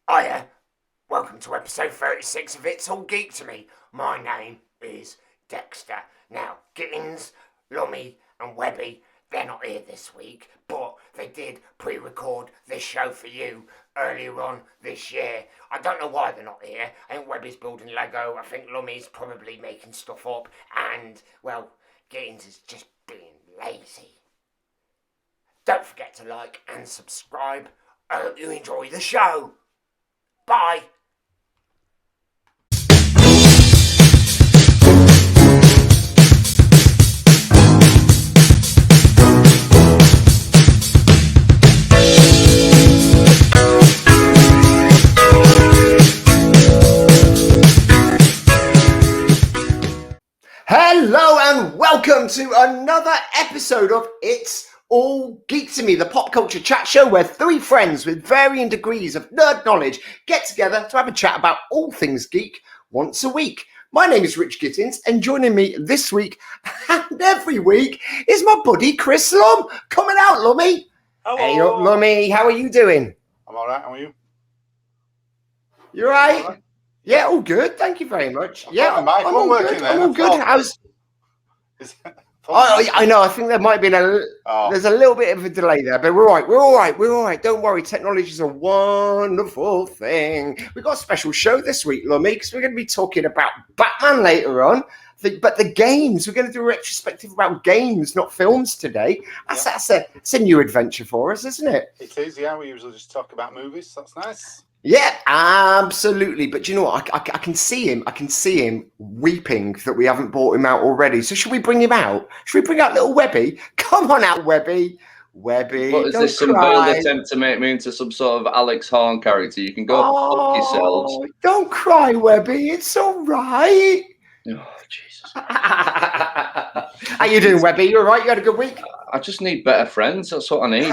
Hiya, welcome to episode 36 of It's All Geek to Me. My name is Dexter. Now, Gittins, Lummy and Webby, they're not here this week, but they did pre-record this show for you earlier on this year. I don't know why they're not here. I think Webby's building Lego, I think Lummy's probably making stuff up, and, well, Gittins is just being lazy. Don't forget to like and subscribe. I hope you enjoy the show. Bye. Hello and welcome to another episode of It's All Geek to Me, the pop culture chat show where three friends with varying degrees of nerd knowledge get together to have a chat about all things geek once a week. My name is Rich Gittins, and joining me this week and every week is my buddy Chris Lum. Coming out, Lummy. Hello. Hey up, Lummy. How are you doing? I'm all right. How are you? You all right? All right. Yeah, all good. Thank you very much. Yeah, I'm all working good. then. I'm all good. How's... Is I know. I think there might be there's a little bit of a delay there, but we're all right. Don't worry. Technology is a wonderful thing. We've got a special show this week, Lummy, because we're going to be talking about Batman later on. But the games, we're going to do a retrospective about games, not films today. That's a new adventure for us, isn't it? It is, yeah. We usually just talk about movies. That's nice. Yeah, absolutely. But you know what? I can see him. I can see him weeping that we haven't brought him out already. So should we bring him out? Should we bring out little Webby? Come on out, Webby. Webby. What is this? Some veiled attempt to make me into some sort of Alex Horn character? You can go fuck yourselves. Don't cry, Webby. It's all right. Oh, Jesus. How you doing, Webby? You all right? You had a good week? I just need better friends. That's what I need.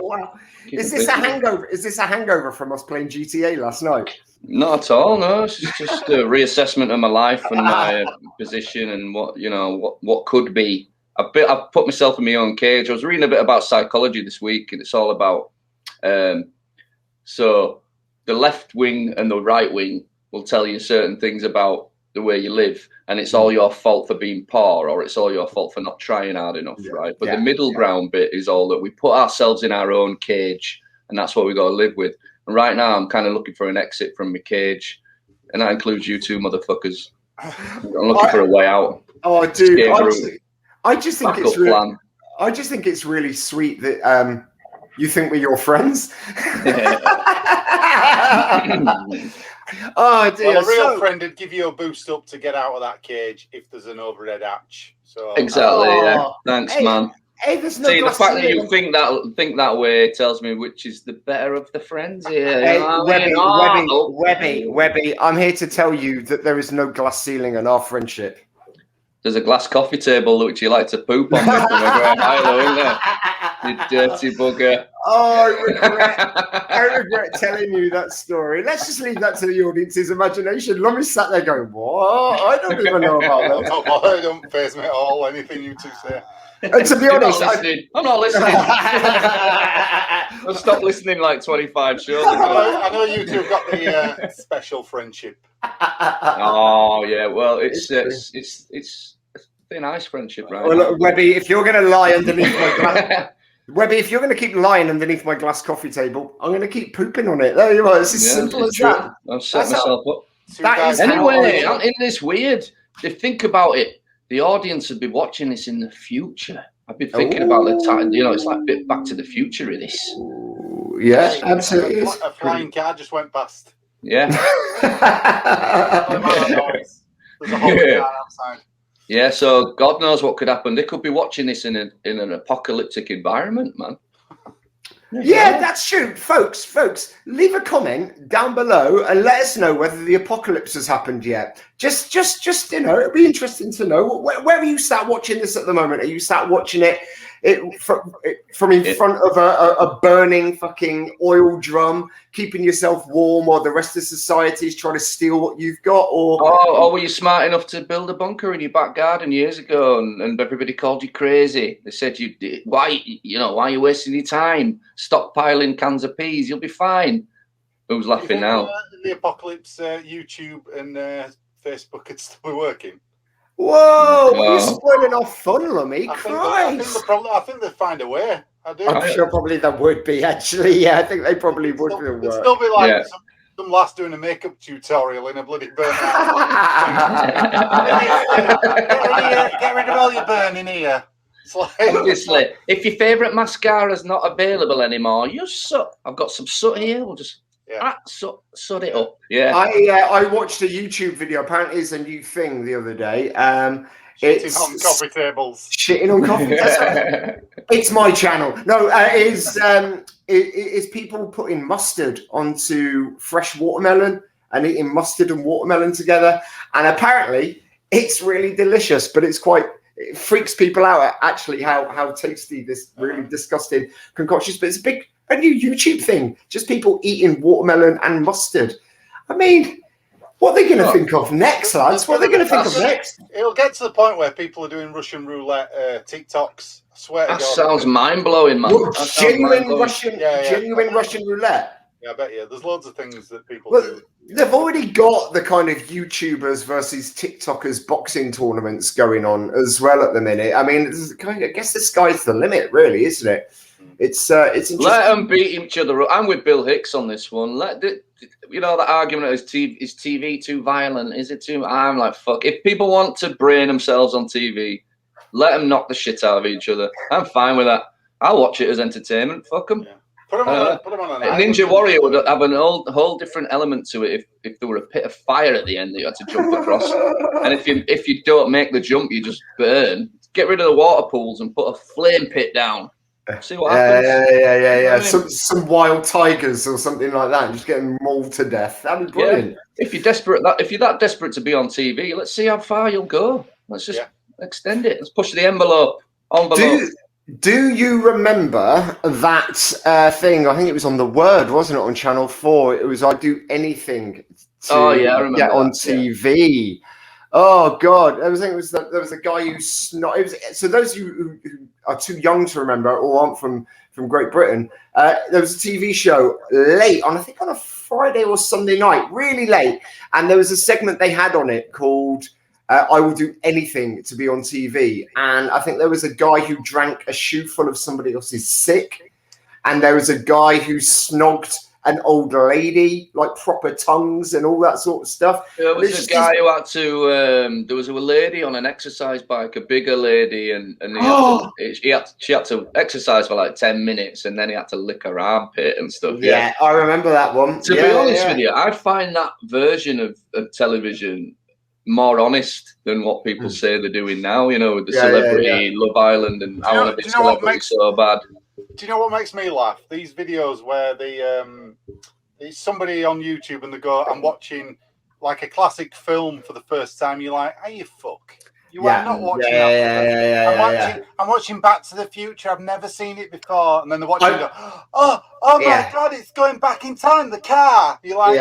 Well, is this a hangover? Is this a hangover from us playing GTA last night? Not at all. No, it's just a reassessment of my life and my position and what could be. I've put myself in my own cage. I was reading a bit about psychology this week, and it's all about so the left wing and the right wing will tell you certain things about the way you live, and it's all your fault for being poor, or it's all your fault for not trying hard enough, right? But the middle ground bit is all that we put ourselves in our own cage, and that's what we got to live with. And right now, I'm kind of looking for an exit from my cage, and that includes you two motherfuckers. I'm looking for a way out. Oh, dude, I just think it's really, I just think it's really sweet that you think we're your friends. Oh dear! Well, a real friend would give you a boost up to get out of that cage if there's an overhead hatch. So exactly. Yeah. Thanks, man. Hey, there's no. See, the fact that you think that way tells me which is the better of the friends here. Hey, Webby, I'm here to tell you that there is no glass ceiling in our friendship. There's a glass coffee table which you like to poop on with from a great Milo, isn't there? You dirty bugger. Oh, I regret telling you that story. Let's just leave that to the audience's imagination. Lummy sat there going, what? I don't even know about that. It don't faze me at all, anything you two say. And to be honest, I'm not listening. I'll stop listening like 25 shows. I know you two have got the special friendship. Oh yeah, well it's a nice friendship, right? Well, look, Webby, if you're going to lie underneath my glass, Webby, if you're going to keep lying underneath my glass coffee table, I'm going to keep pooping on it. There you are. It's as simple as that. I've set myself up. Anyway, isn't this weird? If you think about it, the audience would be watching this in the future. I've been thinking about the time. It's like a bit Back to the Future of this. Yeah, absolutely. A flying car just went past. Yeah. There's a whole car outside. Yeah, so God knows what could happen. They could be watching this in an apocalyptic environment, man. Yeah, that's true. Folks, leave a comment down below and let us know whether the apocalypse has happened yet. Just it'd be interesting to know. Where are you sat watching this at the moment? Are you sat watching it from in front of a burning fucking oil drum, keeping yourself warm while the rest of society is trying to steal what you've got? Or were you smart enough to build a bunker in your back garden years ago and everybody called you crazy? They said, why are you wasting your time stockpiling cans of peas? You'll be fine. Who's laughing now? The apocalypse, YouTube and Facebook could still be working. Whoa! You're spoiling our fun, Lummy. I think they'd find a way. I do. I'm sure probably there would be, actually. Yeah, I think they probably would. It'd still be like some lass doing a makeup tutorial in a bloody burnout. Get rid of all your burning here. Obviously, if your favourite mascara is not available anymore, you soot. I've got some soot here. We'll just soot it up. Yeah. I watched a YouTube video. Apparently, it's a new thing the other day. Shitting on coffee tables. Shitting on coffee tables. It's my channel. No, it's people putting mustard onto fresh watermelon and eating mustard and watermelon together. And apparently, it's really delicious, but it freaks people out at actually how tasty this really disgusting concoction is. But it's a new YouTube thing. Just people eating watermelon and mustard. I mean, what are they going to think of next, lads? What are they going to think of next? It'll get to the point where people are doing Russian roulette TikToks. I swear to God. That sounds mind-blowing, man. Genuine Russian roulette. Yeah, I bet you. There's loads of things that people do. They've already got the kind of YouTubers versus TikTokers boxing tournaments going on as well at the minute. I mean, I guess the sky's the limit, really, isn't it? It's interesting. Let them beat each other up. I'm with Bill Hicks on this one. You know, that argument is TV too violent? Is it too? I'm like, fuck. If people want to brain themselves on TV, let them knock the shit out of each other. I'm fine with that. I'll watch it as entertainment. Fuck them. Yeah. Put them on an Ninja Warrior would have a whole different element to it if there were a pit of fire at the end that you had to jump across. And if you don't make the jump, you just burn. Get rid of the water pools and put a flame pit down. See what happens. Yeah. Some wild tigers or something like that, and just getting mauled to death. That'd be brilliant. Yeah. If you're that desperate to be on TV, let's see how far you'll go. Let's just extend it. Let's push the envelope. Do you remember that thing? I think it was on The Word, wasn't it? On Channel 4. It was I'd do anything to get on TV. Yeah. Oh God! There was a guy who so those of you who are too young to remember or aren't from Great Britain, there was a TV show late on, I think on a Friday or Sunday night, really late, and there was a segment they had on it called "I Will Do Anything to Be on TV," and I think there was a guy who drank a shoe full of somebody else's sick, and there was a guy who snogged an old lady, like proper tongues and all that sort of stuff. There was a guy who had to. There was a lady on an exercise bike, a bigger lady, and she had to exercise for like 10 minutes, and then he had to lick her armpit and stuff. Yeah, I remember that one. To be honest with you, I find that version of television more honest than what people say they're doing now. You know, with the celebrity Love Island and I want to be a celebrity so bad. Do you know what makes me laugh? These videos where there's somebody on YouTube and they go, I'm watching like a classic film for the first time. You're like, are you fuck? You are not watching that. I'm watching Back to the Future. I've never seen it before. And then they're watching and go, oh my God, it's going back in time, the car. You're like,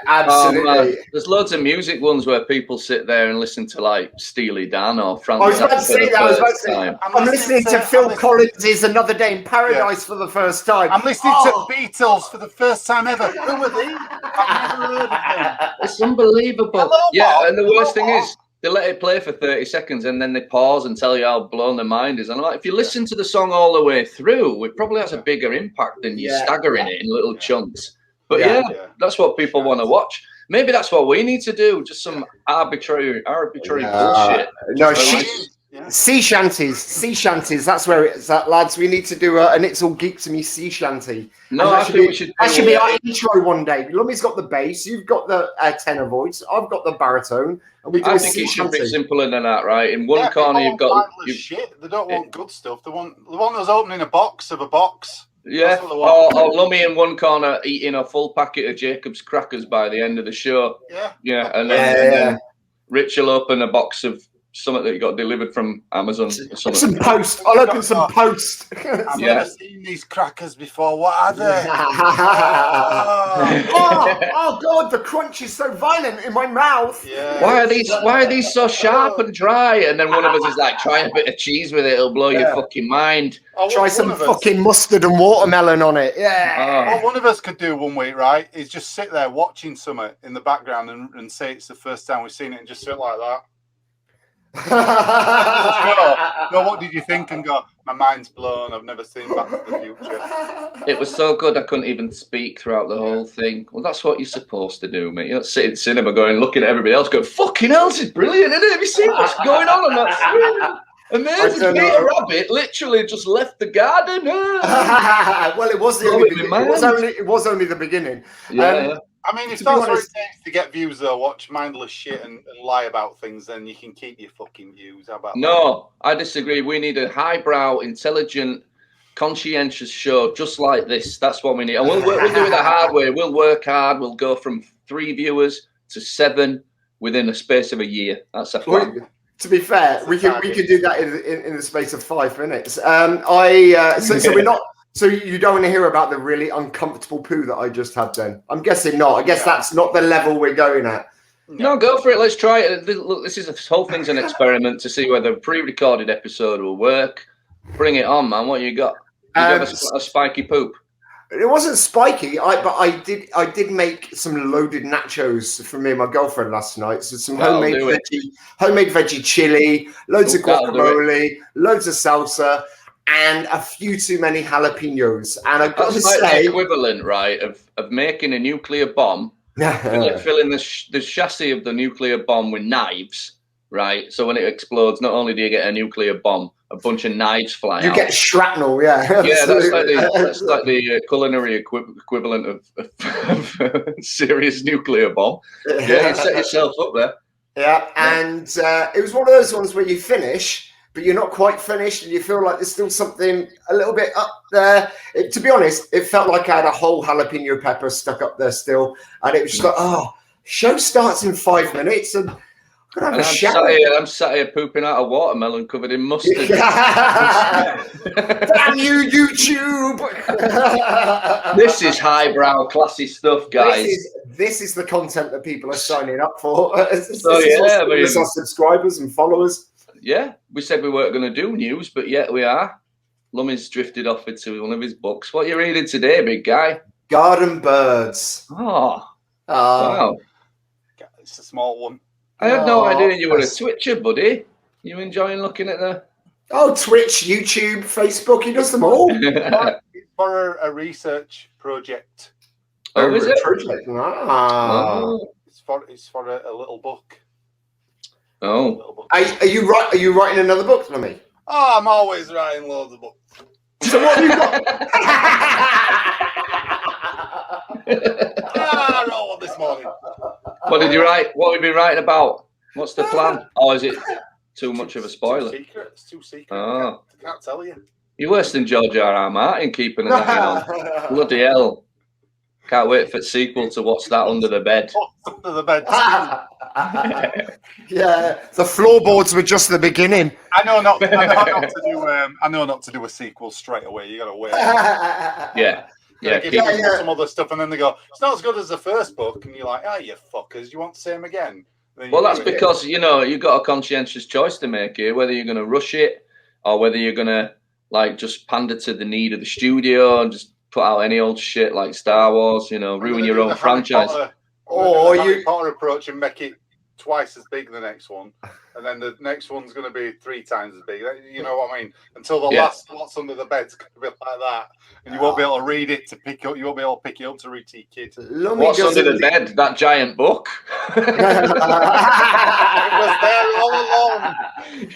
absolutely. There's loads of music ones where people sit there and listen to like Steely Dan or Frank. I was about to say that. I'm listening to Phil Collins' Another Day in Paradise for the first time. I'm listening to Beatles for the first time ever. Who are they? I've never heard of them. It's unbelievable. And the worst thing is, they let it play for 30 seconds and then they pause and tell you how blown their mind is. And I'm like, if you listen to the song all the way through, it probably has a bigger impact than you staggering it in little chunks. But that's what people want to watch. Maybe that's what we need to do. Just some arbitrary bullshit. No, sea shanties. That's where it's at, lads. We need to do an It's All Geek to Me sea shanty. No, I think we should. That should be our intro one day. Lummy's got the bass. You've got the tenor voice. I've got the baritone. And we do I think it should be simpler than that, right? In one corner, you've got shit. They don't want good stuff. They want us opening a box of a box. Yeah, or Lummy in one corner eating a full packet of Jacob's crackers by the end of the show. And then Rich will open a box of something that you got delivered from Amazon or something. Some post. I'll open some post. I've never seen these crackers before. What are they? oh God, the crunch is so violent in my mouth. Yeah. Why are these so sharp and dry? And then one of us is like, try a bit of cheese with it, it'll blow your fucking mind. Try some fucking mustard and watermelon on it. Yeah. What one of us could do one week, right, is just sit there watching something in the background and say it's the first time we've seen it and just sit like that. Go, what did you think? And go, my mind's blown. I've never seen Back to the Future. It was so good I couldn't even speak throughout the whole thing. Well, that's what you're supposed to do, mate. You don't sit in cinema going, looking at everybody else, going, fucking hell, this is brilliant, isn't it? Have you seen what's going on that screen? Amazing. Peter Rabbit literally just left the garden. Well, it was the only beginning. It was only the beginning. Yeah. I mean, if that's what it takes to get views, though, watch mindless shit and lie about things, then you can keep your fucking views. How about No, I disagree. We need a highbrow, intelligent, conscientious show just like this. That's what we need. And we'll do it the hard way. We'll work hard. We'll go from 3 viewers to 7 within a space of a year. That's a plan. To be fair, we can do that in the space of 5 minutes. So we're not. So you don't want to hear about the really uncomfortable poo that I just had then? I'm guessing not. I guess that's not the level we're going at. No, go for it. Let's try it. Look, this whole thing's an experiment to see whether a pre-recorded episode will work. Bring it on, man. What you got? You have a spiky poop? It wasn't spiky, but I did make some loaded nachos for me and my girlfriend last night. So some homemade veggie chili, loads of guacamole, loads of salsa, and a few too many jalapenos. And I've got to say, the equivalent, right, of making a nuclear bomb, filling the chassis of the nuclear bomb with knives, right? So when it explodes, not only do you get a nuclear bomb, a bunch of knives fly out. You get shrapnel, yeah. Yeah, that's like the culinary equivalent of serious nuclear bomb. Yeah, you set yourself up there. Yeah, and it was one of those ones where you finish, but you're not quite finished, and you feel like there's still something a little bit up there. To be honest, it felt like I had a whole jalapeno pepper stuck up there still, and it was just like, show starts in 5 minutes, and I'm sat here pooping out a watermelon covered in mustard. Damn you, YouTube! This is highbrow, classy stuff, guys. This is the content that people are signing up for. This is our subscribers and followers. Yeah, we said we weren't going to do news, but yet we are. Lummy's drifted off into one of his books. What are you reading today, big guy? Garden Birds. Oh, wow. It's a small one. I had no idea you were a Twitcher, buddy. You enjoying looking at the... Oh, Twitch, YouTube, Facebook, he does them all. It's for a research project. Oh, is it? Project. It's for a little book. Oh. Are you writing another book, Lummy? Oh, I'm always writing loads of books. So what have you got? I wrote one this morning. What did you write? What have you been writing about? What's the plan? Or is it too much of a spoiler? It's too secret. Oh. I can't tell you. You're worse than George R.R. Martin keeping an eye on. Bloody hell. Can't wait for the sequel to What's That Under the Bed. What's under the bed? Yeah, the floorboards were just the beginning. I know not to do a sequel straight away. You got to wait. Yeah. Some other stuff, and then they go, it's not as good as the first book, and you're like, you fuckers, you want the same again? Well, that's because you've got a conscientious choice to make here, whether you're going to rush it or whether you're going to just pander to the need of the studio and just put out any old shit like Star Wars, ruin your own franchise. Or Harry Potter approach and make it twice as big the next one, and then the next one's going to be 3 times as big. You know what I mean? Until the last What's Under the Bed's going to be like that, and you won't be able to read it to pick up. You won't be able to pick it up to read to your kid. What's Under the Bed? That giant book. It was there all along.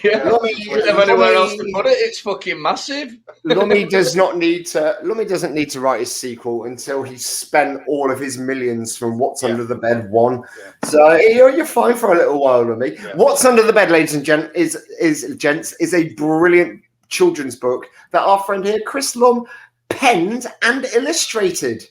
Yeah, you don't have anywhere else to put it. It's fucking massive. Lummy doesn't need to write his sequel until he's spent all of his millions from What's Under the Bed 1. Yeah. So you're fine for a little while, Lummy. Yeah. What's Under the Bed, ladies and gents, is a brilliant children's book that our friend here, Chris Lum, penned and illustrated.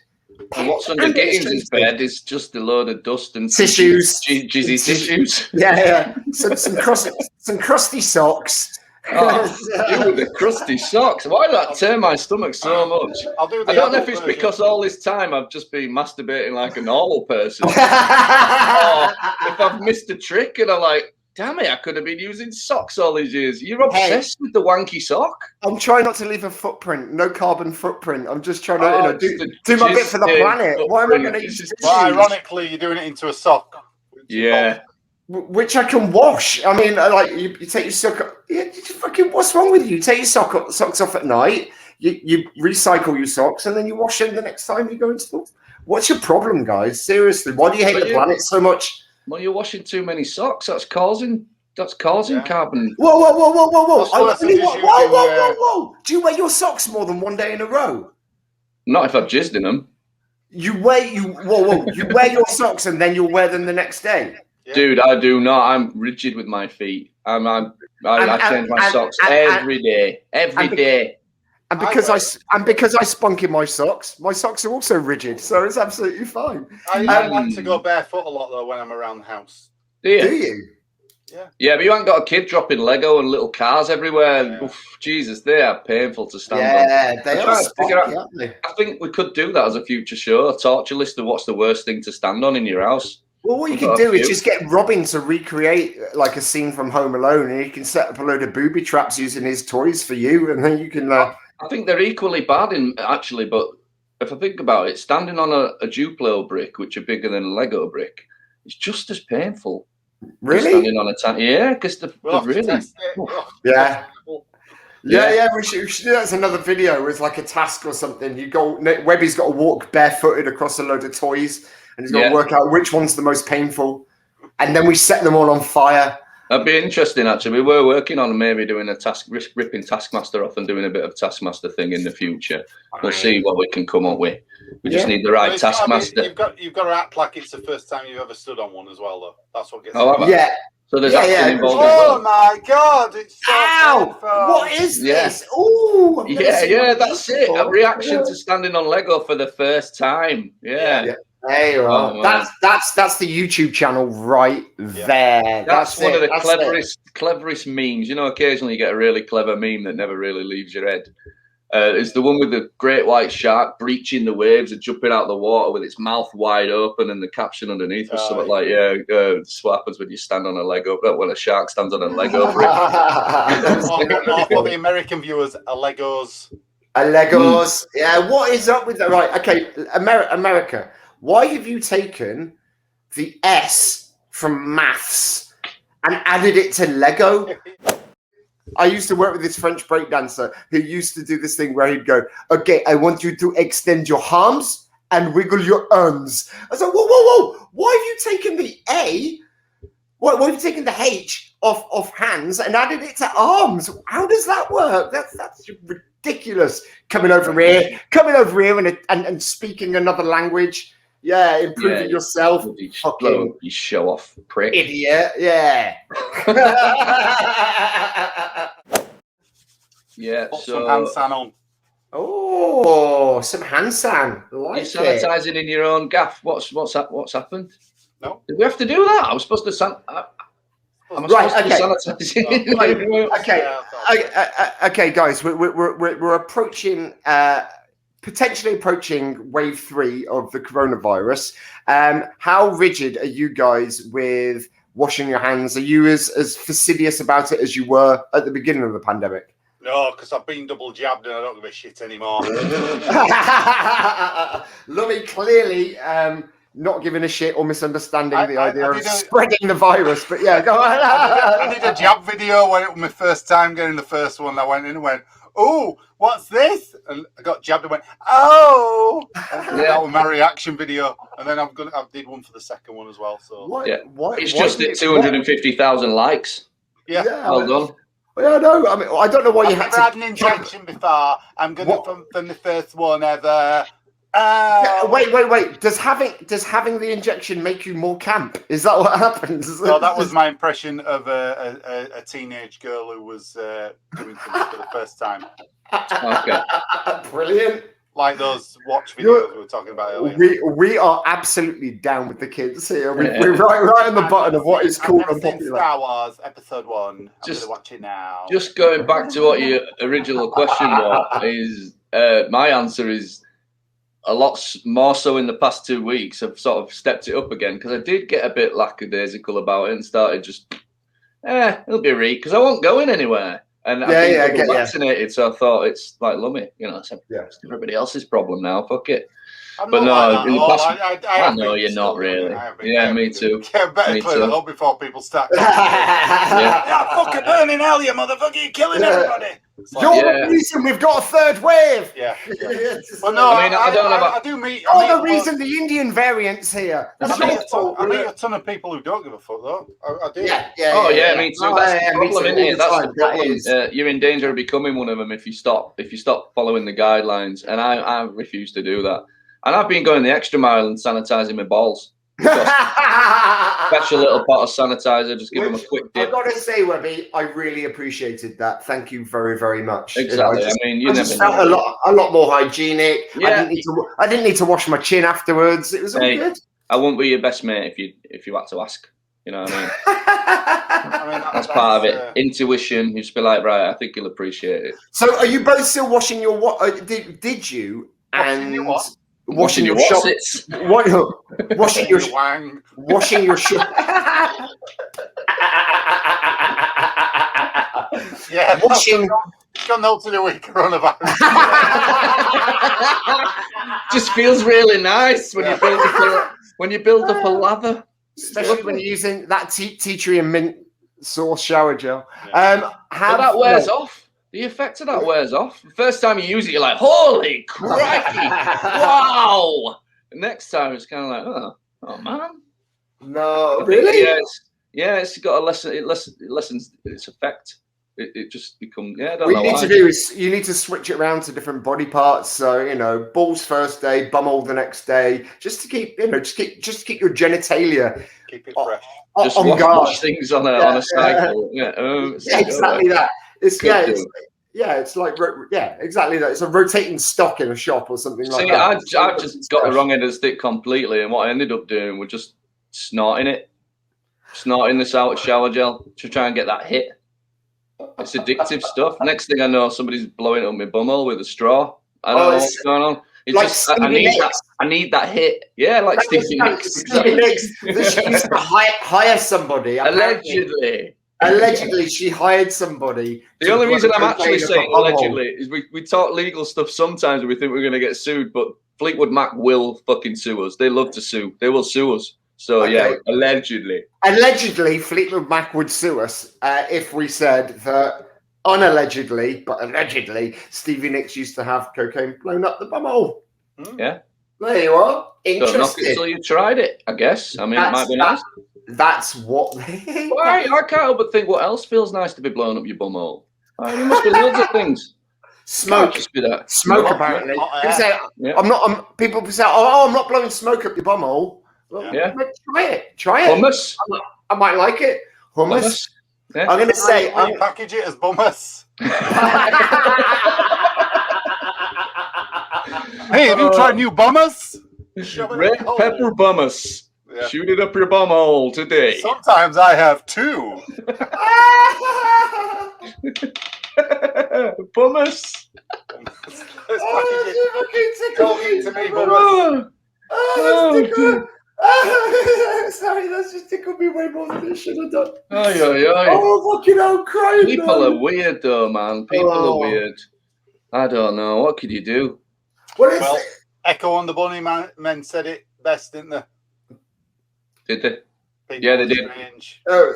And what's under Gittins' bed is just a load of dust and tissues, jizzy tissues. Yeah. Some crusty socks, Oh, you with the crusty socks. Why did that turn my stomach so much? I'll do the I don't know if adult it's version. because all this time I've just been masturbating like a normal person. Or if I've missed a trick and I'm like, damn it, I could have been using socks all these years. You're obsessed with the wanky sock. I'm trying not to leave a footprint, no carbon footprint. I'm just trying to do my bit for the Just planet. Why am I going to use just- Well, ironically, you're doing it into a sock. Yeah. which I can wash. I mean, like you take your sock. What's wrong with you? You take your socks off at night. You recycle your socks and then you wash them the next time you go into the. What's your problem, guys? Seriously, why do you hate the planet so much? Well, you're washing too many socks. That's causing carbon. Whoa! Whoa! Whoa! Do you wear your socks more than one day in a row? Not if I've jizzed in them. You wear you wear your socks and then you'll wear them the next day. Yeah. Dude, I do not. I'm rigid with my feet. I change my socks every day. And because I spunk in my socks are also rigid, so it's absolutely fine. I like to go barefoot a lot though when I'm around the house. Do you? Do you? Yeah, but you haven't got a kid dropping Lego and little cars everywhere. Yeah. Oof, Jesus, they are painful to stand on. Yeah, they I'm are trying to figure spunky, out- aren't they? I think we could do that as a future show, a torture list of what's the worst thing to stand on in your house. Well, what you I've can got a do is few. just get Robin to recreate like a scene from Home Alone, and he can set up a load of booby traps using his toys for you, and then you can. I think they're equally bad actually, but if I think about it, standing on a Duplo brick, which are bigger than a Lego brick, it's just as painful. Really? Standing on a tank, yeah, because they're really. Yeah. Yeah, we should do that as another video with like a task or something. Webby's got to walk barefooted across a load of toys, and he's got to work out which one's the most painful, and then we set them all on fire. That'd be interesting, actually. We were working on maybe doing a ripping Taskmaster off and doing a bit of Taskmaster thing in the future. We'll see what we can come up with. We just need the right Taskmaster. You've got to act like it's the first time you've ever stood on one as well, though. That's what gets. So there's acting involved. Oh my God! It's so painful. What is this? Oh, that's it. A reaction to standing on Lego for the first time. Yeah. There you are. That's the YouTube channel right there. That's one of the cleverest memes. You know, occasionally you get a really clever meme that never really leaves your head. It's the one with the great white shark breaching the waves and jumping out of the water with its mouth wide open, and the caption underneath was something like, "This what happens when you stand on a Lego. When a shark stands on a Lego brick." Or for the American viewers, a Legos. Yeah, what is up with that? Right, okay, America. Why have you taken the S from maths and added it to Lego? I used to work with this French breakdancer who used to do this thing where he'd go, "Okay, I want you to extend your arms and wiggle your arms." I was like, whoa. Why have you taken the A? Why have you taken the H off hands and added it to arms? How does that work? That's ridiculous. Coming over here and speaking another language. Yeah, improving yourself. Fucking show off prick. Idiot. Yeah. Yeah. Put So some hand san on. Oh, some hand san. Like you're sanitising in your own gaff. What's happened? No. Did we have to do that? I was supposed to Okay, guys, we're approaching. Potentially approaching wave 3 of the coronavirus. How rigid are you guys with washing your hands? Are you as fastidious about it as you were at the beginning of the pandemic? No, because I've been double jabbed and I don't give a shit anymore. Lummy clearly not giving a shit or misunderstanding the idea of spreading the virus. But yeah, go on. I did a jab video when it was my first time getting the first one. I went in and went, "Oh, what's this?" And I got jabbed and went, "Oh!" And that was my reaction video. And then I did one for the second one as well. So it's just at 250,000 likes. Yeah, well done. Yeah, no, I mean, I don't know why you had an injection before. I'm gonna from the first one ever. Wait. Does having the injection make you more camp? Is that what happens? No, that was my impression of a teenage girl who was doing things for the first time. Okay. Brilliant. like those watch videos we were talking about earlier. We are absolutely down with the kids here. We're right on the button of what is cool and popular. Star Wars Episode 1. I'm going to watch it now. Just going back to what your original question was, is my answer is a lot more so in the past 2 weeks. I've sort of stepped it up again because I did get a bit lackadaisical about it and started just, it'll be a read because I won't going anywhere. And I think I'm vaccinated, so I thought it's like lummy, it's everybody else's problem now. Fuck it. But no, in the past, I know you're not really. Yeah, me too. Get better clear the hole before people start. Fucking burning hell, you motherfucker! You're killing everybody. You're the reason we've got a third wave. Yeah. Well, no, I don't know about. I do meet. The reason the Indian variant's here. I meet a ton of people who don't give a fuck, though. I do. Yeah. Me too. That's the problem, isn't it? That's the problem. You're in danger of becoming one of them if you stop following the guidelines, and I refuse to do that. And I've been going the extra mile and sanitising my balls. Special little pot of sanitizer, just give them a quick dip. I've got to say, Webby, I really appreciated that. Thank you very, very much. Exactly. I just felt a lot more hygienic. Yeah. I didn't need to wash my chin afterwards. It was all good. I wouldn't be your best mate if you had to ask. You know what I mean? That's part of it. Intuition. You just be like, right, I think you'll appreciate it. So, are you both still washing your what? Did you? And what? Washing your shop, washing your wang, washing your shop. Yeah, washing. Got notes to do with coronavirus. Just feels really nice when you build up a lather, especially when you're using that tea tree and mint sauce shower gel. That wears off. The effect of that wears off. The first time you use it, you're like, holy crikey, wow. The next time, it's kind of like, oh man. No, really? It's got a lesson. It lessens its effect. It just becomes, I don't know. What you need to do is you need to switch it around to different body parts. So, balls first day, bumhole the next day, just to keep, just to keep your genitalia. Keep it fresh. Just wash things on a cycle. Exactly that. Exactly that. It's a rotating stock in a shop or something like that. I've just got the wrong end of the stick completely, and what I ended up doing was just snorting this out of shower gel to try and get that hit. It's addictive stuff. Next thing I know, somebody's blowing up my bumhole with a straw. I don't know what's going on. It's like just I need that hit. Yeah, like Stevie Nicks. Stevie Nicks. She used to hire somebody. Allegedly, she hired somebody. The only reason I'm actually saying allegedly is we talk legal stuff sometimes and we think we're going to get sued, but Fleetwood Mac will fucking sue us. They love to sue. They will sue us. So, allegedly. Allegedly, Fleetwood Mac would sue us if we said that unallegedly, but allegedly, Stevie Nicks used to have cocaine blown up the bumhole. Yeah. There you are. Interesting. Don't knock it until you tried it, I guess. I mean, it might be nice. That's what I can't help but think what else feels nice to be blowing up your bumhole. There must be loads of things. Smoke. Just be that. Smoke, apparently. People say, I'm not blowing smoke up your bumhole. Well, try it. Hummus. I might like it. Hummus. Yeah. I'm going to say... package it as bummus. Hey, have you tried new bummers? Red pepper bummus. Yeah. Shoot it up your bumhole today. Sometimes I have two. Bummus. Talking to me, bummus. Sorry, that's just tickled me way more than it should have done. Oh, fucking hell, I'm crying. People are weird, though, man. People are weird. I don't know. What could you do? Echo and the Bunny Men said it best, didn't they? Did they? Yeah, they did.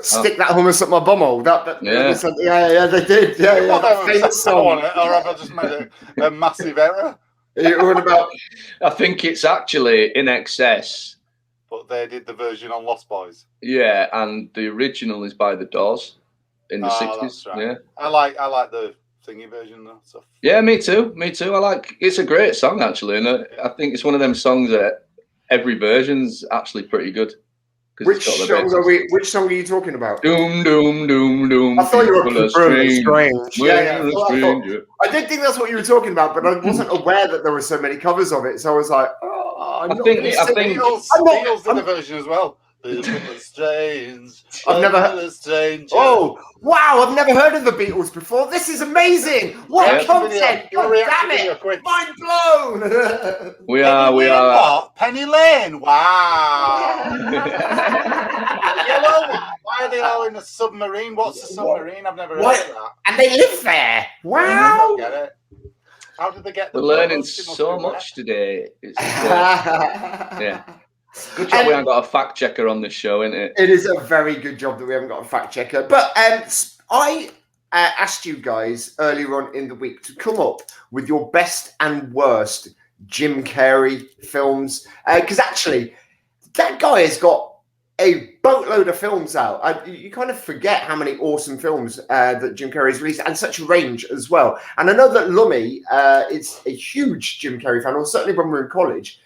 Stick that hummus up my bumhole. They did. That famous song. Or have I just made a massive error? What about? I think it's actually In Excess. But they did the version on Lost Boys. Yeah, and the original is by The Doors in the 60s. That's right. Yeah, I like the thingy version though. So. Yeah, me too. It's a great song actually, and I think it's one of them songs that every version's actually pretty good. Which song are you talking about? Doom, doom, doom, doom. I thought you were People strange. Yeah. I did think that's what you were talking about, but I wasn't aware that there were so many covers of it. So I was like, I think Beatles did a version as well. People strange. I've never heard. Strange. Oh wow! I've never heard of the Beatles before. This is amazing. What content? God damn it! Mind blown. We are. What? Penny Lane. Wow. Yellow. Why are they all in a submarine? What's a submarine? I've never heard of that. And they live there. Wow. I don't get it. How did they get? We're learning so much today. It's, yeah. Good job we haven't got a fact checker on this show, isn't it? It is a very good job that we haven't got a fact checker. But I asked you guys earlier on in the week to come up with your best and worst Jim Carrey films. Because actually, that guy has got a boatload of films out. You kind of forget how many awesome films that Jim Carrey has released, and such a range as well. And I know that Lummy is a huge Jim Carrey fan, or certainly when we were in college.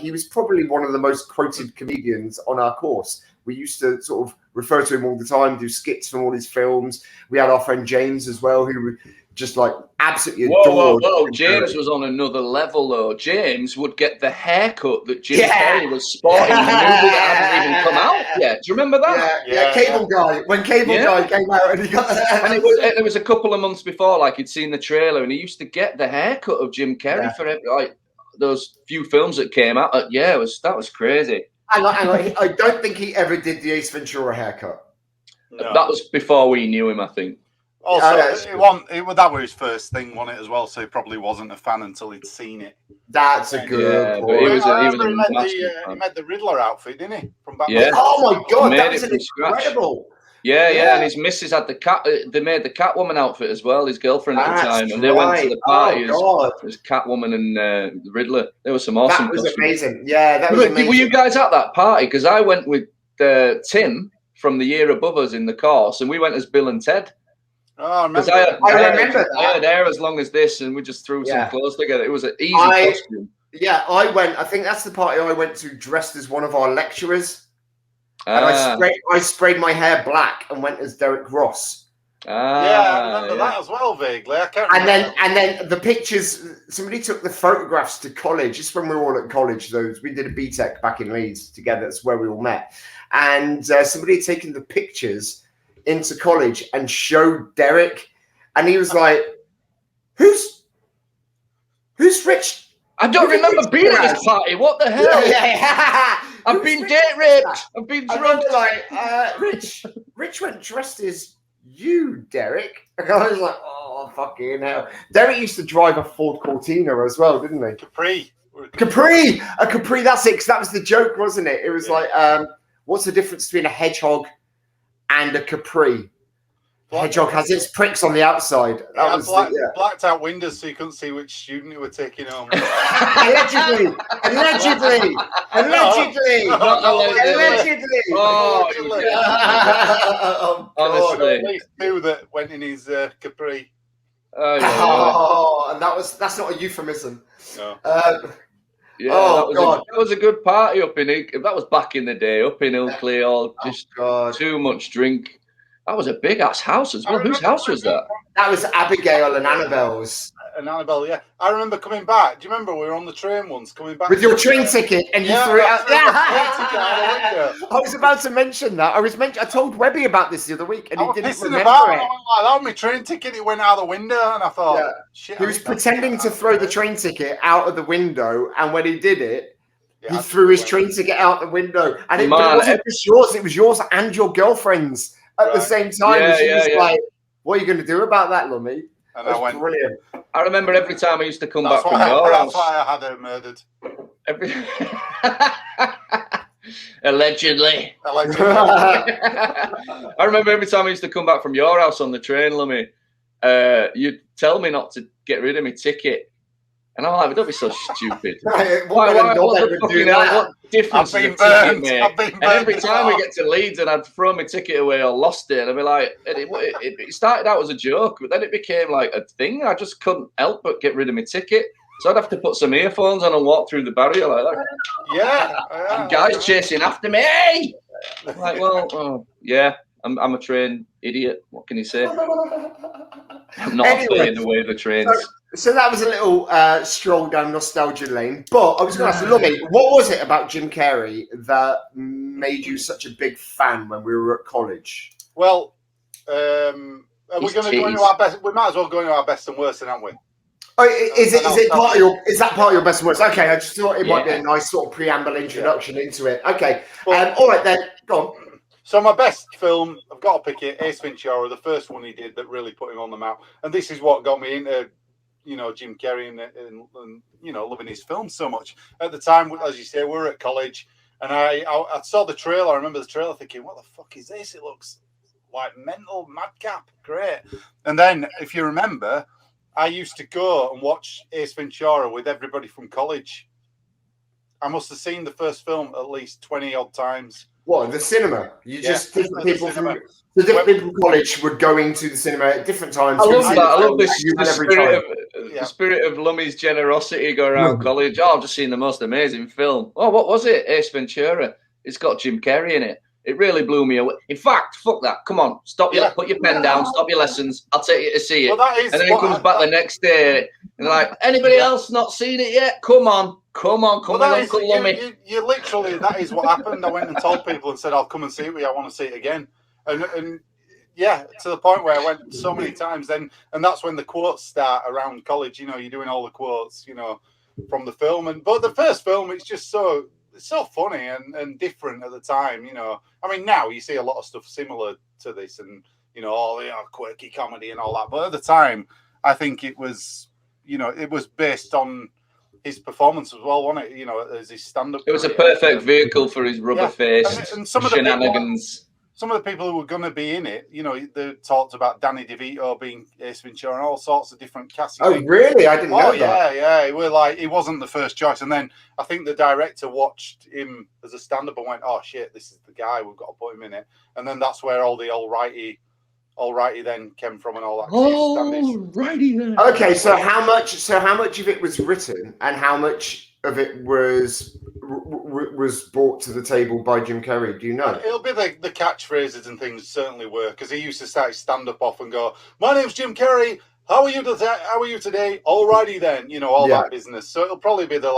He was probably one of the most quoted comedians on our course. We used to sort of refer to him all the time, do skits from all his films. We had our friend James as well, who just like absolutely adored. Whoa. James was on another level, though. James would get the haircut that Jim Carrey was sporting in the movie that hadn't even come out yet. Do you remember that? Yeah. Cable Guy. When Cable Guy came out, and he got and it was a couple of months before, like he'd seen the trailer, and he used to get the haircut of Jim Carrey for like those few films that came out. That was crazy. I don't think he ever did the Ace Ventura haircut. No. That was before we knew him, I think. Also, that was his first thing, wasn't it, as well? So he probably wasn't a fan until he'd seen it. That's a good point. He made the Riddler outfit, didn't he? From Batman. Yeah. Oh my God, that was incredible. Yeah, and his missus had the cat. They made the Catwoman outfit as well. His girlfriend at the time, and they went to the party as Catwoman and the Riddler. There was some awesome. That was amazing. Yeah, that was amazing. Were you guys at that party? Because I went with Tim from the year above us in the course, and we went as Bill and Ted. Oh, I remember. I remember that. I had hair as long as this, and we just threw some clothes together. It was an easy costume. Yeah, I think that's the party I went to dressed as one of our lecturers. And I sprayed my hair black and went as Derek Ross. I remember that as well vaguely. I can't remember. And then the pictures. Somebody took the photographs to college. Just when we were all at college, we did a BTEC back in Leeds together. That's where we all met. And somebody had taken the pictures into college and showed Derek, and he was like, "Who's Rich?" I don't remember being at this party. What the hell? I've been date raped. I've been drunk. Rich went dressed as you, Derek. And I was like, oh, fucking hell. Derek used to drive a Ford Cortina as well, didn't he? Capri. A Capri, that's it. Because that was the joke, wasn't it? It was like, what's the difference between a hedgehog and a Capri? Hedgehog has its pricks on the outside. Blacked out windows so you couldn't see which student you were taking home. Allegedly. Honestly. At least two that went in his Capri. And that's not a euphemism. No. That was a good party up in that was back in the day, up in Ilkley, too much drink. That was a big ass house as well. Whose house was that? That was Abigail and Annabelle's. And Annabelle, yeah. I remember coming back. Do you remember we were on the train once coming back? With your train ticket and you threw it out. I was about to mention that. I told Webby about this the other week and he didn't remember it. That was my train ticket. It went out the window and I thought, shit. He was pretending to throw the train ticket out of the window, and when he did it, he threw his train ticket out the window. And it wasn't just yours, it was yours and your girlfriend's at the same time. And she was like, what are you going to do about that, Lummy? And that was brilliant. I remember every time I used to come back from your house. That's why I had her murdered. Allegedly. I remember every time I used to come back from your house on the train, Lummy, you'd tell me not to get rid of my ticket. And I'm like, don't be so stupid. What difference does a ticket make? And every time we get to Leeds and I'd throw my ticket away or lost it, and I'd be like, it started out as a joke, but then it became like a thing. I just couldn't help but get rid of my ticket. So I'd have to put some earphones on and walk through the barrier like that. Yeah. Guys chasing after me. Like, well, yeah, I'm a trained idiot. What can you say? I'm not a flea in the way of the trains. So that was a little stroll down nostalgia lane. But I was going to ask, Lummy, what was it about Jim Carrey that made you such a big fan when we were at college? Well, are we going to go into our best? We might as well go into our best and worst, aren't we? Oh, is that part of your best and worst? Okay, I just thought it might be a nice sort of preamble introduction into it. Okay, all right then, go on. So my best film, I've got to pick it, Ace Ventura, the first one he did that really put him on the map. And this is what got me into, Jim Carrey and loving his films so much. At the time, as you say, we were at college, and I saw the trailer. I remember the trailer thinking, what the fuck is this? It looks like mental madcap. Great. And then, if you remember, I used to go and watch Ace Ventura with everybody from college. I must have seen the first film at least 20 odd times. What, the cinema? Different people from college were going to the cinema at different times. I love that. I love the spirit of Lummy's generosity going around college. Oh, I've just seen the most amazing film. Oh, what was it? Ace Ventura. It's got Jim Carrey in it. It really blew me away. In fact, fuck that. Come on, put your pen down, stop your lessons. I'll take you to see it. And then he comes back the next day and like, anybody else not seen it yet? Come on, Uncle Lummy. You literally, that is what happened. I went and told people and said, I'll come and see it with you. I want to see it again. And yeah, to the point where I went so many times then. And that's when the quotes start around college. You're doing all the quotes, from the film. But the first film, it's just so funny and different at the time, I mean, now you see a lot of stuff similar to this and, all the quirky comedy and all that. But at the time, I think it was, it was based on his performance as well, wasn't it? As his stand-up. It was a perfect vehicle for his rubber-faced and some shenanigans. Some of the people who were going to be in it, they talked about Danny DeVito being Ace Ventura and all sorts of different casts. Oh, really? I didn't know that. Yeah. We're like, he wasn't the first choice. And then I think the director watched him as a stand-up and went, oh, shit, this is the guy. We've got to put him in it. And then that's where all the alrighty then came from and all that. Alrighty then. Okay, so how much of it was written and how much of it was brought to the table by Jim Carrey? Do you know? It'll be the catchphrases and things certainly were, because he used to start his stand-up off and go, my name's Jim Carrey, how are you today? Alrighty then, that business. So it'll probably be the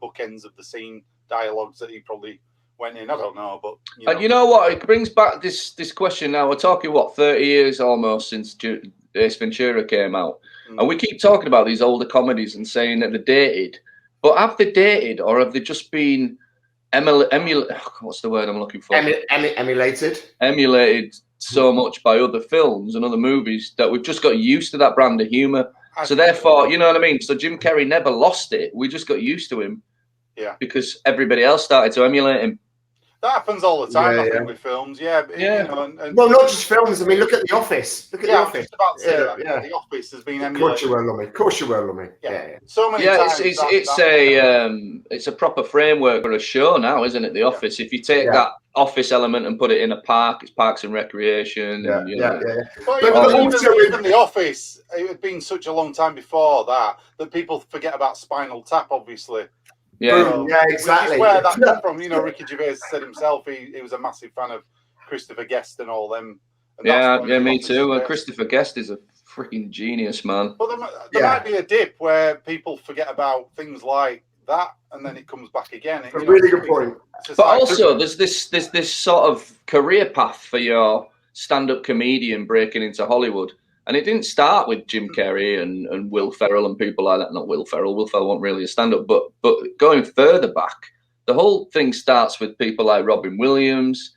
bookends of the scene dialogues that he probably went in. I don't know, but and you know what, it brings back this question now. We're talking 30 years almost since Ace Ventura came out, and we keep talking about these older comedies and saying that they're dated. But have they dated, or have they just been what's the word I'm looking for? Emulated. Emulated so much by other films and other movies that we've just got used to that brand of humour. So therefore, you know what I mean? So Jim Carrey never lost it. We just got used to him. Yeah. Because everybody else started to emulate him. That happens all the time, I think, with films. Yeah. Well, not just films. I mean, look at The Office. The Office. The Office has been emulated. Of course you will, Lummy. Yeah. So many times. It's a proper framework for a show now, isn't it? The Office. If you take that Office element and put it in a park, it's Parks and Recreation. But even The Office, it had been such a long time before that people forget about Spinal Tap, obviously. Yeah, Which exactly. is where that came from. Ricky Gervais said himself he was a massive fan of Christopher Guest and all them. And me too. Christopher Guest is a freaking genius, man. But there might be a dip where people forget about things like that, and then it comes back again. A really good point. But also, there's this sort of career path for your stand-up comedian breaking into Hollywood. And it didn't start with Jim Carrey and Will Ferrell and people like that. Not Will Ferrell. Will Ferrell wasn't really a stand-up. But going further back, the whole thing starts with people like Robin Williams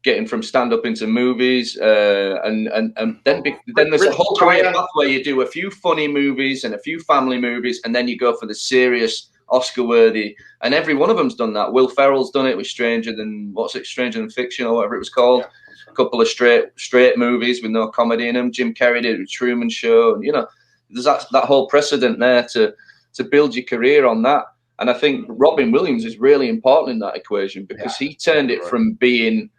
getting from stand-up into movies. And then there's a whole career path where you do a few funny movies and a few family movies. And then you go for the serious Oscar-worthy. And every one of them's done that. Will Ferrell's done it with Stranger Than Fiction or whatever it was called. Yeah. A couple of straight movies with no comedy in them. Jim Carrey did it with Truman Show, and there's that whole precedent there to build your career on that. And I think Robin Williams is really important in that equation because he turned it from being,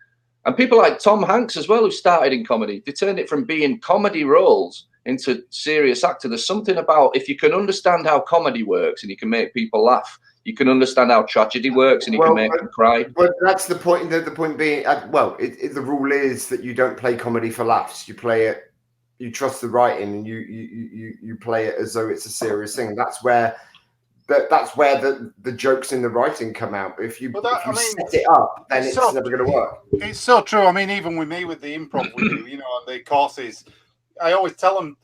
and people like Tom Hanks as well who started in comedy, they turned it from being comedy roles into serious actor. There's something about if you can understand how comedy works and you can make people laugh, you can understand how tragedy works, and you can make them cry. But that's the point. The point being, the rule is that you don't play comedy for laughs. You play it. You trust the writing, and you play it as though it's a serious thing. That's where the jokes in the writing come out. If you set it up, then it's never going to work. It's so true. I mean, even with me, with the improv we do, and the courses, I always tell them,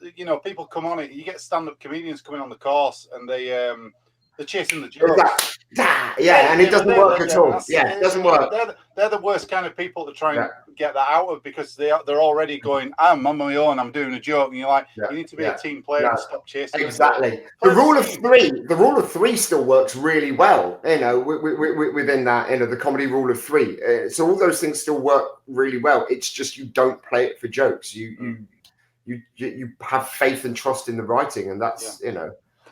people come on it. You get stand-up comedians coming on the course, and they're chasing the jokes. And it doesn't work at all. It doesn't work. They're the worst kind of people to try and get that out of, because they're already going, I'm on my own, I'm doing a joke, and you're like, you need to be a team player and stop chasing. Exactly. The rule of three still works really well. Within that, the comedy rule of three. So all those things still work really well. It's just you don't play it for jokes. You have faith and trust in the writing, and that's even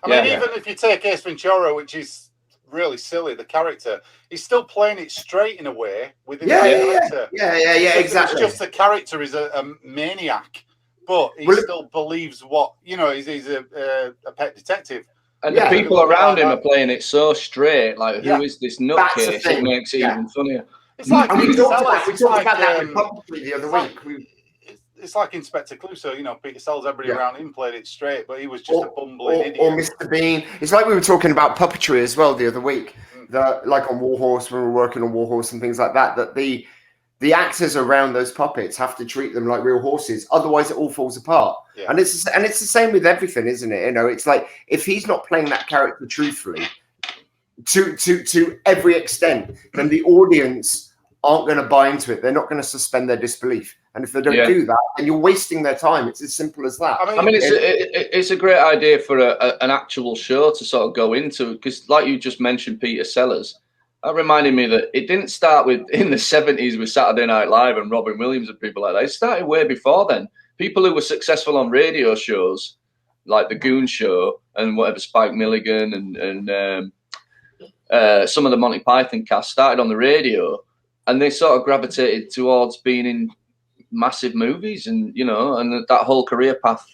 if you take Ace Ventura, which is really silly, the character, he's still playing it straight in a way within the character. Exactly. It's just the character is a maniac, but he still believes he's a pet detective. And the people around him are playing it so straight, like, who is this nutcase? It makes it even funnier. It's like we talked about that with Puppetry the other week. It's like Inspector Clouseau, Peter Sellers, everybody around him played it straight, but he was just a bumbling idiot. Or Mr. Bean. It's like we were talking about puppetry as well the other week, like on Warhorse, when we were working on Warhorse and things like that, that the actors around those puppets have to treat them like real horses, otherwise it all falls apart. Yeah. And it's the same with everything, isn't it? It's like, if he's not playing that character truthfully to every extent, then the audience aren't going to buy into it. They're not going to suspend their disbelief. And if they don't do that, then you're wasting their time. It's as simple as that. I mean it's a great idea for an actual show to sort of go into, because like you just mentioned, Peter Sellers, that reminded me that it didn't start in the 70s with Saturday Night Live and Robin Williams and people like that. It started way before then. People who were successful on radio shows, like The Goon Show and whatever, Spike Milligan and some of the Monty Python cast started on the radio, and they sort of gravitated towards being in massive movies, and that whole career path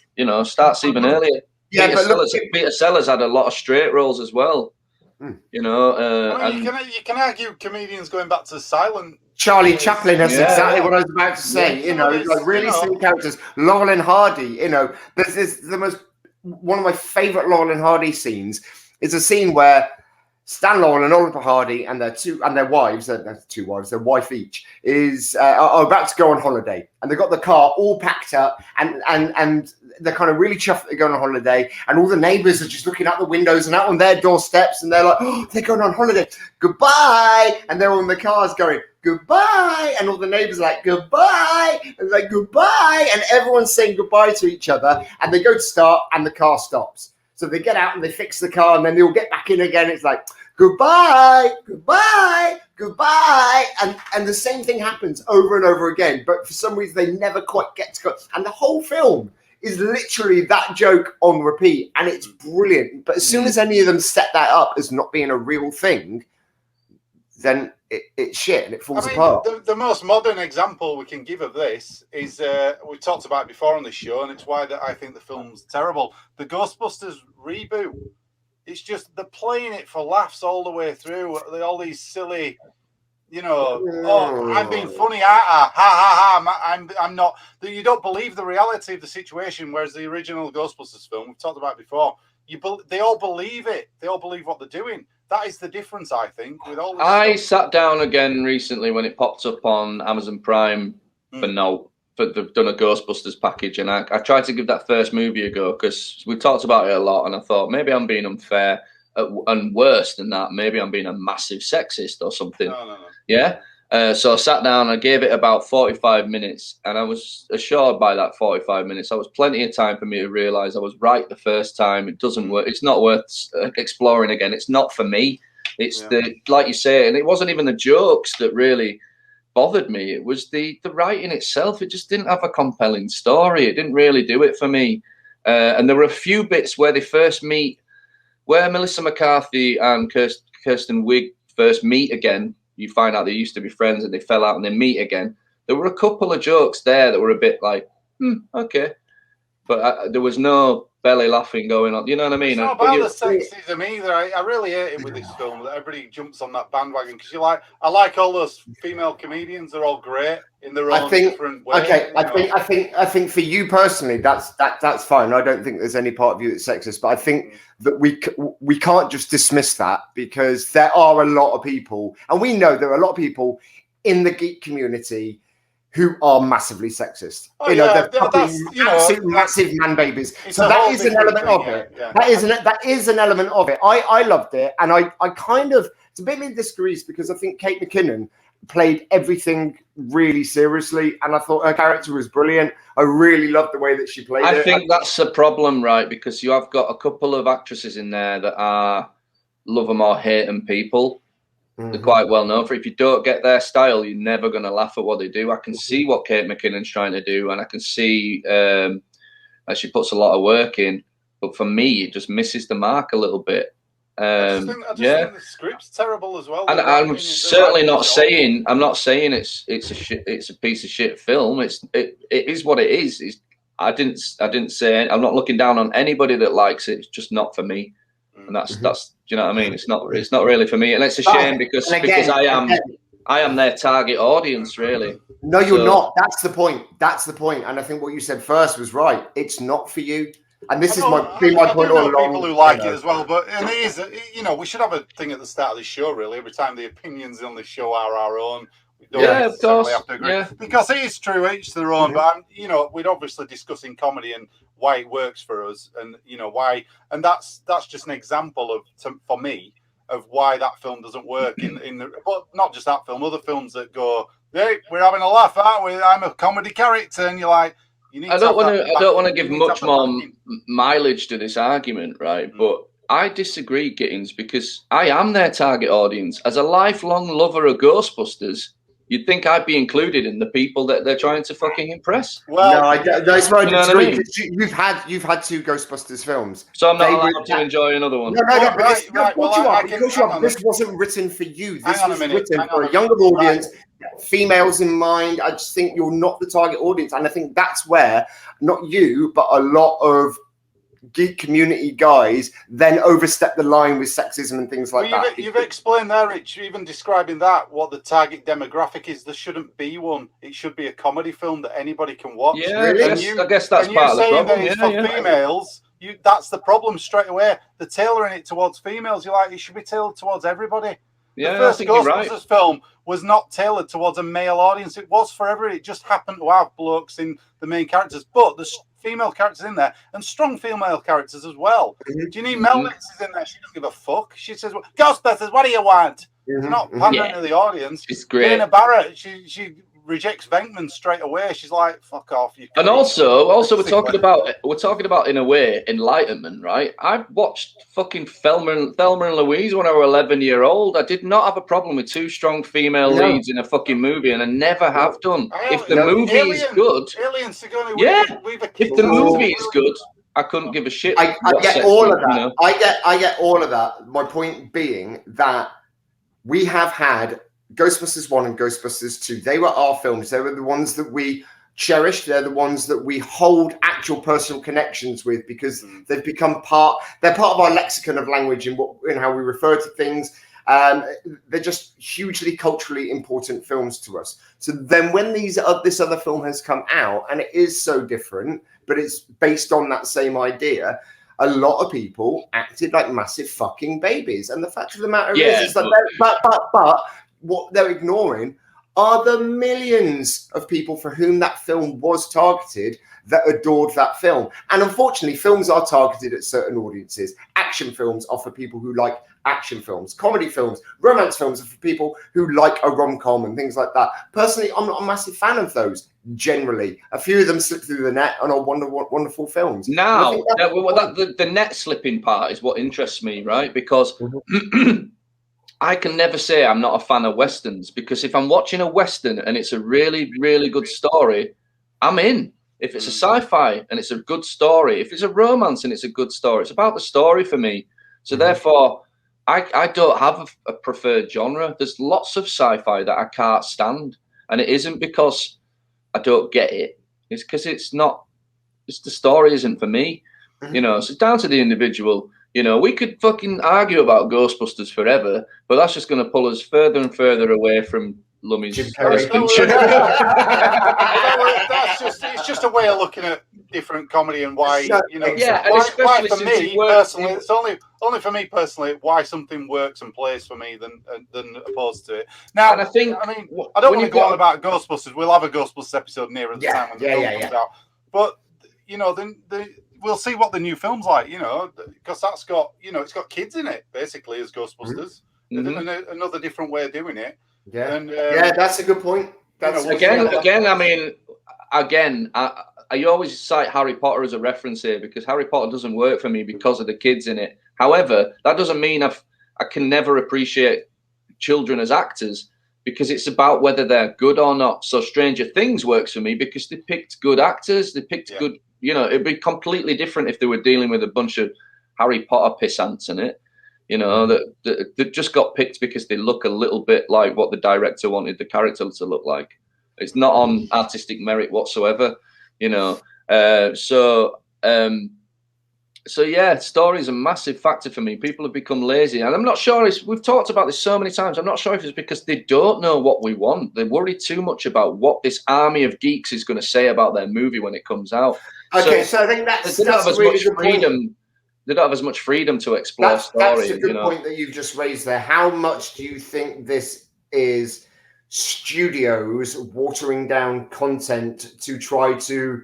starts even earlier. Peter Sellers had a lot of straight roles as well. You can argue comedians going back to silent. Charlie Chaplin, that's exactly what I was about to say. Like really silly characters. Laurel and Hardy. This one of my favorite Laurel and Hardy scenes is a scene where Stan Laurel and Oliver Hardy and their wives, two wives, their wife each, are about to go on holiday, and they've got the car all packed up, and they're kind of really chuffed that they're going on holiday, and all the neighbours are just looking out the windows and out on their doorsteps, and they're like, oh, they're going on holiday, goodbye, and they're all in the cars going, goodbye, and all the neighbours are like, goodbye, and like, goodbye, and everyone's saying goodbye to each other, and they go to start, and the car stops. So they get out and they fix the car, and then they all get back in again. It's like, goodbye, goodbye, goodbye. And the same thing happens over and over again. But for some reason, they never quite get to go. And the whole film is literally that joke on repeat. And it's brilliant. But as soon as any of them set that up as not being a real thing, then it's shit and it falls apart. The most modern example we can give of this is, we talked about it before on this show, and it's why I think the film's terrible. The Ghostbusters reboot. It's just they're playing it for laughs all the way through. All these silly, I'm being funny, ha ha. I'm not. You don't believe the reality of the situation. Whereas the original Ghostbusters film, we've talked about it before, they all believe it. They all believe what they're doing. That is the difference, I think. With all this I sat down again recently when it popped up on Amazon Prime but they've done a Ghostbusters package, and I tried to give that first movie a go, because we talked about it a lot, and I thought maybe I'm being unfair, and worse than that, maybe I'm being a massive sexist or something. No. Yeah. So I sat down, I gave it about 45 minutes, and I was assured by that 45 minutes, I was plenty of time for me to realise I was right the first time. It doesn't work. It's not worth exploring again. It's not for me. It's like you say, and it wasn't even the jokes that really bothered me. It was the writing itself. It just didn't have a compelling story. It didn't really do it for me. And there were a few bits where they first meet, where Melissa McCarthy and Kirsten Wiig first meet again. You find out they used to be friends and they fell out and they meet again. There were a couple of jokes there that were a bit like, okay. But there was no belly laughing going on. You know what I mean? It's not about the sexism either. I really hate it with this film that everybody jumps on that bandwagon because I like all those female comedians. They're all great in their own different way. Okay, I think for you personally, that's fine. I don't think there's any part of you that's sexist, but I think that we can't just dismiss that because there are a lot of people, and we know there are a lot of people in the geek community who are massively sexist. They're absolute massive man babies. So that is an element of it. Yeah. That is an element of it. I loved it, and I kind of, it's a bit in disgrace because I think Kate McKinnon played everything really seriously, and I thought her character was brilliant. I really loved the way that she played it. I think that's a problem, right? Because you have got a couple of actresses in there that are love them or hate them people. They're quite well known for. If you don't get their style, you're never going to laugh at what they do. I can see what Kate McKinnon's trying to do, and I can see that she puts a lot of work in. But for me, it just misses the mark a little bit. I just think the script's terrible as well. And I'm certainly not saying it's a piece of shit film. It is what it is. I didn't say I'm not looking down on anybody that likes it. It's just not for me. And that's do you know what I mean? It's not really for me, and it's a shame because I am their target audience, really. No, you're not. That's the point. And I think what you said first was right. It's not for you. And this is my point all along. People who like it as well, and it is. We should have a thing at the start of the show. Really, every time the opinions on the show are our own. Of course. Have to agree. Because it is true, each to their own. But we're obviously discussing comedy and why it works for us, and why, and that's just an example for me of why that film doesn't work but not just that film, other films that go, hey, we're having a laugh, aren't we? I'm a comedy character, and you're like, I don't want to give much more mileage to this argument, right? But I disagree, Gittins, because I am their target audience. As a lifelong lover of Ghostbusters, you'd think I'd be included in the people that they're trying to fucking impress. Well, that's right. You've had two Ghostbusters films, so I'm not allowed to enjoy another one. This wasn't written for you. This was written for a younger audience, females in mind. I just think you're not the target audience, and I think that's where not you, but a lot of geek community guys then overstep the line with sexism and things like that. You've explained there, Rich, even describing that, what the target demographic is. There shouldn't be one. It should be a comedy film that anybody can watch. Yeah, really? I guess that's part of the problem. That it's for females, that's the problem straight away. They're tailoring it towards females. You're like, it should be tailored towards everybody. Yeah, the first Ghostbusters film was not tailored towards a male audience. It was for everybody. It just happened to have blokes in the main characters, but there's female characters in there and strong female characters as well. Do you need Mel Nix is in there? She doesn't give a fuck. She says, well, Ghostbusters, what do you want? It's not pandering to the audience. It's great. Dana Barrett, she rejects Venkman straight away. She's like, fuck off. And also we're talking about in a way enlightenment, right? I watched fucking Thelma and Louise when I was 11-year-old. I did not have a problem with two strong female leads in a fucking movie, and I never have done. If the movie is good, if the movie is good, I couldn't give a shit. I get all of that. I get all of that. My point being that we have had Ghostbusters 1 and Ghostbusters 2, they were our films. They were the ones that we cherished. They're the ones that we hold actual personal connections with because they've become they're part of our lexicon of language and how we refer to things. They're just hugely culturally important films to us. So then when this other film has come out and it is so different, but it's based on that same idea, a lot of people acted like massive fucking babies. And the fact of the matter is that but what they're ignoring are the millions of people for whom that film was targeted that adored that film. And unfortunately, films are targeted at certain audiences. Action films are for people who like action films. Comedy films, romance films are for people who like a rom-com and things like that. Personally, I'm not a massive fan of those, generally. A few of them slip through the net and are wonderful films. Now, the net slipping part is what interests me, right? Because I can never say I'm not a fan of Westerns, because if I'm watching a Western and it's a really, really good story, I'm in. If it's a sci-fi and it's a good story, if it's a romance and it's a good story, it's about the story for me. So therefore, I don't have a preferred genre. There's lots of sci-fi that I can't stand. And it isn't because I don't get it. It's because the story isn't for me. You know, so it's down to the individual. You know, we could fucking argue about Ghostbusters forever, but that's just going to pull us further and further away from Lummy's Jim Carrey. It's just a way of looking at different comedy and why, you know, Yeah, and why especially for since me it works, personally, it's only for me personally why something works and plays for me than opposed to it. Now, and I think, I mean, I don't want to go on about Ghostbusters. We'll have a Ghostbusters episode nearer the time when the film comes out. But you know, we'll see what the new film's like. You know, because that's got, you know, it's got kids in it basically as Ghostbusters. Another different way of doing it. Yeah, and, yeah, that's a good point. That's again. I mean, I always cite Harry Potter as a reference here because Harry Potter doesn't work for me because of the kids in it. However, that doesn't mean I can never appreciate children as actors because it's about whether they're good or not. So Stranger Things works for me because they picked good actors. They picked good. You know, it'd be completely different if they were dealing with a bunch of Harry Potter pissants in it. You know, that just got picked because they look a little bit like what the director wanted the character to look like. It's not on artistic merit whatsoever, you know. So yeah, story is a massive factor for me. People have become lazy, and I'm not sure. We've talked about this so many times. I'm not sure if it's because they don't know what we want. They worry too much about what this army of geeks is going to say about their movie when it comes out. Okay, so I think that's as really much good freedom. Point. They don't have as much freedom to explore story. That's a good point that you've just raised there. How much do you think this is studios watering down content to try to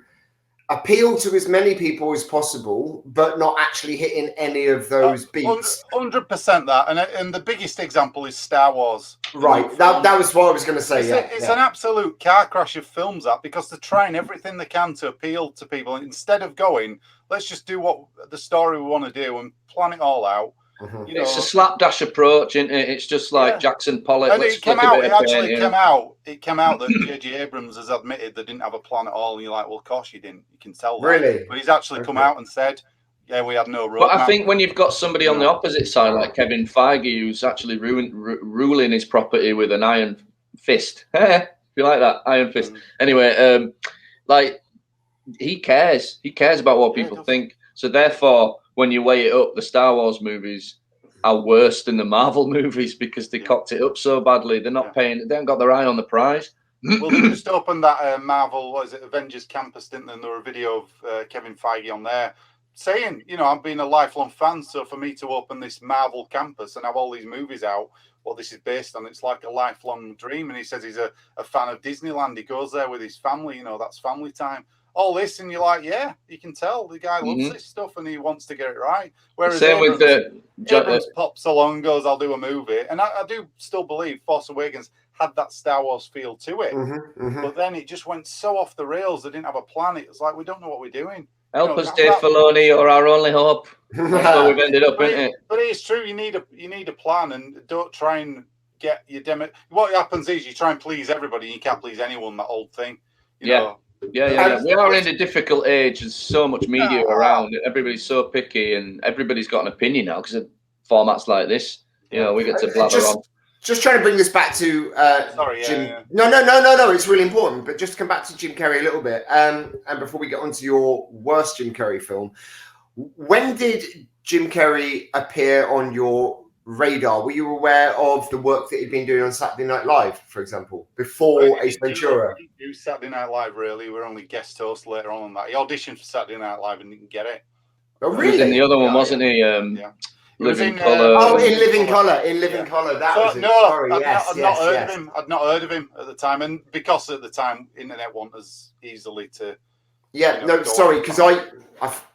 appeal to as many people as possible, but not actually hitting any of those beats? 100% that. And the biggest example is Star Wars. Right. That was what I was going to say. It's an absolute car crash of films, that, because they're trying everything they can to appeal to people. Instead of going, let's just do what the story we want to do and plan it all out. You know, it's a slapdash approach, isn't it? It's just like Jackson Pollock. And it came out that J.J. Abrams has admitted they didn't have a plan at all. And you're like, well, of course you didn't. You can tell that. Really? But he's actually come out and said, yeah, we had no roadmap. But I think when you've got somebody on the opposite side, like Kevin Feige, who's actually ruling his property with an iron fist. If you like that, iron fist. Anyway, like, he cares. He cares about what people think. So therefore, when you weigh it up, the Star Wars movies are worse than the Marvel movies because they cocked it up so badly. They're not paying. They haven't got their eye on the prize. Well, they just opened that Marvel, what is it, Avengers campus, didn't they? And there were a video of Kevin Feige on there saying, you know, I've been a lifelong fan, so for me to open this Marvel campus and have all these movies out, what this is based on, it's like a lifelong dream. And he says he's a fan of Disneyland. He goes there with his family, you know, that's family time. All this, and you're like, yeah, you can tell the guy loves this stuff and he wants to get it right. Whereas Abrams pops along and goes, I'll do a movie. And I do still believe Force Awakens had that Star Wars feel to it. But then it just went so off the rails, they didn't have a plan. It was like, we don't know what we're doing. Help us, Dave Filoni, or our only hope. That's where we've ended up, isn't it? But it's true, you need a plan, and don't try and get your demo. What happens is you try and please everybody, and you can't please anyone, that old thing. You know? Yeah. We are in a difficult age. There's so much media around. Everybody's so picky, and everybody's got an opinion now because of formats like this. You know, we get to blabber on. Just trying to bring this back to Jim. No. It's really important. But just to come back to Jim Carrey a little bit, and before we get on to your worst Jim Carrey film, when did Jim Carrey appear on your radar? Were you aware of the work that he'd been doing on Saturday Night Live, for example, before Ace Ventura? He didn't do Saturday Night Live, really. We were only guest host later on that. He auditioned for Saturday Night Live and didn't get it. Oh, really? He was in the other one, wasn't he? Living Colour. In Living Colour. In Living Colour. That was it. Sorry, I'd not heard of him. I'd not heard of him at the time, and because at the time, internet wasn't as easily to. Yeah, sorry, because I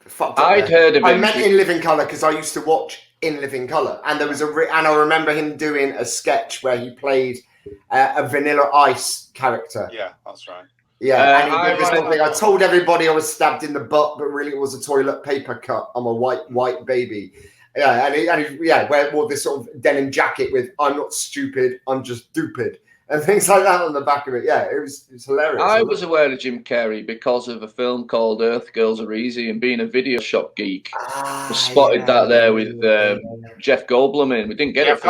fucked up. I'd heard of him. I meant In Living Colour because I used to watch In Living Colour, and there was and I remember him doing a sketch where he played a Vanilla Ice character. Yeah, that's right. Yeah, and he did this whole thing. I told everybody I was stabbed in the butt, but really it was a toilet paper cut. I'm a white baby. Yeah, and he wore this sort of denim jacket with "I'm not stupid, I'm just stupid" and things like that on the back of it. Yeah, it was hilarious. I was aware of Jim Carrey because of a film called Earth Girls Are Easy, and being a video shop geek, spotted that there with Jeff Goldblum in. We didn't get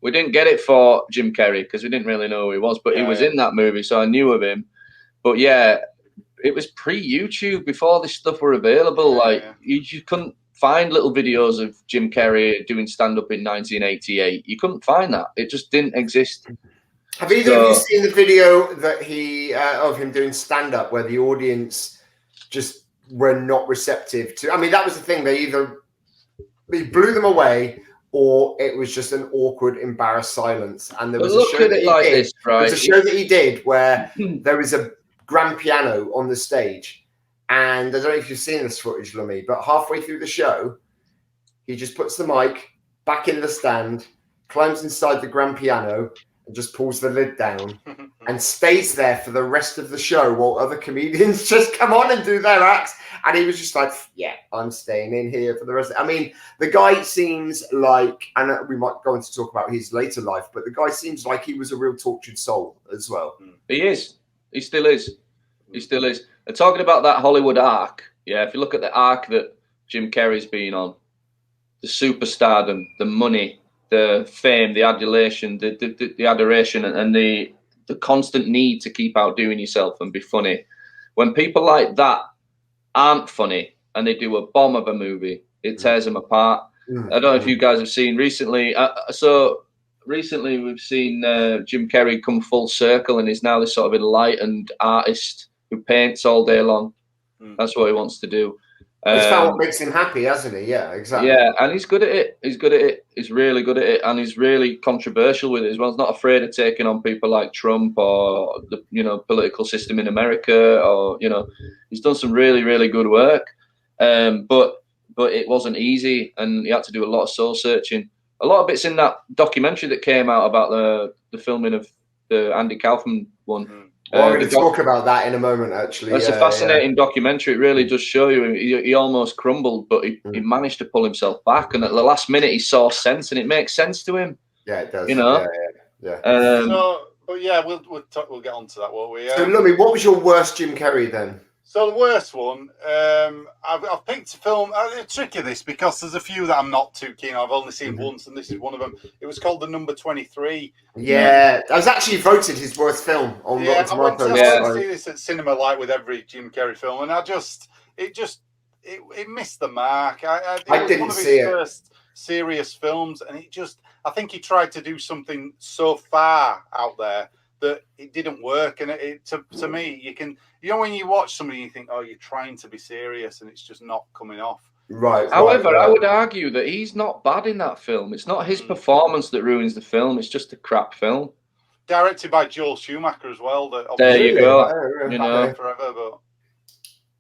we didn't get it for Jim Carrey because we didn't really know who he was, but he was in that movie, so I knew of him. But yeah, it was pre-YouTube, before this stuff were available. You couldn't find little videos of Jim Carrey doing stand-up in 1988. You couldn't find that. It just didn't exist. Have either of you seen the video that of him doing stand-up where the audience just were not receptive to? I mean, that was the thing. They blew them away, or it was just an awkward, embarrassed silence. And there was a show that he did. There was a show that he did where there was a grand piano on the stage, and I don't know if you've seen this footage, Lummy, but halfway through the show, he just puts the mic back in the stand, climbs inside the grand piano, and just pulls the lid down and stays there for the rest of the show while other comedians just come on and do their acts. And he was just like, yeah, I'm staying in here for the rest. I mean, the guy seems like, and we might go on to talk about his later life, but the guy seems like he was a real tortured soul as well. He is. He still is. He still is. And talking about that Hollywood arc, if you look at the arc that Jim Carrey's been on, the superstardom, the money, the fame, the adulation, the adoration, and the constant need to keep outdoing yourself and be funny. When people like that aren't funny and they do a bomb of a movie, it tears them apart. I don't know if you guys have seen recently. Recently we've seen Jim Carrey come full circle and is now this sort of enlightened artist who paints all day long. That's what he wants to do. He's found what makes him happy, hasn't he? Yeah, exactly. Yeah, and he's good at it. He's good at it. He's really good at it, and he's really controversial with it as well. He's not afraid of taking on people like Trump or the political system in America, or he's done some really, really good work. But it wasn't easy, and he had to do a lot of soul searching. A lot of bits in that documentary that came out about the filming of the Andy Kaufman one. Well, we're going to talk about that in a moment, actually. It's a fascinating documentary. It really does show you. He almost crumbled, but he managed to pull himself back. And at the last minute, he saw sense, and it makes sense to him. Yeah, it does. Yeah. We'll get on to that, won't we? So, Lummy, what was your worst Jim Carrey then? So the worst one, I've picked a film. It's tricky this because there's a few that I'm not too keen on. I've only seen once, and this is one of them. It was called The Number 23. Yeah, I was actually voted his worst film on Rotten Tomatoes. I went to see this at cinema, like with every Jim Carrey film, and it missed the mark. I didn't see it. First serious films, and I think he tried to do something so far out there that it didn't work. And to me, you can, when you watch somebody, you think, oh, you're trying to be serious, and it's just not coming off. Right. However, I would argue that he's not bad in that film. It's not his performance that ruins the film. It's just a crap film. Directed by Joel Schumacher as well. There you go. Forever, but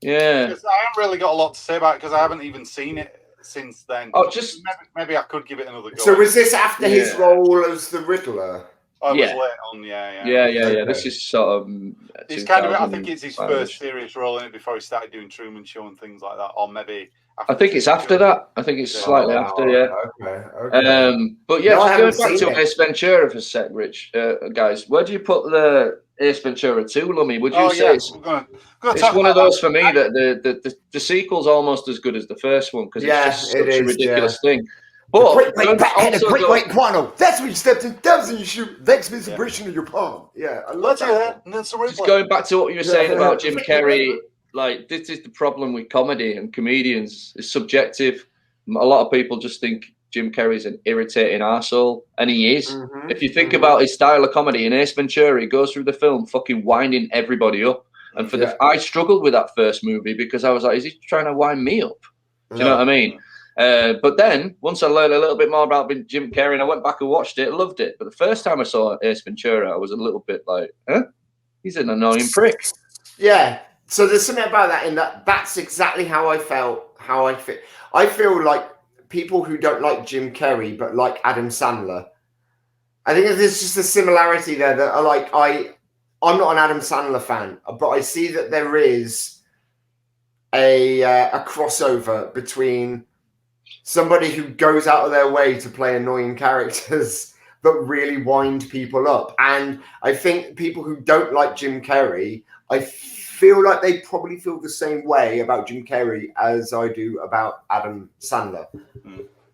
yeah, I haven't really got a lot to say about it because I haven't even seen it since then. Oh, just maybe I could give it another go. So was this after his role as the Riddler? I was late on, yeah. Okay. This is sort of. It's kind of. I think it's his first serious role in it before he started doing Truman Show and things like that, or maybe. I think it's after that. I think it's slightly after, yeah. Okay. But going back to Ace Ventura for a sec, Rich, guys, where do you put the Ace Ventura 2, Lummy? Would you say it's one of those for me that the sequel's almost as good as the first one because it's just such a ridiculous thing. But the great white guano. That's when you stepped in. That was when you shoot. That's the impression of your palm. Yeah, I love that. Just going back to what you were saying about Jim Carrey, like this is the problem with comedy and comedians. It's subjective. A lot of people just think Jim Carrey's an irritating arsehole, and he is. If you think about his style of comedy in Ace Ventura, he goes through the film fucking winding everybody up. And I struggled with that first movie because I was like, is he trying to wind me up? Do you know what I mean? But then, once I learned a little bit more about Jim Carrey and I went back and watched it, loved it. But the first time I saw Ace Ventura, I was a little bit like, he's an annoying prick. Yeah. So there's something about that that's exactly how I felt, how I feel. I feel like people who don't like Jim Carrey but like Adam Sandler, I think there's just a similarity there that I'm not an Adam Sandler fan, but I see that there is a crossover between somebody who goes out of their way to play annoying characters but really wind people up. And I think people who don't like Jim Carrey, I feel like they probably feel the same way about Jim Carrey as I do about Adam Sandler.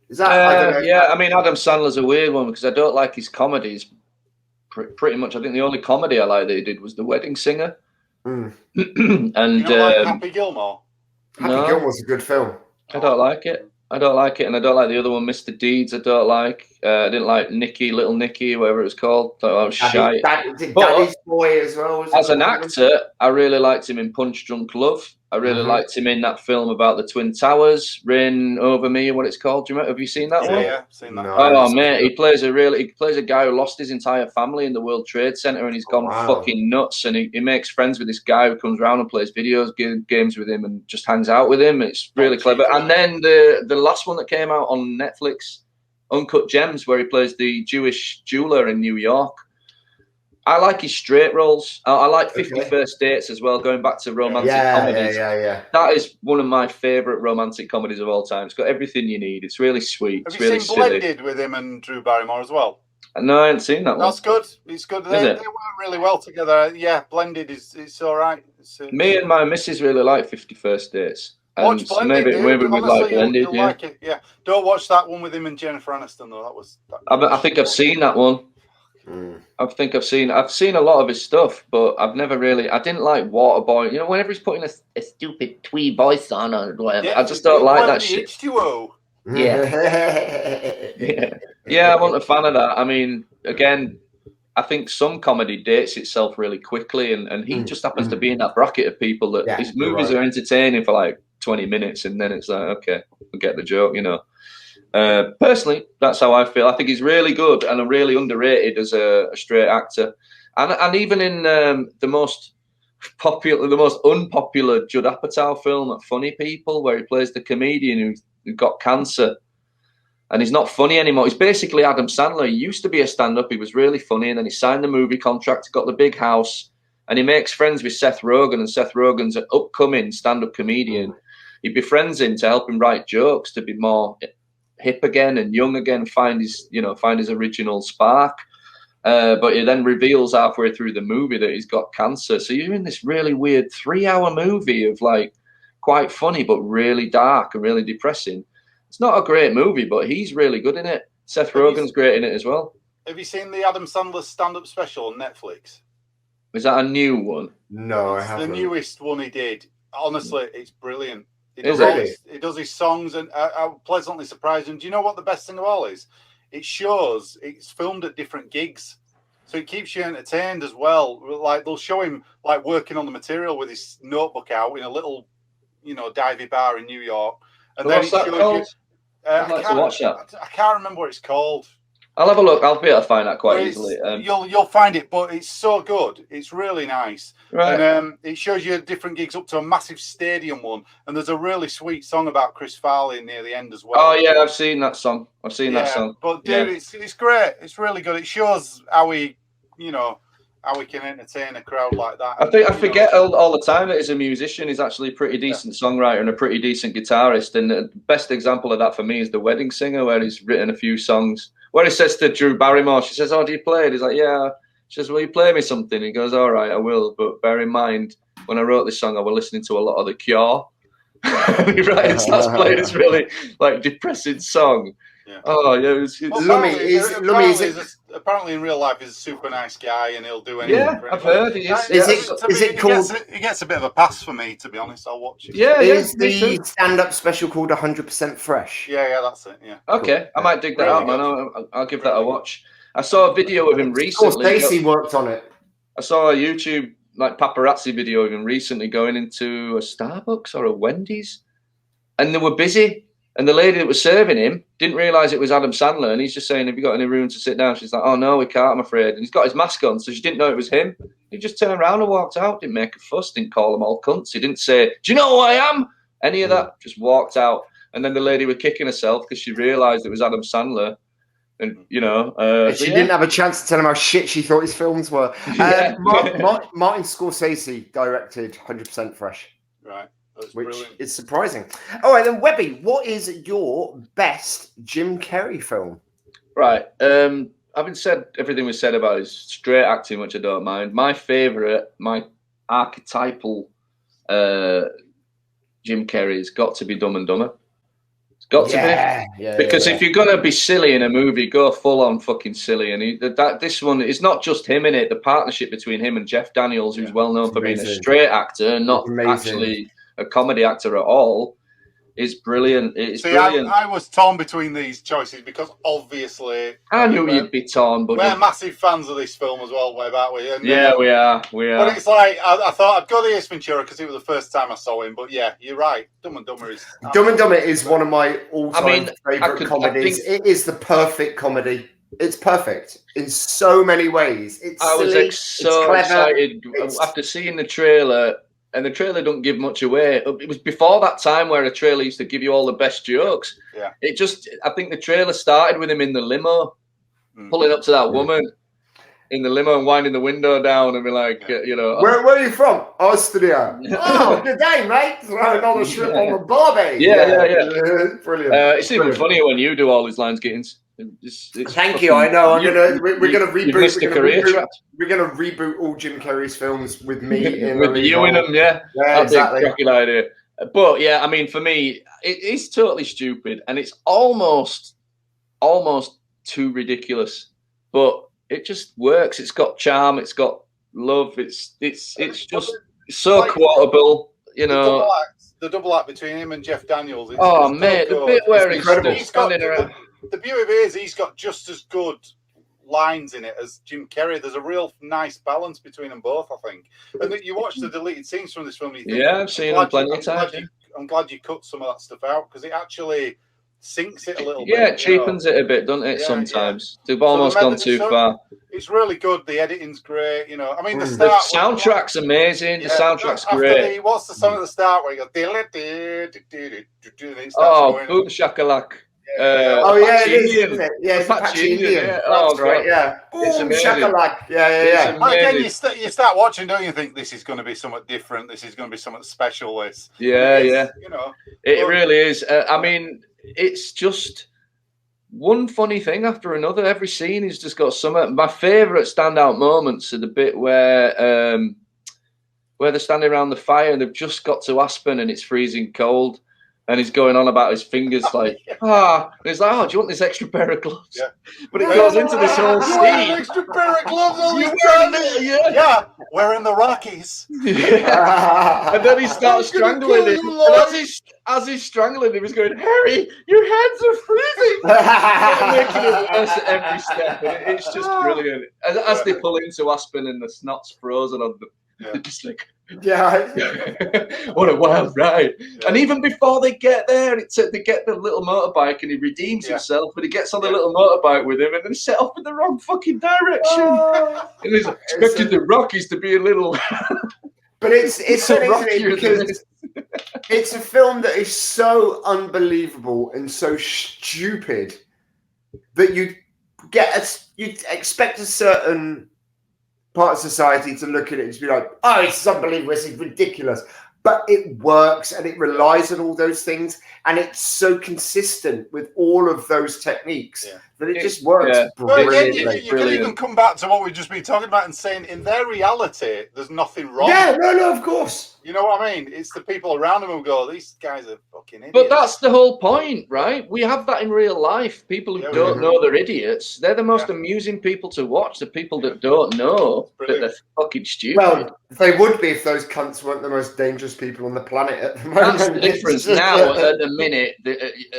Is that? I mean, Adam Sandler's a weird one because I don't like his comedies. Pretty much, I think the only comedy I like that he did was The Wedding Singer. You And don't like Happy Gilmore? Happy no, Gilmore's a good film. I don't like it. I don't like it, and I don't like the other one, Mr. Deeds. I don't like. I didn't like Nicky, Little Nicky, whatever it was called. Thought that was shite. Daddy's Boy as well. As an actor, I really liked him in Punch Drunk Love. I really Mhm. liked him in that film about the Twin Towers, Rain Over Me, what it's called. Do you remember? Have you seen that one? Yeah, seen that. No. Oh mate, he plays a guy who lost his entire family in the World Trade Center, and he's gone fucking nuts. And he makes friends with this guy who comes around and plays games with him, and just hangs out with him. It's really clever. And then the last one that came out on Netflix, Uncut Gems, where he plays the Jewish jeweler in New York. I like his straight roles. I like 50 First Dates as well, going back to romantic comedies. Yeah. That is one of my favourite romantic comedies of all time. It's got everything you need. It's really sweet. Have it's you really seen silly. Blended with him and Drew Barrymore as well? No, I haven't seen that one. That's good. It's good. They work really well together. Yeah, Blended it's all right. Me and my missus really like 50 First Dates. Watch Blended, maybe we'd like Blended, you'll like it. Yeah. Don't watch that one with him and Jennifer Aniston though. I think I've seen that one. I think I've seen a lot of his stuff, but I've never really. I didn't like Waterboy. You know, whenever he's putting a stupid twee voice on or whatever, I just don't like that shit. H2O. Yeah, I wasn't a fan of that. I mean, again, I think some comedy dates itself really quickly, and he just happens to be in that bracket of people that his movies are entertaining for like 20 minutes, and then it's like, okay, I get the joke, you know. Personally, that's how I feel. I think he's really good and really underrated as a straight actor, and even in the most unpopular Judd Apatow film, Funny People, where he plays the comedian who got cancer, and he's not funny anymore. He's basically Adam Sandler. He used to be a stand-up. He was really funny, and then he signed the movie contract, got the big house, and he makes friends with Seth Rogen, and Seth Rogen's an upcoming stand-up comedian. He befriends him to help him write jokes, to be more hip again and young again, find his original spark. But he then reveals halfway through the movie that he's got cancer. So you're in this really weird 3-hour movie of like quite funny but really dark and really depressing. It's not a great movie, but he's really good in it. Seth Rogen's great in it as well. Have you seen the Adam Sandler stand-up special on Netflix? Is that a new one? No, I haven't. The newest one he did. Honestly, it's brilliant. He does his songs, and I'm pleasantly surprised. And do you know what the best thing of all is? It's filmed at different gigs, so it keeps you entertained as well. Like they'll show him like working on the material with his notebook out in a little, divey bar in New York, and then what's that called? I'd like to watch that. I can't remember what it's called. I'll have a look. I'll be able to find that quite easily. You'll find it, but it's so good. It's really nice. Right. And it shows you different gigs up to a massive stadium one. And there's a really sweet song about Chris Farley near the end as well. Oh yeah, I've seen that song. That song. But dude, it's great. It's really good. It shows how he can entertain a crowd like that. I forget all the time that he's a musician. He's actually a pretty decent songwriter and a pretty decent guitarist. And the best example of that for me is The Wedding Singer, where he's written a few songs. Where he says to Drew Barrymore, she says, "Oh, do you play it?" He's like, "Yeah." She says, "Will you play me something?" He goes, "All right, I will. But bear in mind, when I wrote this song, I was listening to a lot of The Cure." He starts playing this really like depressing song. Yeah. Oh yeah, apparently in real life he's a super nice guy and he'll do anything. Yeah, I've heard he is. It gets a bit of a pass for me, to be honest. I'll watch it. Yeah, is the stand-up special called 100% Fresh? Yeah, that's it. Yeah. Okay, I might dig that out, man. I'll give that a watch. I saw a video of him recently. Stacey worked on it. I saw a YouTube paparazzi video of him recently going into a Starbucks or a Wendy's, and they were busy. And the lady that was serving him didn't realise it was Adam Sandler, and he's just saying, "Have you got any room to sit down?" She's like, "Oh no, we can't, I'm afraid." And he's got his mask on, so she didn't know it was him. He just turned around and walked out. Didn't make a fuss. Didn't call them all cunts. He didn't say, "Do you know who I am?" Any of that. Just walked out. And then the lady was kicking herself because she realised it was Adam Sandler. And she didn't have a chance to tell him how shit she thought his films were. Martin Scorsese directed 100% Fresh. Right. Which is surprising. All right, then, Webby, what is your best Jim Carrey film? Right. Having said everything we said about his straight acting, which I don't mind, my favourite, my archetypal Jim Carrey has got to be Dumb and Dumber. It's Got to be. Yeah, Because if you're gonna be silly in a movie, go full on fucking silly. And this one is not just him in it. The partnership between him and Jeff Daniels, who's well known for being a straight actor and not actually a comedy actor at all, is brilliant. It's brilliant. I was torn between these choices because obviously I knew you'd be torn, but we're massive fans of this film as well, Webb, aren't we? And, yeah, we are. But it's like I thought I'd go the Ace Ventura because it was the first time I saw him. But yeah, you're right. Dumb and Dumber is one of my all-time favorite comedies. It is the perfect comedy. It's perfect in so many ways. I was so excited after seeing the trailer. And the trailer don't give much away. It was before that time where a trailer used to give you all the best jokes. Yeah. I think the trailer started with him in the limo, pulling up to that woman in the limo and winding the window down and be like, Where are you from? Austria. Oh, good day, mate. Throw another shrimp on the barbie. Yeah. Brilliant. It's even funnier when you do all his lines, Gittins. Thank you. I know. We're gonna reboot. We're gonna reboot all Jim Carrey's films with me with you in them. Yeah, exactly. That's a cracking idea. But yeah, I mean, for me, it is totally stupid, and it's almost too ridiculous. But it just works. It's got charm. It's got love. It's just so quotable. You know, the double act between him and Jeff Daniels. Mate, the bit where he's standing around. The beauty of it is he's got just as good lines in it as Jim Carrey. There's a real nice balance between them both, I think. And that you watch the deleted scenes from this film, you think, I've seen them plenty of times. I'm glad you cut some of that stuff out because it actually sinks it a little bit. Yeah, it cheapens it a bit, doesn't it? Sometimes they've almost gone too far. It's really good. The editing's great. You know, I mean, the soundtrack's amazing. The soundtrack's great. What's the song at the start where you go? Boom shakalak. It is, isn't it? Yeah, it's Apache Indian. That's right. Yeah. Boom shakalak. Yeah. Again, you start watching, don't you? Think this is going to be somewhat different. This is going to be something special. This. Yeah. You know, it really is. I mean, it's just one funny thing after another. Every scene has just got some. My favourite standout moments are the bit where they're standing around the fire and they've just got to Aspen and it's freezing cold. And he's going on about his fingers like, And he's like, do you want this extra pair of gloves? Yeah. But it goes into this whole scene. An extra pair of gloves all the time. Yeah. We're in the Rockies. Yeah. And then he starts strangling him. And as he's strangling him, he's going, Harry, your hands are freezing. Making it worse at every step. And it's just brilliant. As they pull into Aspen and the snot's frozen on them. Just like, what a wild ride. And even before they get there, they get the little motorbike and he redeems himself, but he gets on the little motorbike with him and then set off in the wrong fucking direction. And he's expecting the Rockies to be a little but it's so rockier because it's a film that is so unbelievable and so stupid that you'd expect a certain part of society to look at it and just be like, oh, it's unbelievable, this is ridiculous. But it works and it relies on all those things and it's so consistent with all of those techniques that it just works brilliantly. But again, you can even come back to what we've just been talking about and saying in their reality, there's nothing wrong. Yeah, no, of course. You know what I mean? It's the people around them who go, these guys are fucking idiots. But that's the whole point, right? We have that in real life. People who don't know they're idiots, they're the most amusing people to watch. The people that don't know that they're fucking stupid. Well, they would be if those cunts weren't the most dangerous people on the planet at the moment. That's the difference now. At the minute,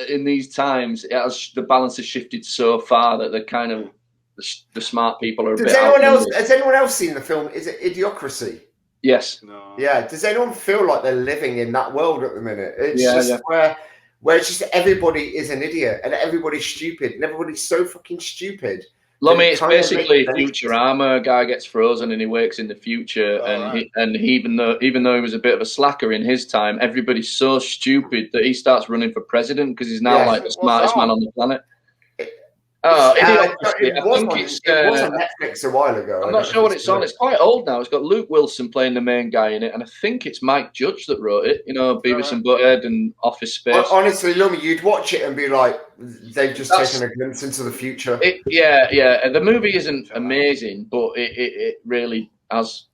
in these times, the balance has shifted so far that they're kind of the smart people are. Has anyone else seen the film? Is it Idiocracy? Yes. No. Yeah. Does anyone feel like they're living in that world at the minute? It's just where it's just everybody is an idiot and everybody's stupid and everybody's so fucking stupid. Lummy, it's basically Futurama. A guy gets frozen and he wakes in the future, even though he was a bit of a slacker in his time, everybody's so stupid that he starts running for president because he's now like the smartest man on the planet. It was on Netflix a while ago. I'm not sure what it's on. It's quite old now. It's got Luke Wilson playing the main guy in it, and I think it's Mike Judge that wrote it. You know, Beavis and Butthead and Office Space. Honestly, Lummy, you'd watch it and be like, they've just taken a glimpse into the future. The movie isn't amazing, but it really has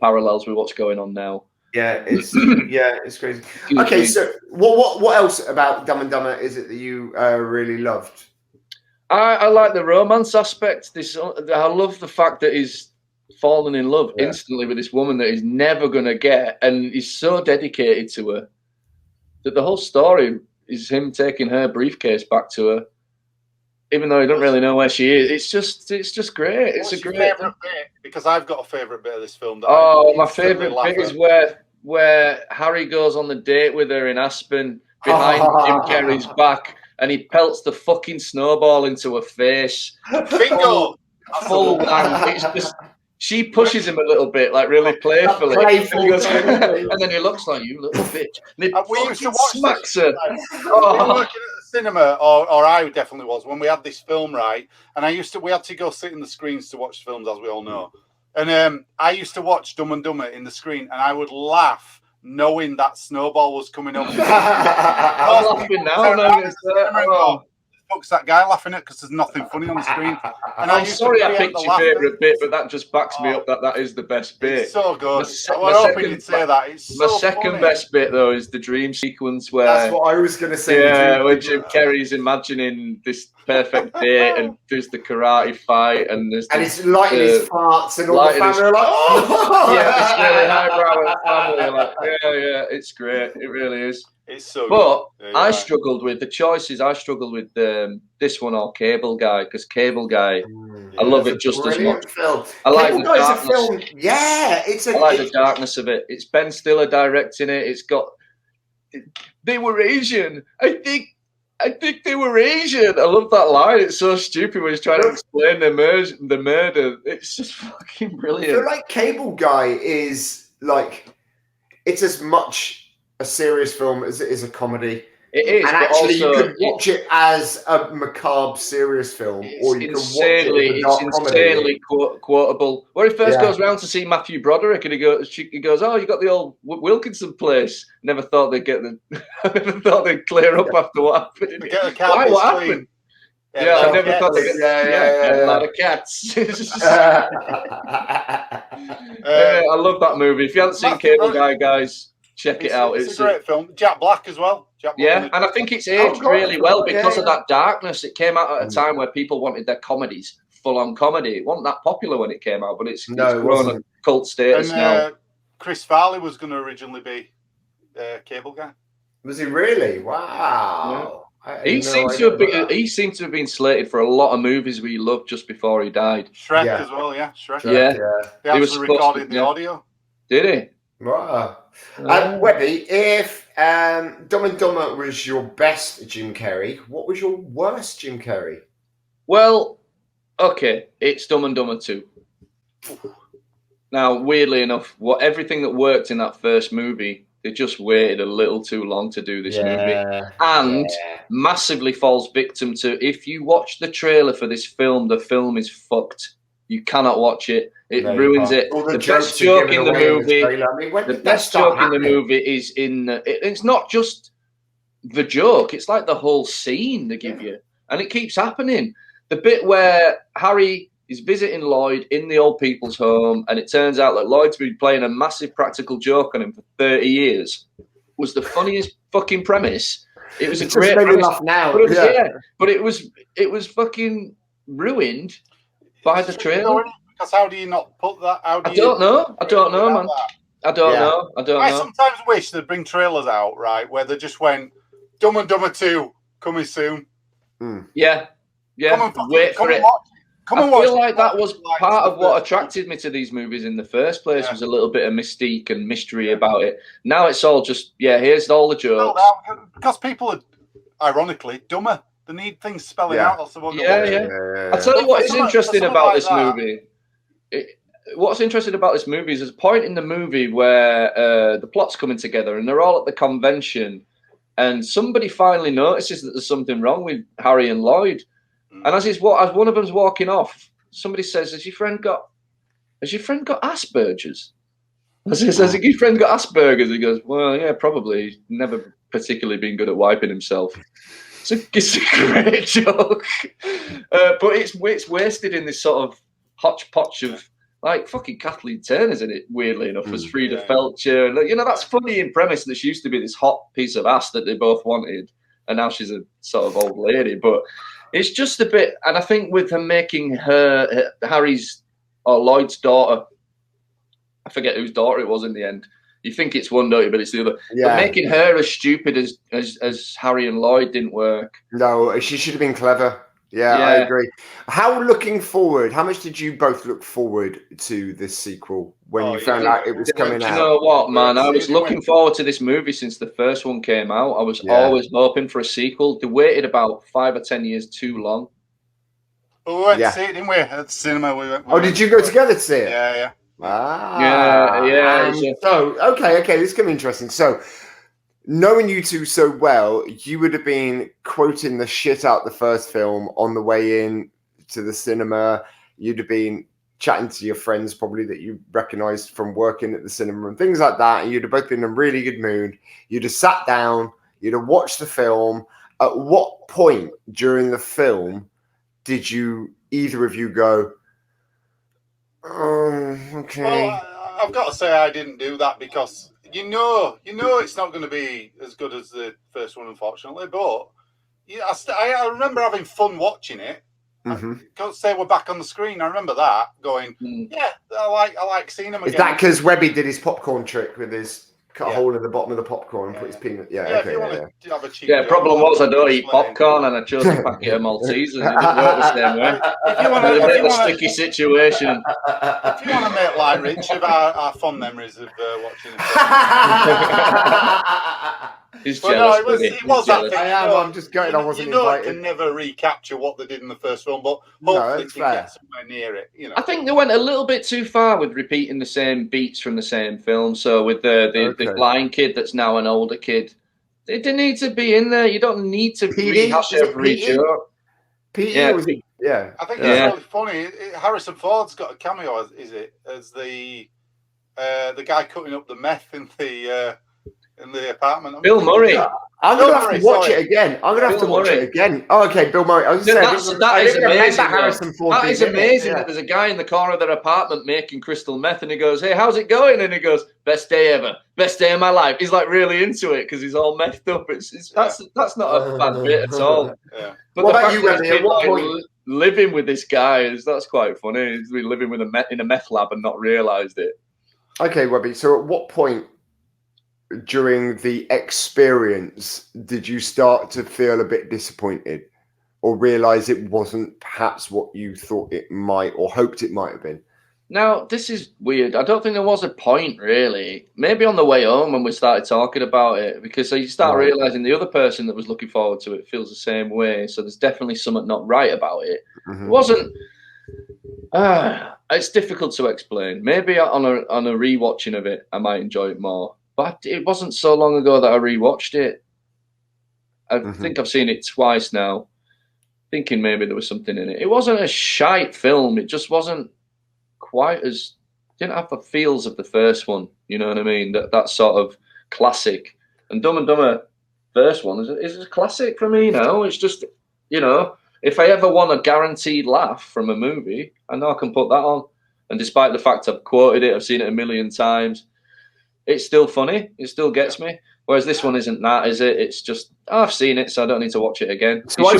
parallels with what's going on now. Yeah, it's crazy. Okay, so what else about Dumb and Dumber is it that you really loved? I like the romance aspect. I love the fact that he's fallen in love instantly with this woman that he's never going to get, and he's so dedicated to her that the whole story is him taking her briefcase back to her, even though he don't really know where she is. It's just great. It's a great favorite bit, because I've got a favorite bit of this film. My favorite bit is where Harry goes on the date with her in Aspen behind Jim Carrey's back, and he pelts the fucking snowball into her face. Bingo! Full wang. It's just she pushes him a little bit, like really playfully, and then he looks like, you little bitch. And we used to watch smacks this, her. We were working at the cinema, or I definitely was, when we had this film, right? And we had to go sit in the screens to watch films, as we all know. And I used to watch Dumb and Dumber in the screen, and I would laugh knowing that snowball was coming up. I'm laughing now. Fuck's that guy laughing at, because there's nothing funny on the screen. And I'm sorry I picked your favourite bit, but that just backs me up that is the best bit. It's so good. I was hoping you'd say that. It's my second best bit, though, is the dream sequence where... That's what I was going to say. Yeah, when Jim Carrey's imagining this perfect date and there's the karate fight and there's... And it's lighting his farts and all the family are like, oh! Yeah, it's really highbrow and family. Like, yeah, it's great. It really is. It's so but good. I struggled with the choices. I struggled with this one or Cable Guy, because Cable Guy, I love it just as much. Film. I like Cable the Guy's darkness. a film. Yeah, I like the darkness of it. It's Ben Stiller directing it. It's got. They were Asian. I think they were Asian. I love that line. It's so stupid when he's trying to explain the murder. It's just fucking brilliant. I feel like Cable Guy is like, it's as much a serious film as it is a comedy. It is, and actually you could watch it as a macabre serious film, or you can watch it as a insanely quotable. Where he first goes round to see Matthew Broderick, and he goes, "Oh, you got the old Wilkinson place." Never thought they'd get never thought they'd clear up after what happened. Why? What happened? Yeah, I never thought they'd get a lot of cats. I love that movie. If you haven't seen Cable Guy, guys, check it out. It's a great film. Jack Black as well. And I think it's aged really well because of that darkness. It came out at a time where people wanted their comedies, full-on comedy. It wasn't that popular when it came out, but it's grown a cult status now. Chris Farley was going to originally be Cable Guy. Was he really? Wow. Yeah. He seems to have been slated for a lot of movies we loved just before he died. Shrek as well, yeah. Shrek. They he was actually recorded the audio. Did he? Wow. Webby, if Dumb and Dumber was your best Jim Carrey, what was your worst Jim Carrey? Well, okay, it's Dumb and Dumber 2. Now, weirdly enough, everything that worked in that first movie, they just waited a little too long to do this movie. And massively falls victim to, if you watch the trailer for this film, the film is fucked. You cannot watch it. It ruins it. The best joke in the movie. The best joke in the movie is it's not just the joke. It's like the whole scene they give you, and it keeps happening. The bit where Harry is visiting Lloyd in the old people's home, and it turns out that Lloyd's been playing a massive practical joke on him for 30 years. Was the funniest fucking premise. It was a great premise. Laugh now. But it was fucking ruined by the trailer. Because how do you not put that? I don't know, man. I don't know. I sometimes wish they'd bring trailers out, right, where they just went, Dumb and Dumber 2 coming soon. Yeah. Wait for it. I feel like that was part of what attracted me to these movies in the first place, was a little bit of mystique and mystery about it. Now it's all just, here's all the jokes. Because people are, ironically, dumber. They need things spelling out. I'll tell you what is interesting about this movie. What's interesting about this movie is there's a point in the movie where the plot's coming together and they're all at the convention, and somebody finally notices that there's something wrong with Harry and Lloyd. And as one of them's walking off, somebody says, "Has your friend got Asperger's?" Has your friend got Asperger's? He goes, "Well, yeah, probably. He's never particularly been good at wiping himself." It's a great joke, but it's wasted in this sort of hodgepodge of Like fucking Kathleen Turner's in it, weirdly enough, as Frida Yeah. Felcher. And, you know, that's funny in premise that she used to be this hot piece of ass that they both wanted. And now she's a sort of old lady. But it's just a bit, and I think with her making her Harry's or Lloyd's daughter, I forget whose daughter it was in the end. You think it's one, don't you? But it's the other. Yeah. But making her as stupid as Harry and Lloyd didn't work. No, she should have been clever. Yeah, I agree. How much did you both look forward to this sequel when you found out it was coming out? You know what, man? I was looking forward to this movie since the first one came out. I was always hoping for a sequel. They waited about 5 or 10 years too long. Well, we went to see it, didn't we? At the cinema. Did you go together to see it? Yeah. Yeah. So, okay, this is going to be interesting. So, knowing you two so well, you would have been quoting the shit out the first film on the way in to the cinema. You'd have been chatting to your friends probably that you recognised from working at the cinema and things like that. And you'd have both been in a really good mood. You'd have sat down. You'd have watched the film. At what point during the film did either of you go, oh, okay? Well, I've got to say I didn't do that because you know it's not going to be as good as the first one, unfortunately. But yeah, I remember having fun watching it. Mm-hmm. Can't say we're back on the screen. I remember that going, yeah, I like seeing him again. Is that because Webby did his popcorn trick with his cut a hole in the bottom of the popcorn and put his peanut? Problem was I don't eat popcorn and I chose a packet of Maltesers. It didn't work the same way. If you want a sticky situation. If you want to make light, Rich, of our fond memories of watching it. He's jealous. No, it was that thing. I'm just going. I wasn't invited. It can never recapture what they did in the first film, but hopefully it can get somewhere near it. You know, I think they went a little bit too far with repeating the same beats from the same film. So with the blind kid that's now an older kid, they didn't need to be in there. You don't need to rehash every joke. Yeah. I think it's really funny. Harrison Ford's got a cameo. Is it as the guy cutting up the meth in the apartment? Bill Murray. I'm going to have to watch it again. Oh, okay, Bill Murray. I was that is amazing. Harrison Ford that is amazing that there's a guy in the corner of their apartment making crystal meth and he goes, hey, how's it going? And he goes, best day ever. Best day of my life. He's like really into it because he's all methed up. That's not a bad bit at all. Yeah. But what about you, Randy? At what point? Living with this guy, that's quite funny. He's been living with in a meth lab and not realised it. Okay, Webby. So at what point during the experience did you start to feel a bit disappointed or realise it wasn't perhaps what you thought it might or hoped it might have been? Now, this is weird. I don't think there was a point, really. Maybe on the way home when we started talking about it, because you start realising the other person that was looking forward to it feels the same way. So there's definitely something not right about it. Mm-hmm. It wasn't... it's difficult to explain. Maybe on a rewatching of it, I might enjoy it more. But it wasn't so long ago that I rewatched it. I think I've seen it twice now, thinking maybe there was something in it. It wasn't a shite film. It just wasn't quite as... didn't have the feels of the first one. You know what I mean? That sort of classic. And Dumb and Dumber first one is a classic for me now. It's just, you know, if I ever want a guaranteed laugh from a movie, I know I can put that on. And despite the fact I've quoted it, I've seen it a million times, it's still funny. It still gets me. Whereas this one isn't that, is it? It's just, I've seen it, so I don't need to watch it again. So you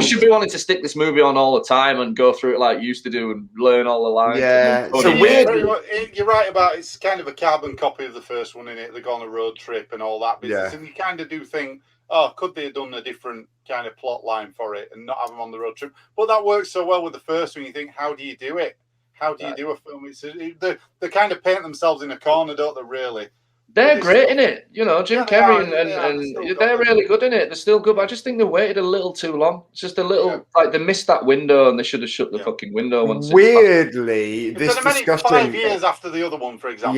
should be wanting to stick this movie on all the time and go through it like you used to do and learn all the lines. Yeah. So you're right about it's kind of a carbon copy of the first one, innit? They go on a road trip and all that business. Yeah. And you kind of do think, could they have done a different kind of plot line for it and not have them on the road trip? But that works so well with the first one. You think, how do you do it? How do you do a film? They kind of paint themselves in a corner, don't they, really? They're great in it. You know, Jim Carrey and they're really good in it. They're still good, but I just think they waited a little too long. It's just a little, like they missed that window and they should have shut the fucking window. Weirdly, this discussion... 5 years after the other one, for example.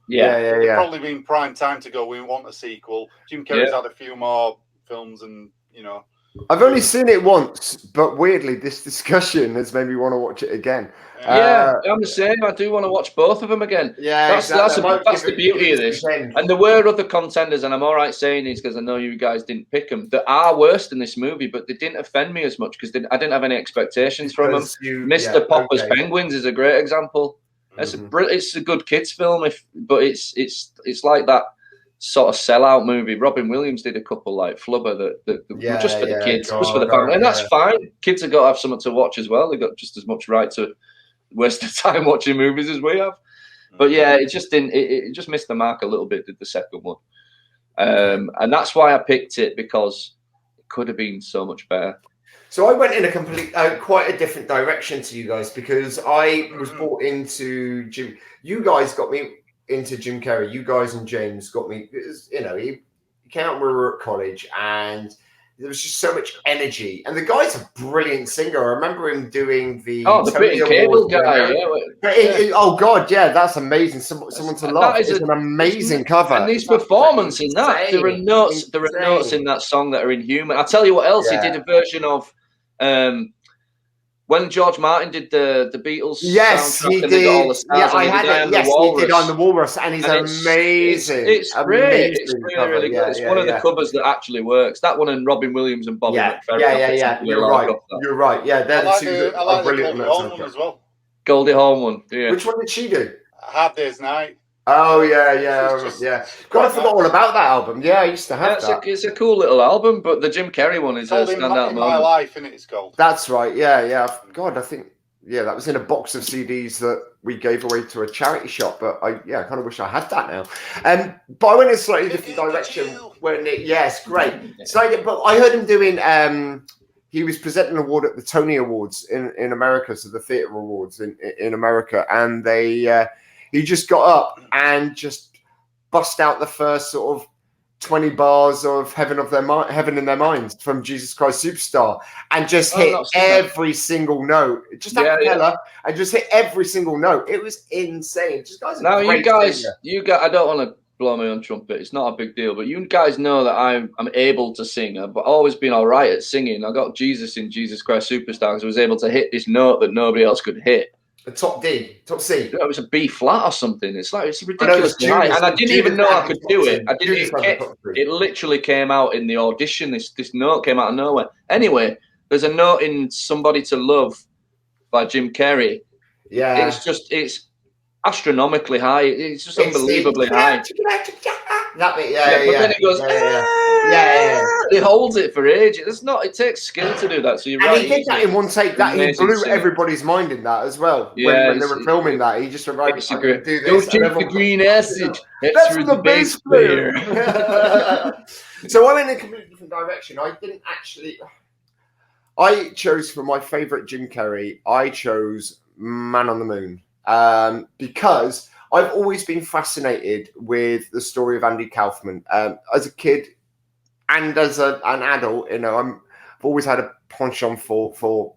Yeah. Probably been prime time to go, we want a sequel. Jim Carrey's had a few more films and, you know... I've only seen it once, but weirdly, this discussion has made me want to watch it again. Yeah, I'm the same. I do want to watch both of them again. Yeah, that's the beauty of this. And there were other contenders, and I'm all right saying these because I know you guys didn't pick them, that are worse than this movie, but they didn't offend me as much because I didn't have any expectations from them. Mr. Popper's Penguins is a great example. It's a good kids film, but it's like that sort of sellout movie. Robin Williams did a couple like Flubber that were just for the kids, just for the family, and that's fine. Kids have got to have something to watch as well. They've got just as much right to waste their time watching movies as we have. But yeah, it just didn't. It just missed the mark a little bit. Did the second one, and that's why I picked it, because it could have been so much better. So I went in a quite a different direction to you guys, because I was brought into Jim. You guys got me into Jim Carrey. You guys and James got me. He came out when we were at college, and there was just so much energy. And the guy's a brilliant singer. I remember him doing the Bit Cable guy. Oh God, yeah, that's amazing. Someone to love. It's an amazing cover. And his performance in that, there are notes in that song that are inhuman. I'll tell you what else. He did a version of. When George Martin did the Beatles, yes, he did. I had it. Yes, he did on the Walrus, and he's amazing. It's great. It's really good. It's one of the covers that actually works. That one and Robin Williams and Bobby McFerrin. Yeah. You're right. Yeah, they're the two. I like the Goldie Hawn one as well. Goldie Hawn one. Yeah. Which one did she do? Hard Day's Night. Oh yeah. God, I forgot all about that album. Yeah, I used to have that. It's a cool little album, but the Jim Carrey one is a standout moment. My Life, and it's called. That's right. Yeah. God, I think that was in a box of CDs that we gave away to a charity shop. But I kind of wish I had that now. But I went in a slightly different direction. Great. But I heard him doing. He was presenting an award at the Tony Awards in America, so the theatre awards in America, and they. He just got up and just bust out the first sort of 20 bars of Heaven in Their Minds from Jesus Christ Superstar, and just hit every single note. Just a cappella, and just hit every single note. It was insane. You guys, I don't want to blow my own trumpet. It's not a big deal, but you guys know that I'm able to sing. I've always been all right at singing. I got Jesus in Jesus Christ Superstar because I was able to hit this note that nobody else could hit. A top C. It was a B flat or something. It's ridiculous, and I didn't even know I could do it. It literally came out in the audition. This note came out of nowhere. Anyway, there's a note in "Somebody to Love" by Jim Carrey. Yeah, it's astronomically high. It's just unbelievably high. That bit, But then it goes, It holds it for ages. It takes skill to do that. So you're right. And he did that in one take. That he blew everybody's mind in that as well. When they were filming that, he just went, right, I'm going to do this. Don't drink the green acid. That's from the bass player. So I went in a completely different direction. I chose for my favourite Jim Carrey, I chose Man on the Moon. Because I've always been fascinated with the story of Andy Kaufman. As a kid and as an adult, I've always had a penchant for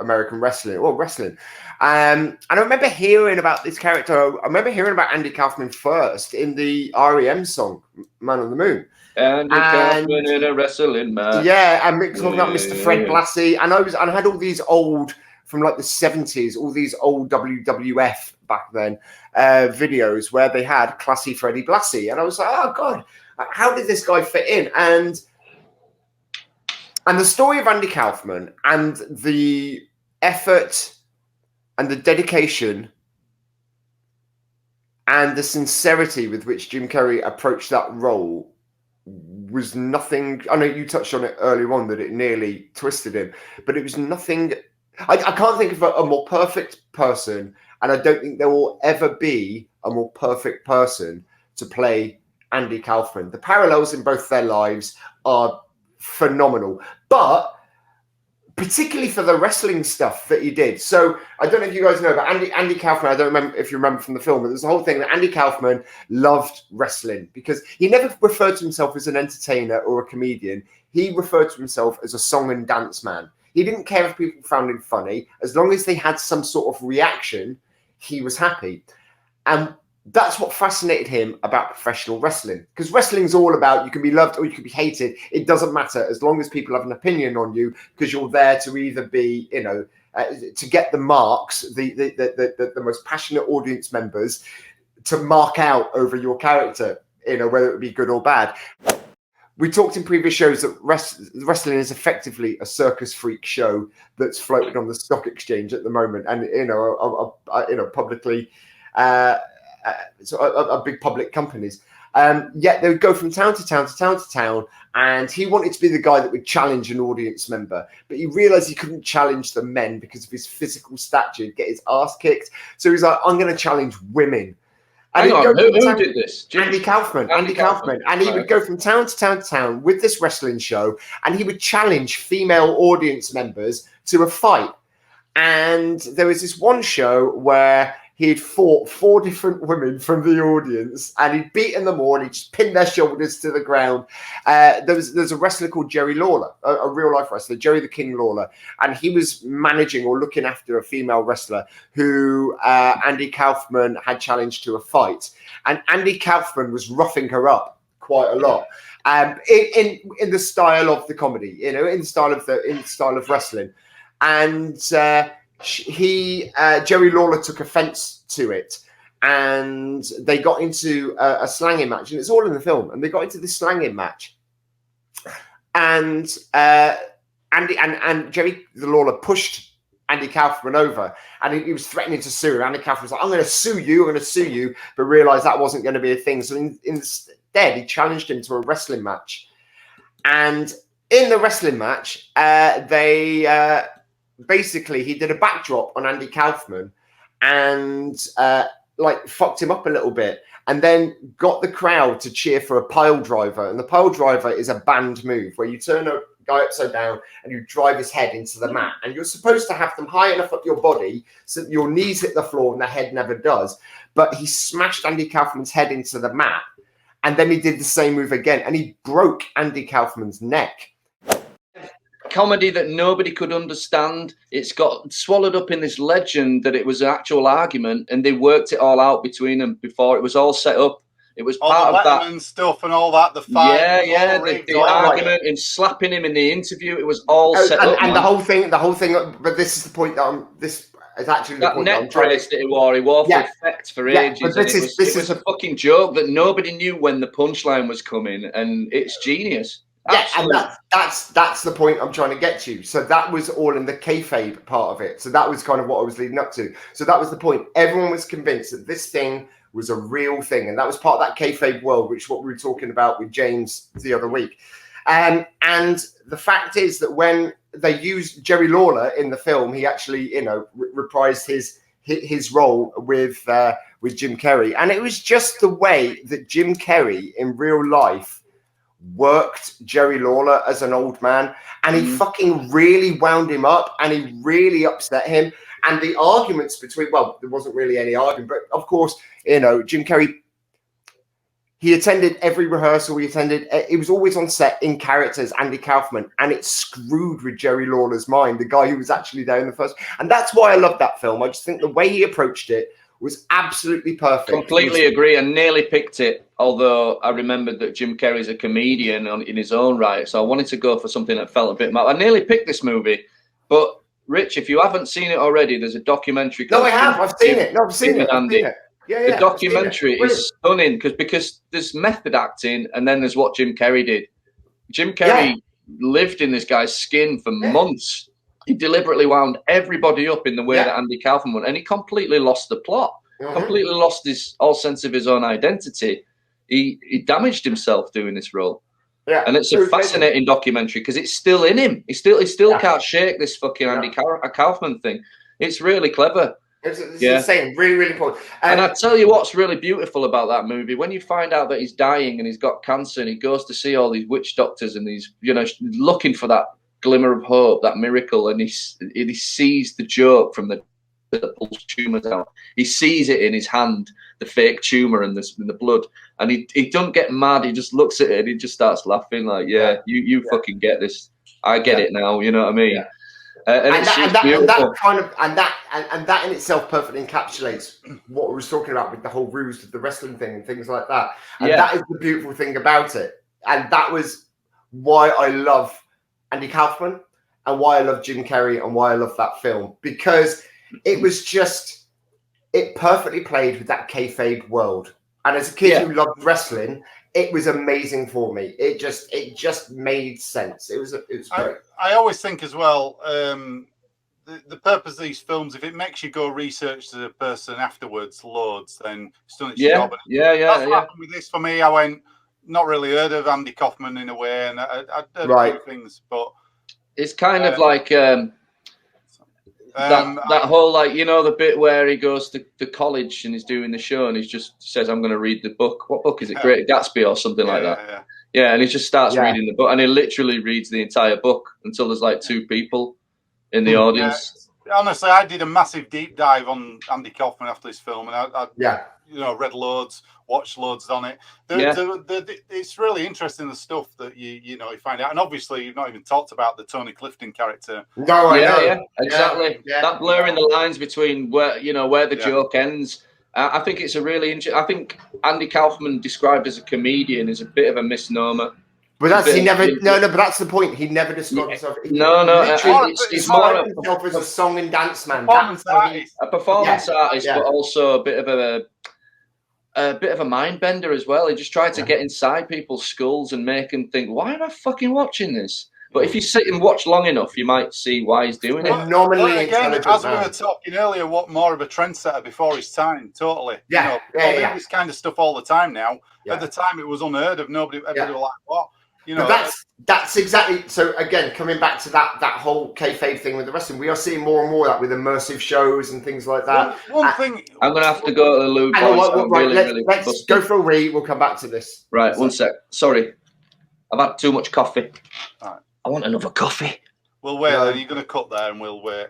American wrestling. And I remember hearing about this character. I remember hearing about Andy Kaufman first in the REM song "Man on the Moon." Andy Kaufman in a wrestling match. Yeah, and Mick talking about Mr. Fred Blassie, and I had all these old. From like the 70s, all these old WWF back then videos where they had classy Freddie Blassie. And I was like, oh God, how did this guy fit in? And the story of Andy Kaufman and the effort and the dedication and the sincerity with which Jim Carrey approached that role was nothing. I know you touched on it earlier on that it nearly twisted him, but it was nothing. I can't think of a more perfect person, and I don't think there will ever be a more perfect person to play Andy Kaufman. The parallels in both their lives are phenomenal, but particularly for the wrestling stuff that he did. So I don't know if you guys know, but Andy Kaufman, I don't remember if you remember from the film, but there's a whole thing that Andy Kaufman loved wrestling because he never referred to himself as an entertainer or a comedian. He referred to himself as a song and dance man. He didn't care if people found him funny. As long as they had some sort of reaction, he was happy. And that's what fascinated him about professional wrestling. Because wrestling's all about you can be loved or you can be hated. It doesn't matter as long as people have an opinion on you because you're there to either be, to get the marks, the most passionate audience members to mark out over your character, whether it be good or bad. we talked in previous shows that wrestling is effectively a circus freak show that's floated on the stock exchange at the moment, and publicly, big public companies. Yet they would go from town to town to town to town, and he wanted to be the guy that would challenge an audience member, but he realized he couldn't challenge the men because of his physical stature. He'd get his ass kicked, so he's like, I'm going to challenge women. And Hang on, who did this? Andy Kaufman. And he would go from town to town to town with this wrestling show, and he would challenge female audience members to a fight. And there was this one show where he'd fought 4 different women from the audience, and he'd beaten them all, and he'd just pinned their shoulders to the ground. There's a wrestler called Jerry Lawler, a real-life wrestler, Jerry the King Lawler, and he was managing or looking after a female wrestler who Andy Kaufman had challenged to a fight. And Andy Kaufman was roughing her up quite a lot, in the style of the comedy, in the style of wrestling. And Jerry Lawler took offense to it, and they got into a slanging match, and it's all in the film. And they got into this slanging match, and Jerry Lawler pushed Andy Kaufman over, and he was threatening to sue him. Andy Kaufman was like, "I'm going to sue you," but realized that wasn't going to be a thing. So instead, he challenged him to a wrestling match, and in the wrestling match, basically, he did a backdrop on Andy Kaufman and fucked him up a little bit, and then got the crowd to cheer for a pile driver. And the pile driver is a banned move where you turn a guy upside down and you drive his head into the mat. And you're supposed to have them high enough up your body so that your knees hit the floor and the head never does. But he smashed Andy Kaufman's head into the mat, and then he did the same move again, and he broke Andy Kaufman's neck. Comedy that nobody could understand. It's got swallowed up in this legend that it was an actual argument, and they worked it all out between them before it was all set up. It was part of that and stuff and all that. The fight, the argument and slapping him in the interview. It was all set up. And the whole thing. But this is the point that this is actually the point that I'm trying to. He wore for effect for ages. But this is a fucking joke that nobody knew when the punchline was coming, and it's genius. Yeah, and that's the point I'm trying to get to. So that was all in the kayfabe part of it. So that was kind of what I was leading up to. So that was the point. Everyone was convinced that this thing was a real thing, and that was part of that kayfabe world, which is what we were talking about with James the other week. And the fact is that when they used Jerry Lawler in the film, he actually, reprised his role with Jim Carrey, and it was just the way that Jim Carrey in real life worked Jerry Lawler as an old man, and he fucking really wound him up, and he really upset him. And the arguments between, well, there wasn't really any argument, but of course, Jim Carrey, he attended every rehearsal. He was always on set in character as Andy Kaufman, and it screwed with Jerry Lawler's mind, the guy who was actually there in the first. And that's why I love that film. I just think the way he approached it was absolutely perfect. Completely agree. I nearly picked it, although I remembered that Jim Carrey's a comedian in his own right. So I wanted to go for something that felt a bit more. I nearly picked this movie, but Rich, if you haven't seen it already, there's a documentary. No, I have. I've seen it. I've seen it. Yeah, the documentary is stunning because there's method acting, and then there's what Jim Carrey did. Jim Carrey lived in this guy's skin for months. He deliberately wound everybody up in the way that Andy Kaufman would, and he completely lost the plot. Completely lost his all sense of his own identity. He damaged himself doing this role. Yeah, and it's a fascinating documentary because it's still in him. He still can't shake this fucking Andy Kaufman thing. It's really clever. It's insane, really, really important. And I tell you what's really beautiful about that movie, when you find out that he's dying and he's got cancer, and he goes to see all these witch doctors and these, looking for that glimmer of hope, that miracle, and he sees the joke from the pulls tumors out. He sees it in his hand, the fake tumor and the blood, and he don't get mad. He just looks at it and he just starts laughing like, you fucking get this. I get it now. You know what I mean? And that in itself perfectly encapsulates what we were talking about with the whole ruse of the wrestling thing and things like that. And that is the beautiful thing about it. And that was why I love Andy Kaufman and why I love Jim Carrey and why I love that film, because it was just, it perfectly played with that kayfabe world. And as a kid who loved wrestling, it was amazing for me. It just made sense. It was great. I always think as well, the purpose of these films, if it makes you go research the person afterwards loads, then it's done its job. That's what happened with this for me. I went, not really heard of Andy Kaufman in a way, and I heard a few things, but it's kind of like that whole, like, you know, the bit where he goes to college and he's doing the show and he just says, I'm going to read the book. What book is it? Great Gatsby or something like that. Yeah, and he just starts reading the book, and he literally reads the entire book until there's like two people in the audience. Honestly, I did a massive deep dive on Andy Kaufman after this film, and I read loads, watched loads on it. It's really interesting, the stuff that you find out, and obviously you've not even talked about the Tony Clifton character. No, exactly. That blurring the lines between where the joke ends. I think it's a really interesting. I think Andy Kaufman, described as a comedian, is a bit of a misnomer. But that's but that's the point. He never described himself. He's more of himself as a song and dance man. A performance artist, but also a bit of a mind bender as well. He just tried to get inside people's skulls and make them think, why am I fucking watching this? But if you sit and watch long enough, you might see why he's doing it. Phenomenally again, as we were talking earlier, what more of a trendsetter before his time, totally. This kind of stuff all the time now. At the time, it was unheard of. Everybody was like, what? But that's exactly. So again, coming back to that whole kayfabe thing with the wrestling, we are seeing more and more of that with immersive shows and things like that. One thing, I'm going to have to go to the loo. Let's go for a wee. We'll come back to this. Right, one sec. Sorry, I've had too much coffee. All right. I want another coffee. We'll wait. Then you're going to cut there, and we'll wait.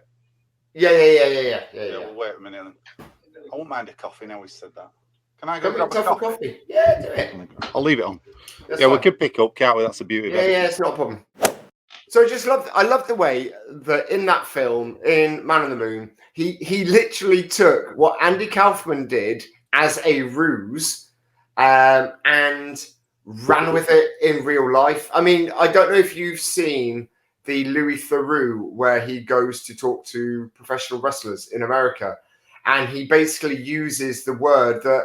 Yeah. We'll wait a minute. I won't mind a coffee now. We said that. Can I go grab a coffee? Yeah, do it. I'll leave it on. That's fine. We could pick up, can't we? That's the beauty of it. Yeah, it's not a problem. So I love the way that in that film, in Man on the Moon, he literally took what Andy Kaufman did as a ruse and ran with it in real life. I mean, I don't know if you've seen the Louis Theroux where he goes to talk to professional wrestlers in America, and he basically uses the word that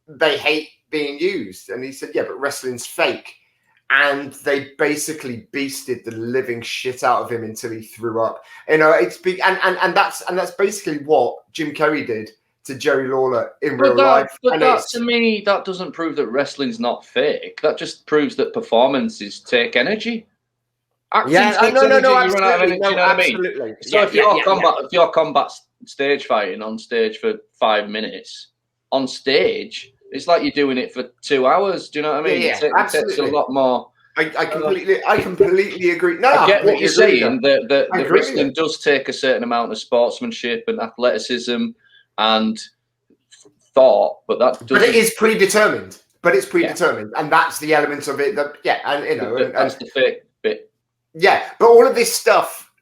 they hate being used. And he said, yeah, but wrestling's fake. And they basically beasted the living shit out of him until he threw up. It's big, and that's basically what Jim Carrey did to Jerry Lawler in real life. But to me, that doesn't prove that wrestling's not fake. That just proves that performances take energy. Acting takes energy. You run out of energy, you know what I mean? So if you're combat stage fighting on stage for 5 minutes, on stage, it's like you're doing it for 2 hours. Do you know what I mean? It takes a lot more. I completely agree. No, I get what you're saying. The wrestling does take a certain amount of sportsmanship and athleticism and thought, but it is predetermined. And that's the element of it. That's the fake bit. Yeah, but all of this stuff,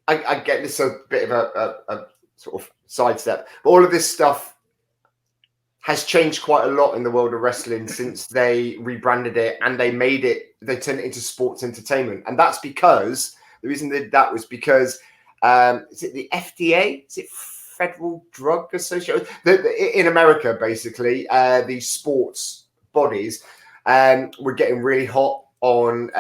I get this a bit of a sort of sidestep. But all of this stuff has changed quite a lot in the world of wrestling since they rebranded it and they turned it into sports entertainment. And that's because the reason they did that was because is it the FDA? Is it Federal Drug Association? In America, basically, the sports bodies were getting really hot on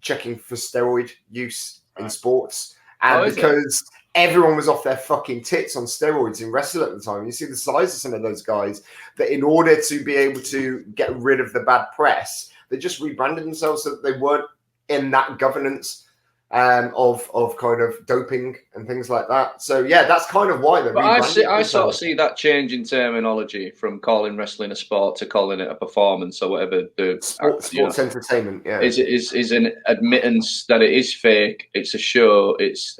checking for steroid use in sports. And because everyone was off their fucking tits on steroids in wrestling at the time. You see the size of some of those guys that in order to be able to get rid of the bad press, they just rebranded themselves so that they weren't in that governance of kind of doping and things like that. So yeah, that's kind of why they're I sort of see that change in terminology from calling wrestling a sport to calling it a performance or whatever. The sports entertainment, is an admittance that it is fake. It's a show. It's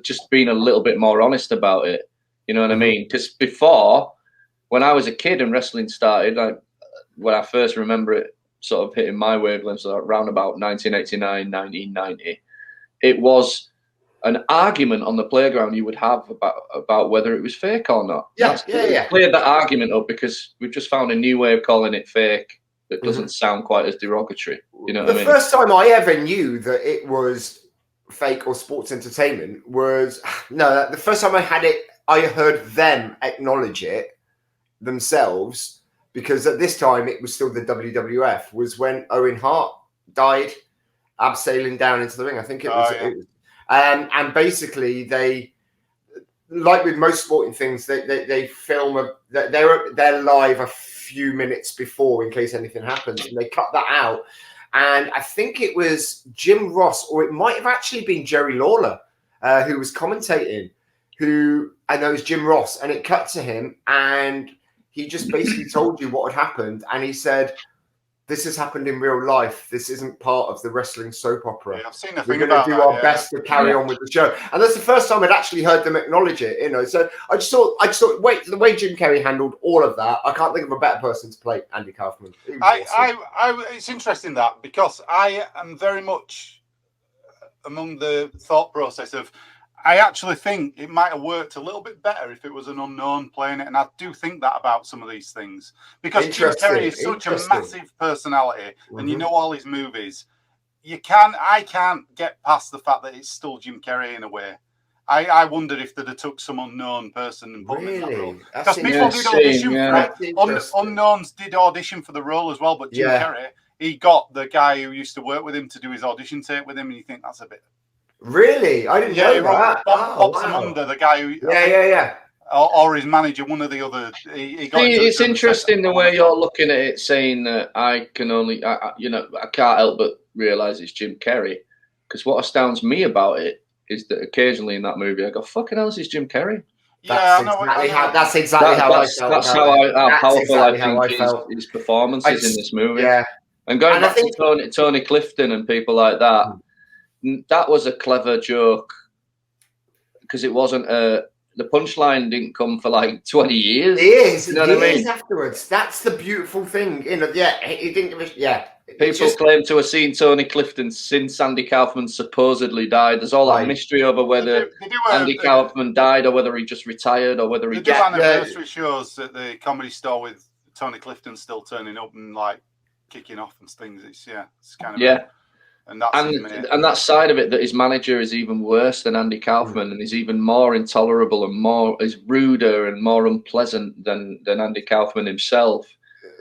just being a little bit more honest about it. You know what I mean? Because before, when I was a kid and wrestling started, when I first remember it sort of hitting my wavelengths around about 1989, 1990, it was an argument on the playground you would have about whether it was fake or not. Cleared that argument up because we've just found a new way of calling it fake that doesn't sound quite as derogatory. You know what I mean? The first time I ever knew that it was fake or sports entertainment was the first time I heard them acknowledge it themselves, because at this time it was still the WWF, was when Owen Hart died, abseiling down into the ring. I think it was. And basically they, like with most sporting things, they film they're live a few minutes before in case anything happens, and they cut that out. And I think it was Jim Ross, or it might have actually been Jerry Lawler, who was commentating. I know it was Jim Ross, and it cut to him, and he just basically told you what had happened, and he said, "This has happened in real life. This isn't part of the wrestling soap opera. Yeah, I've seen a We're thing going to about do that, our best to carry on with the show." And that's the first time I'd actually heard them acknowledge it. So I just thought, wait, the way Jim Carrey handled all of that, I can't think of a better person to play Andy Kaufman. It's interesting that, because I am very much among the thought process of, I actually think it might have worked a little bit better if it was an unknown playing it, and I do think that about some of these things, because Jim Carrey is such a massive personality, and you know all his movies. I can't get past the fact that it's still Jim Carrey in a way. I wondered if they'd have took some unknown person and put him in that role, because people did audition for it. Unknowns did audition for the role as well, but Jim Carrey, he got the guy who used to work with him to do his audition tape with him, and you think that's a bit. Really? I didn't know that. Bob Samunda, the guy who... Or his manager, one of the other... It's interesting the way you're looking at it, saying that I can't help but realise it's Jim Carrey. Because what astounds me about it is that occasionally in that movie I go, fucking hell, this is Jim Carrey. That's exactly how I felt. That's how powerful I think his performance is in this movie. Yeah. And going back to Tony Clifton and people like that, that was a clever joke, because it wasn't the punchline didn't come for like 20 years. It is. You know what I mean? Afterwards. That's the beautiful thing. He didn't give a People claim to have seen Tony Clifton since Andy Kaufman supposedly died. There's all that mystery over whether Andy Kaufman died or whether he just retired or whether he... They do anniversary shows at the Comedy Store with Tony Clifton still turning up and like kicking off and things. It's kind of... And that side of it, that his manager is even worse than Andy Kaufman, and is even more intolerable and is ruder and more unpleasant than Andy Kaufman himself.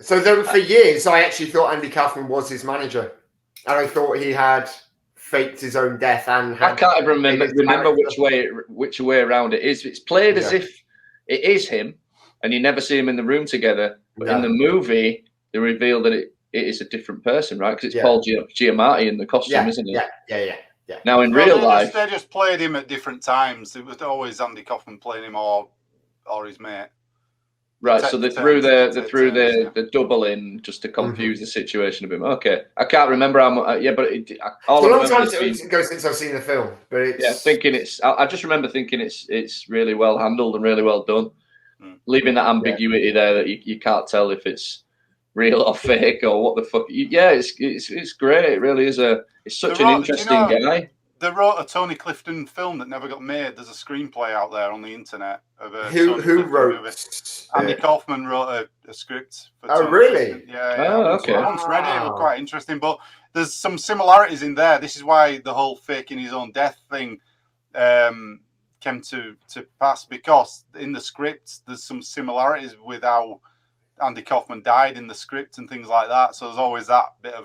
So for years, I actually thought Andy Kaufman was his manager, and I thought he had faked his own death. I can't even remember which way around it is. It's played as if it is him, and you never see him in the room together. But in the movie, they reveal that it is a different person, right? Because it's Paul Giamatti in the costume, isn't it? Yeah. Now, in real life... They just played him at different times. It was always Andy Kaufman playing him or his mate. Right, so they threw the double in just to confuse the situation a bit. Okay. I can't remember how much... but... It's a long time ago since I've seen the film, but it's... I just remember thinking it's really well handled and really well done. Leaving that ambiguity there that you can't tell if it's real or fake or what the fuck. It's great. It really is it's such an interesting guy. They wrote a Tony Clifton film that never got made. There's a screenplay out there on the internet of a who wrote movie. Andy Kaufman wrote a script for Tony really Clifton. Okay. I once read it. It was quite interesting, but there's some similarities in there. This is why the whole faking his own death thing came to pass, because in the script there's some similarities with how Andy Kaufman died in the script and things like that. So there's always that bit of,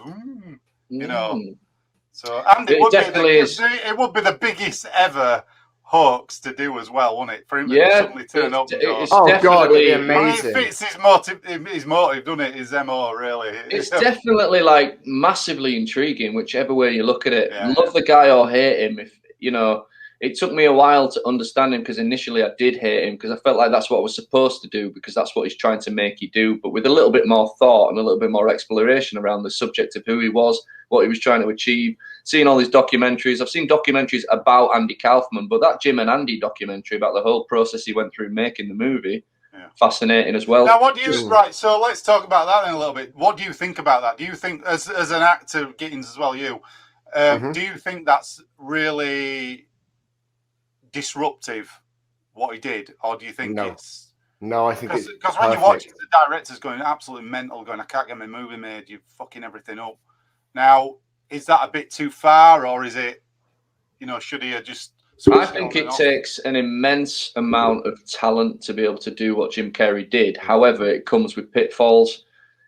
So it would be the biggest ever hoax to do as well, wouldn't it? For him to suddenly turn up. God, it'd be amazing. It fits his motive, doesn't it? His MO, really. It's definitely like massively intriguing, whichever way you look at it. Love the guy or hate him, it took me a while to understand him, because initially I did hate him, because I felt like that's what I was supposed to do, because that's what he's trying to make you do. But with a little bit more thought and a little bit more exploration around the subject of who he was, what he was trying to achieve, seeing all these documentaries. I've seen documentaries about Andy Kaufman, but that Jim and Andy documentary about the whole process he went through making the movie, fascinating as well. Now, what do you... Right, so let's talk about that in a little bit. What do you think about that? Do you think, as an actor, Gittins as well, do you think that's really disruptive, what he did, or do you think it's... No, I think it's because when you watch it, the director's going absolutely mental, going, I can't get my movie made, you're fucking everything up. Now, is that a bit too far, or is it, should he have just I think it takes an immense amount of talent to be able to do what Jim Carrey did. However, it comes with pitfalls.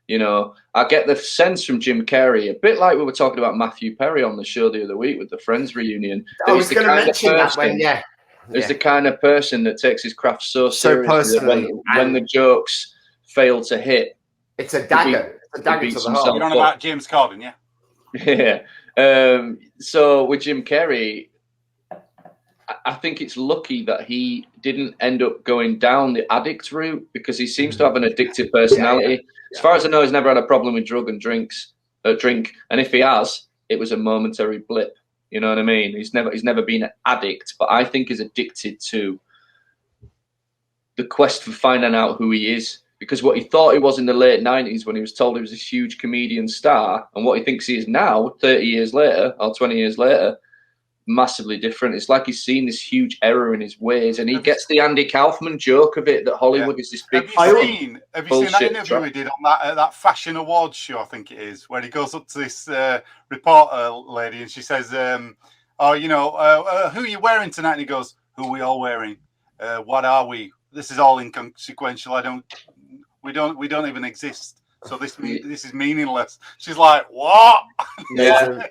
You know, I get the sense from Jim Carrey, a bit like we were talking about Matthew Perry on the show the other week with the Friends reunion. I was going to mention that when, There's the kind of person that takes his craft so seriously that when the jokes fail to hit, it's a dagger. It's a dagger to the heart. You're on about James Corden, yeah? Yeah. So with Jim Carrey, I think it's lucky that he didn't end up going down the addict route because he seems to have an addictive personality. As far as I know, he's never had a problem with drink, and if he has, it was a momentary blip. You know what I mean? He's never been an addict, but I think he's addicted to the quest for finding out who he is. Because what he thought he was in the late 90s when he was told he was this huge comedian star, and what he thinks he is now, 30 years later or 20 years later, massively different. It's like he's seen this huge error in his ways, and he gets the Andy Kaufman joke of it that Hollywood is this big. Have you seen that interview he did on that Fashion Awards show? I think it is, where he goes up to this reporter lady and she says, "Oh, you know, who are you wearing tonight?" And he goes, "Who are we all wearing? What are we? This is all inconsequential. We don't even exist. So this is meaningless." She's like, "What?" Yeah,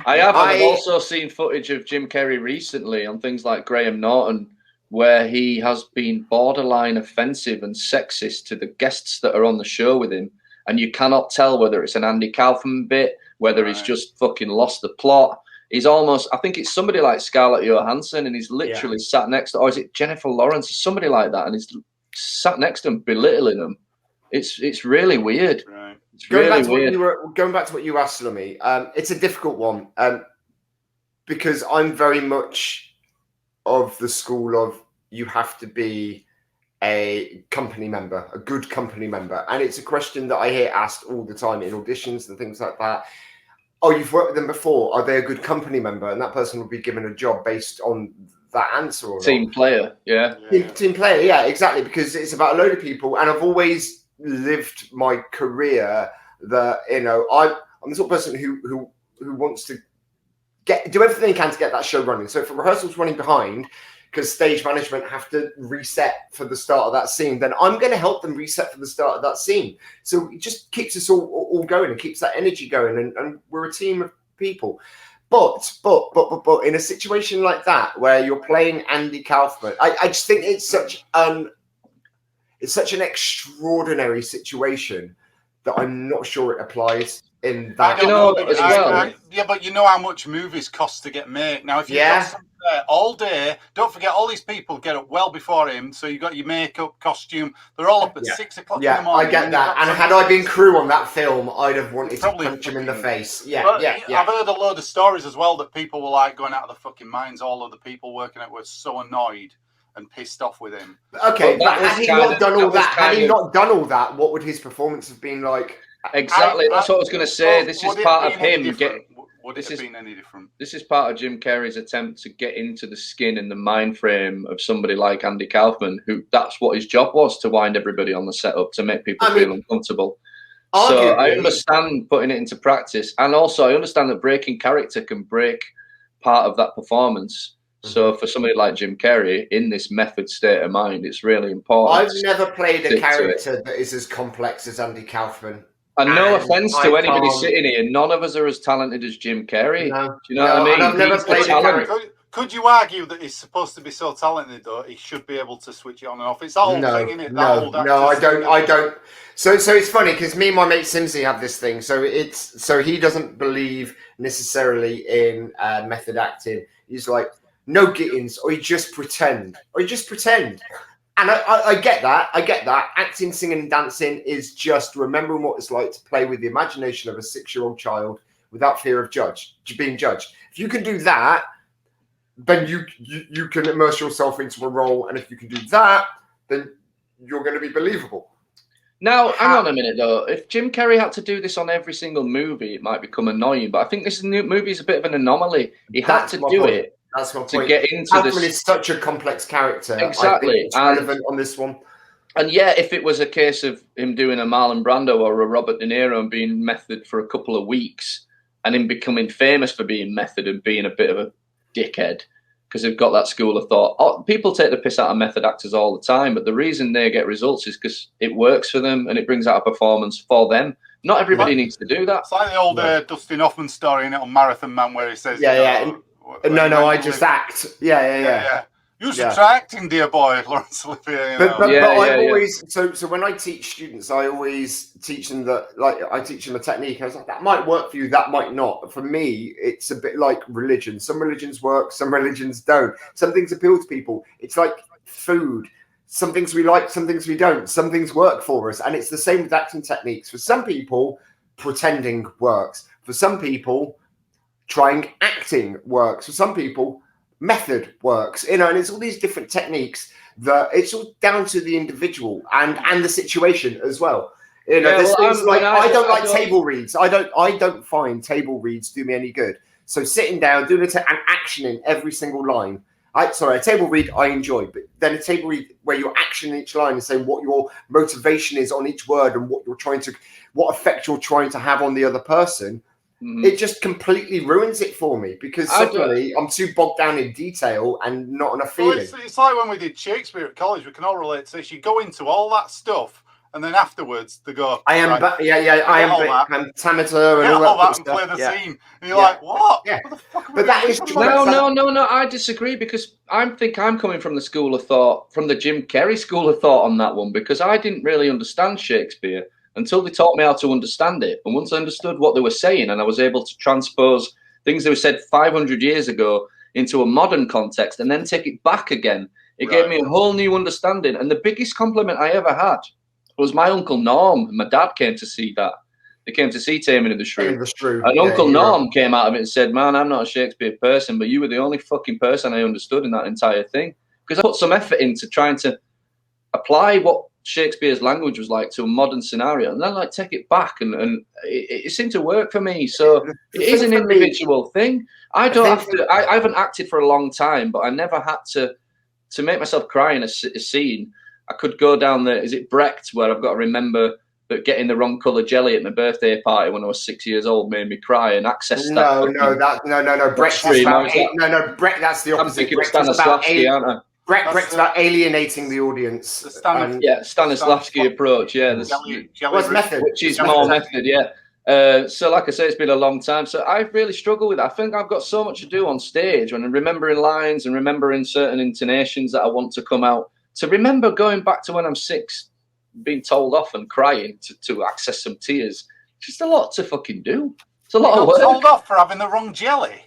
I've also seen footage of Jim Carrey recently on things like Graham Norton, where he has been borderline offensive and sexist to the guests that are on the show with him, and you cannot tell whether it's an Andy Kaufman bit, whether he's just fucking lost the plot. He's almost, I think it's somebody like Scarlett Johansson, and he's literally sat next to, or is it Jennifer Lawrence or somebody like that, and he's sat next to him belittling them. It's really weird. Right. It's really weird. Going back to what you asked, Lummy, it's a difficult one because I'm very much of the school of you have to be a company member, a good company member. And it's a question that I hear asked all the time in auditions and things like that. Oh, you've worked with them before. Are they a good company member? And that person will be given a job based on that answer. Or team player, yeah. Team player, yeah, exactly. Because it's about a load of people. And I've always lived my career that, you know, I'm the sort of person who wants to do everything he can to get that show running. So if a rehearsal's running behind because stage management have to reset for the start of that scene, then I'm going to help them reset for the start of that scene. So it just keeps us all going and keeps that energy going, and we're a team of people. But in a situation like that where you're playing Andy Kaufman, I just think it's such an extraordinary situation that I'm not sure it applies in that. But you know how much movies cost to get made. Now, if you've got something there all day, don't forget all these people get up well before him. So you got your makeup, costume. They're all up at 6 o'clock in the morning. I get that. And had I been crew on that film, I'd have wanted to punch him in the face. I've heard a load of stories as well that people were like going out of their fucking minds. All of the people working it were so annoyed and pissed off with him. Okay, but had he not done all that, what would his performance have been like? Exactly, that's what I was going to say. This is part of him Would it have been any different? This is part of Jim Carrey's attempt to get into the skin and the mind frame of somebody like Andy Kaufman, who that's what his job was, to wind everybody on the setup, to make people feel uncomfortable. So I understand putting it into practice, and also I understand that breaking character can break part of that performance. So for somebody like Jim Carrey in this method state of mind, it's really important. I've never played a character that is as complex as Andy Kaufman. And no offense to anybody sitting here, none of us are as talented as Jim Carrey. Do you know what I mean? I've never played a character. Could you argue that he's supposed to be so talented, though, he should be able to switch it on and off? It's that whole thing, isn't it? I don't. So it's funny because me and my mate Simsy have this thing. So he doesn't believe necessarily in method acting. He's like, no get-ins, or you just pretend. And I get that. Acting, singing, and dancing is just remembering what it's like to play with the imagination of a 6-year-old child without fear of being judged. If you can do that, then you can immerse yourself into a role. And if you can do that, then you're going to be believable. Now, hang on a minute, though. If Jim Carrey had to do this on every single movie, it might become annoying. But I think this movie is a bit of an anomaly. He had to do it. That's my point. To get into Kaufman is such a complex character. Exactly. I think it's relevant on this one. And yeah, if it was a case of him doing a Marlon Brando or a Robert De Niro and being method for a couple of weeks and him becoming famous for being method and being a bit of a dickhead, because they've got that school of thought. Oh, people take the piss out of method actors all the time, but the reason they get results is because it works for them and it brings out a performance for them. Not everybody needs to do that. It's like the old Dustin Hoffman story in it on Marathon Man, where he says, no, I just act. Yeah. You should try acting, dear boy, Laurence Olivier. But I always so when I teach students, I always teach them that, like, I teach them a technique. I was like, that might work for you, that might not. For me, it's a bit like religion. Some religions work, some religions don't. Some things appeal to people. It's like food. Some things we like, some things we don't. Some things work for us, and it's the same with acting techniques. For some people, pretending works. For some people, trying acting works. For some people, method works, and it's all these different techniques that it's all down to the individual and the situation as well. I don't like table reads. I don't find table reads do me any good. So sitting down, doing and actioning every single line. A table read I enjoy, but then a table read where you're actioning each line and saying what your motivation is on each word and what effect you're trying to have on the other person. It just completely ruins it for me, because suddenly I'm too bogged down in detail and not enough feeling. Well, it's like when we did Shakespeare at college. We can all relate to this. You go into all that stuff, and then afterwards they go, I am pentameter and all that and play the scene, and you're like, what? Yeah. What the fuck? But that is no. I disagree, because I think I'm coming from the school of thought, from the Jim Carrey school of thought on that one, because I didn't really understand Shakespeare until they taught me how to understand it. And once I understood what they were saying, and I was able to transpose things that were said 500 years ago into a modern context and then take it back again, it gave me a whole new understanding. And the biggest compliment I ever had was my Uncle Norm. My dad came to see that. They came to see Taming of the Shrew. And Uncle Norm came out of it and said, man, I'm not a Shakespeare person, but you were the only fucking person I understood in that entire thing. Because I put some effort into trying to apply what Shakespeare's language was like to a modern scenario, and then take it back, and it seemed to work for me. So it is an individual thing. I haven't acted for a long time, but I never had to make myself cry in a scene. I could go down is it Brecht, where I've got to remember that getting the wrong colour jelly at my birthday party when I was 6 years old made me cry, and access that. No. Brecht is about Brecht. That's the opposite. I'm thinking of Stanislavski, aren't I? Brecht's about alienating the audience. Stanislavski approach, method, which is more method, So, like I say, it's been a long time. So I've really struggled with it. I think I've got so much to do on stage, and remembering lines and remembering certain intonations that I want to come out. To remember going back to when I'm 6, being told off and crying to access some tears. It's just a lot to fucking do. It's a lot of work. Told off for having the wrong jelly?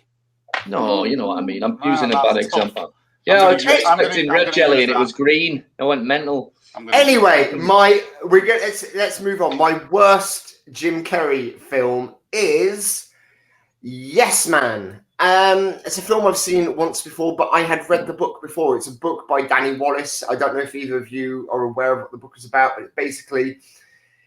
No, you know what I mean. I'm using a bad example. Yeah, I was expecting red jelly and it was green. I went mental. Anyway, let's move on. My worst Jim Carrey film is Yes Man. It's a film I've seen once before, but I had read the book before. It's a book by Danny Wallace. I don't know if either of you are aware of what the book is about, but basically,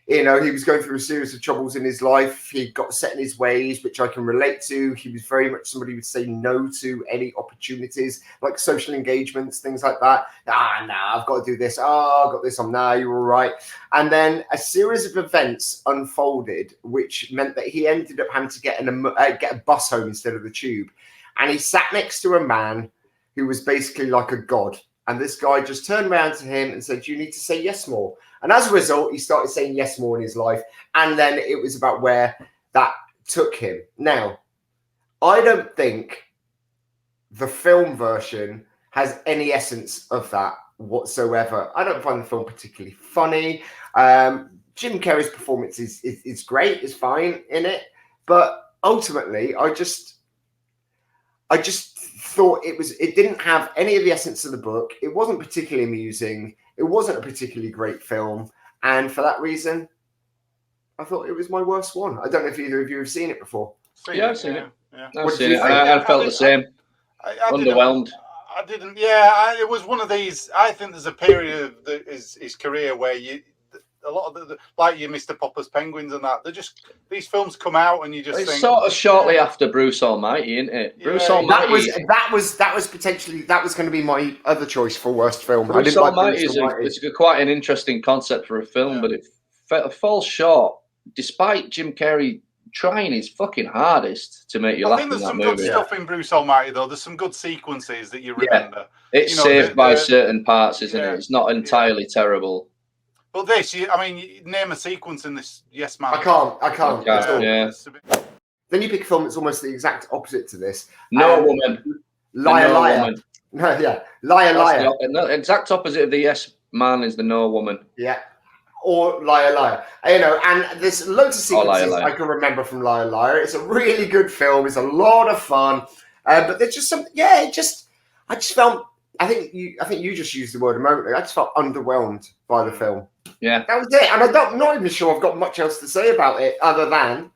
he was going through a series of troubles in his life. He got set in his ways, which I can relate to. He was very much somebody who would say no to any opportunities, like social engagements, things like that. I've got to do this. I've got this on. You're all right. And then a series of events unfolded, which meant that he ended up having to get a bus home instead of the tube. And he sat next to a man who was basically like a god. And this guy just turned around to him and said, you need to say yes more. And as a result, he started saying yes more in his life. And then it was about where that took him. Now, I don't think the film version has any essence of that whatsoever. I don't find the film particularly funny. Jim Carrey's performance is great, is fine in it. But ultimately, I just thought it didn't have any of the essence of the book. It wasn't particularly amusing. It wasn't a particularly great film. And for that reason, I thought it was my worst one. I don't know if either of you have seen it before. I've seen it. I've seen it. I felt the same. Underwhelmed. I didn't. Yeah, it was one of these. I think there's a period of his career where a lot of like your Mr. Popper's Penguins and that, these films come out and you just think, sort of shortly after Bruce Almighty, isn't it? Yeah, Bruce Almighty. That was going to be my other choice for worst film. Bruce Almighty is quite an interesting concept for a film, but it falls short. Despite Jim Carrey trying his fucking hardest to make you laugh I think in there's that some movie. good stuff in Bruce Almighty, though. There's some good sequences that you remember. It's saved by certain parts, isn't it? It's not entirely terrible. But this, you name a sequence in this. Yes, man. I can't. Yeah. Then you pick a film that's almost the exact opposite to this. No Woman. Liar, No liar. Woman. No, yeah. Liar, liar. The exact opposite of the Yes Man is the No Woman. Yeah. Or Liar, liar. And there's loads of sequences Liar. I can remember from Liar, liar. It's a really good film. It's a lot of fun. But there's just something. Yeah, I just felt. I think you just used the word a moment ago. I just felt underwhelmed by the film. Yeah, that was it. And I'm not even sure I've got much else to say about it other than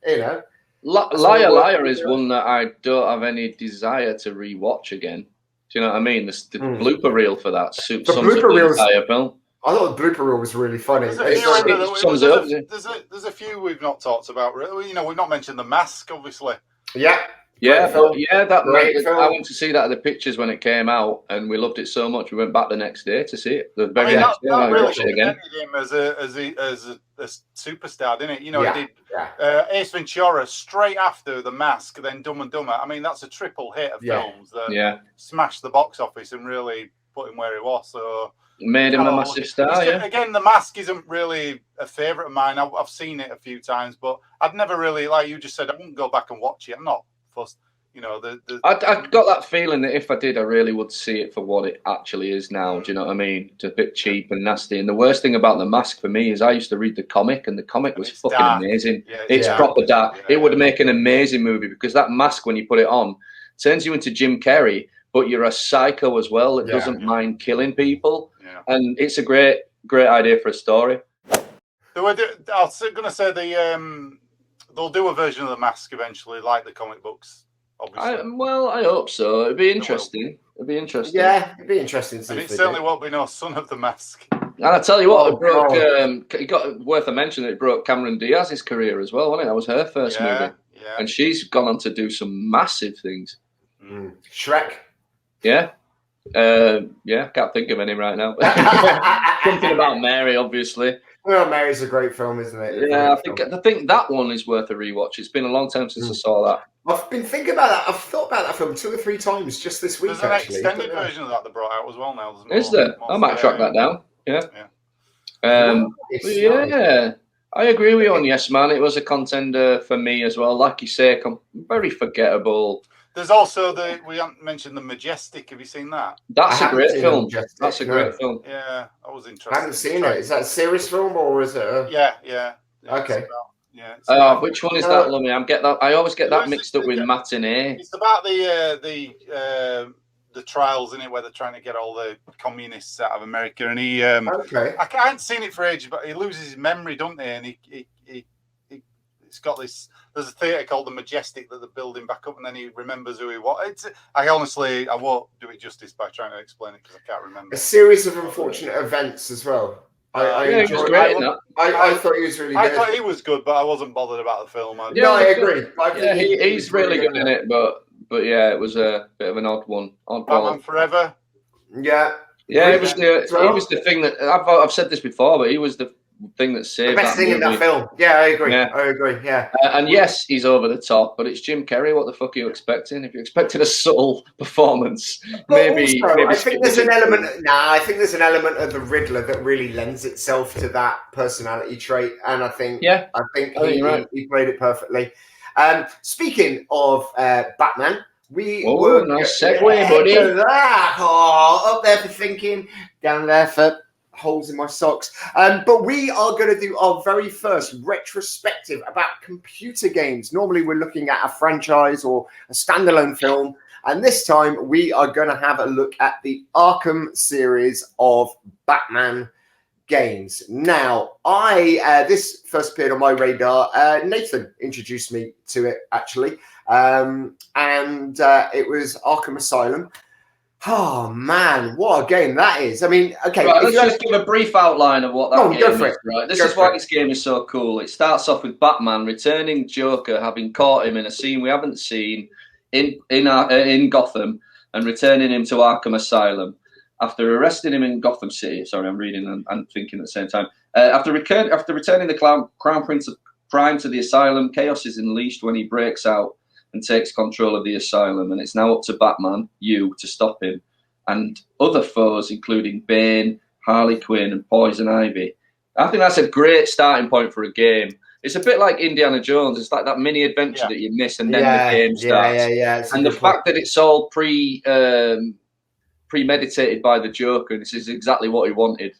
Liar Liar is one that I don't have any desire to rewatch again. Do you know what I mean? The blooper reel for that sums up the entire film. I thought the blooper reel was really funny. There's a few we've not talked about. We've not mentioned The Mask, obviously. Yeah. I went to see that at the pictures when it came out, and we loved it so much. We went back the next day to see it. The very next day, I watched it again. Him as a superstar, didn't it? He did Ace Ventura straight after The Mask, then Dumb and Dumber. I mean, that's a triple hit of films that smashed the box office and really put him where he was. So made him a massive star. Again, The Mask isn't really a favourite of mine. I've seen it a few times, but I'd never really, like you just said, I wouldn't go back and watch it. I'm not fussed. I got that feeling that if I did, I really would see it for what it actually is now. Do you know what I mean? It's a bit cheap and nasty. And the worst thing about The Mask for me is I used to read the comic, and the comic was fucking amazing. It's proper dark. It would make an amazing movie because that mask, when you put it on, turns you into Jim Carrey, but you're a psycho as well that doesn't mind killing people. Yeah. And it's a great idea for a story. I was going to say they'll do a version of The Mask eventually, like the comic books. I hope so. It'd be interesting. Yeah, it'd be interesting to see. And it certainly won't be no Son of the Mask. And I tell you what, it got worth a mention. It broke Cameron Diaz's career as well, wasn't it? That was her first movie, and she's gone on to do some massive things. Shrek. Yeah. Can't think of any right now. Something about Mary, obviously. Well, Mary's a great film, isn't it? Yeah, I think that one is worth a rewatch. It's been a long time since I saw that. I've been thinking about that. I've thought about that film 2 or 3 times just this week. There's an extended version of that they brought out as well now. Is there? I might track that down. Yeah. I agree with you on Yes Man. It was a contender for me as well. Like you say, very forgettable. There's also we haven't mentioned The Majestic. Have you seen that? That's a great film. That's a great film. Yeah, I was interested. I haven't seen it. Is that a serious film or is it? Yeah. Okay. Which one is that, Lummy? I always get that mixed up with Matinee. It's about the trials in it where they're trying to get all the communists out of America, and he. I haven't seen it for ages, but he loses his memory, doesn't he? And he's got this. There's a theatre called The Majestic that they're building back up, and then he remembers who he was. I won't do it justice by trying to explain it because I can't remember. A series of unfortunate events as well. I thought he was really good. I thought he was good, but I wasn't bothered about the film. I agree. He's really good in it, but it was a bit of an odd one. Batman Forever. Yeah. Yeah, he was the thing that I've said this before, but he was the thing that saved the best thing movie. in that film. Yeah, I agree. Yeah. And yes, he's over the top, but it's Jim Carrey. What the fuck are you expecting? If you're expecting a subtle performance, maybe I think there's an element. I think there's an element of the Riddler that really lends itself to that personality trait, and I think he played it perfectly. Speaking of Batman. Nice segue, buddy. Up there for thinking, down there for holes in my socks. But we are going to do our very first retrospective about computer games. Normally we're looking at a franchise or a standalone film. And this time we are going to have a look at the Arkham series of Batman games. Now, this first appeared on my radar. Nathan introduced me to it, actually. And it was Arkham Asylum. Oh, man, what a game that is. I mean, okay. Right, let's just give a brief outline of what that game is. Right? This is why this game is so cool. It starts off with Batman returning Joker, having caught him in a scene we haven't seen in Gotham, and returning him to Arkham Asylum. After arresting him in Gotham City, sorry, I'm reading and thinking at the same time. After returning the Crown Prince of prime to the asylum. Chaos is unleashed when he breaks out and takes control of the asylum, and it's now up to Batman, you, to stop him, and other foes, including Bane, Harley Quinn, and Poison Ivy. I think that's a great starting point for a game. It's a bit like Indiana Jones. It's like that mini adventure that you miss, and then the game starts. And the fact that it's all premeditated by the Joker, and this is exactly what he wanted.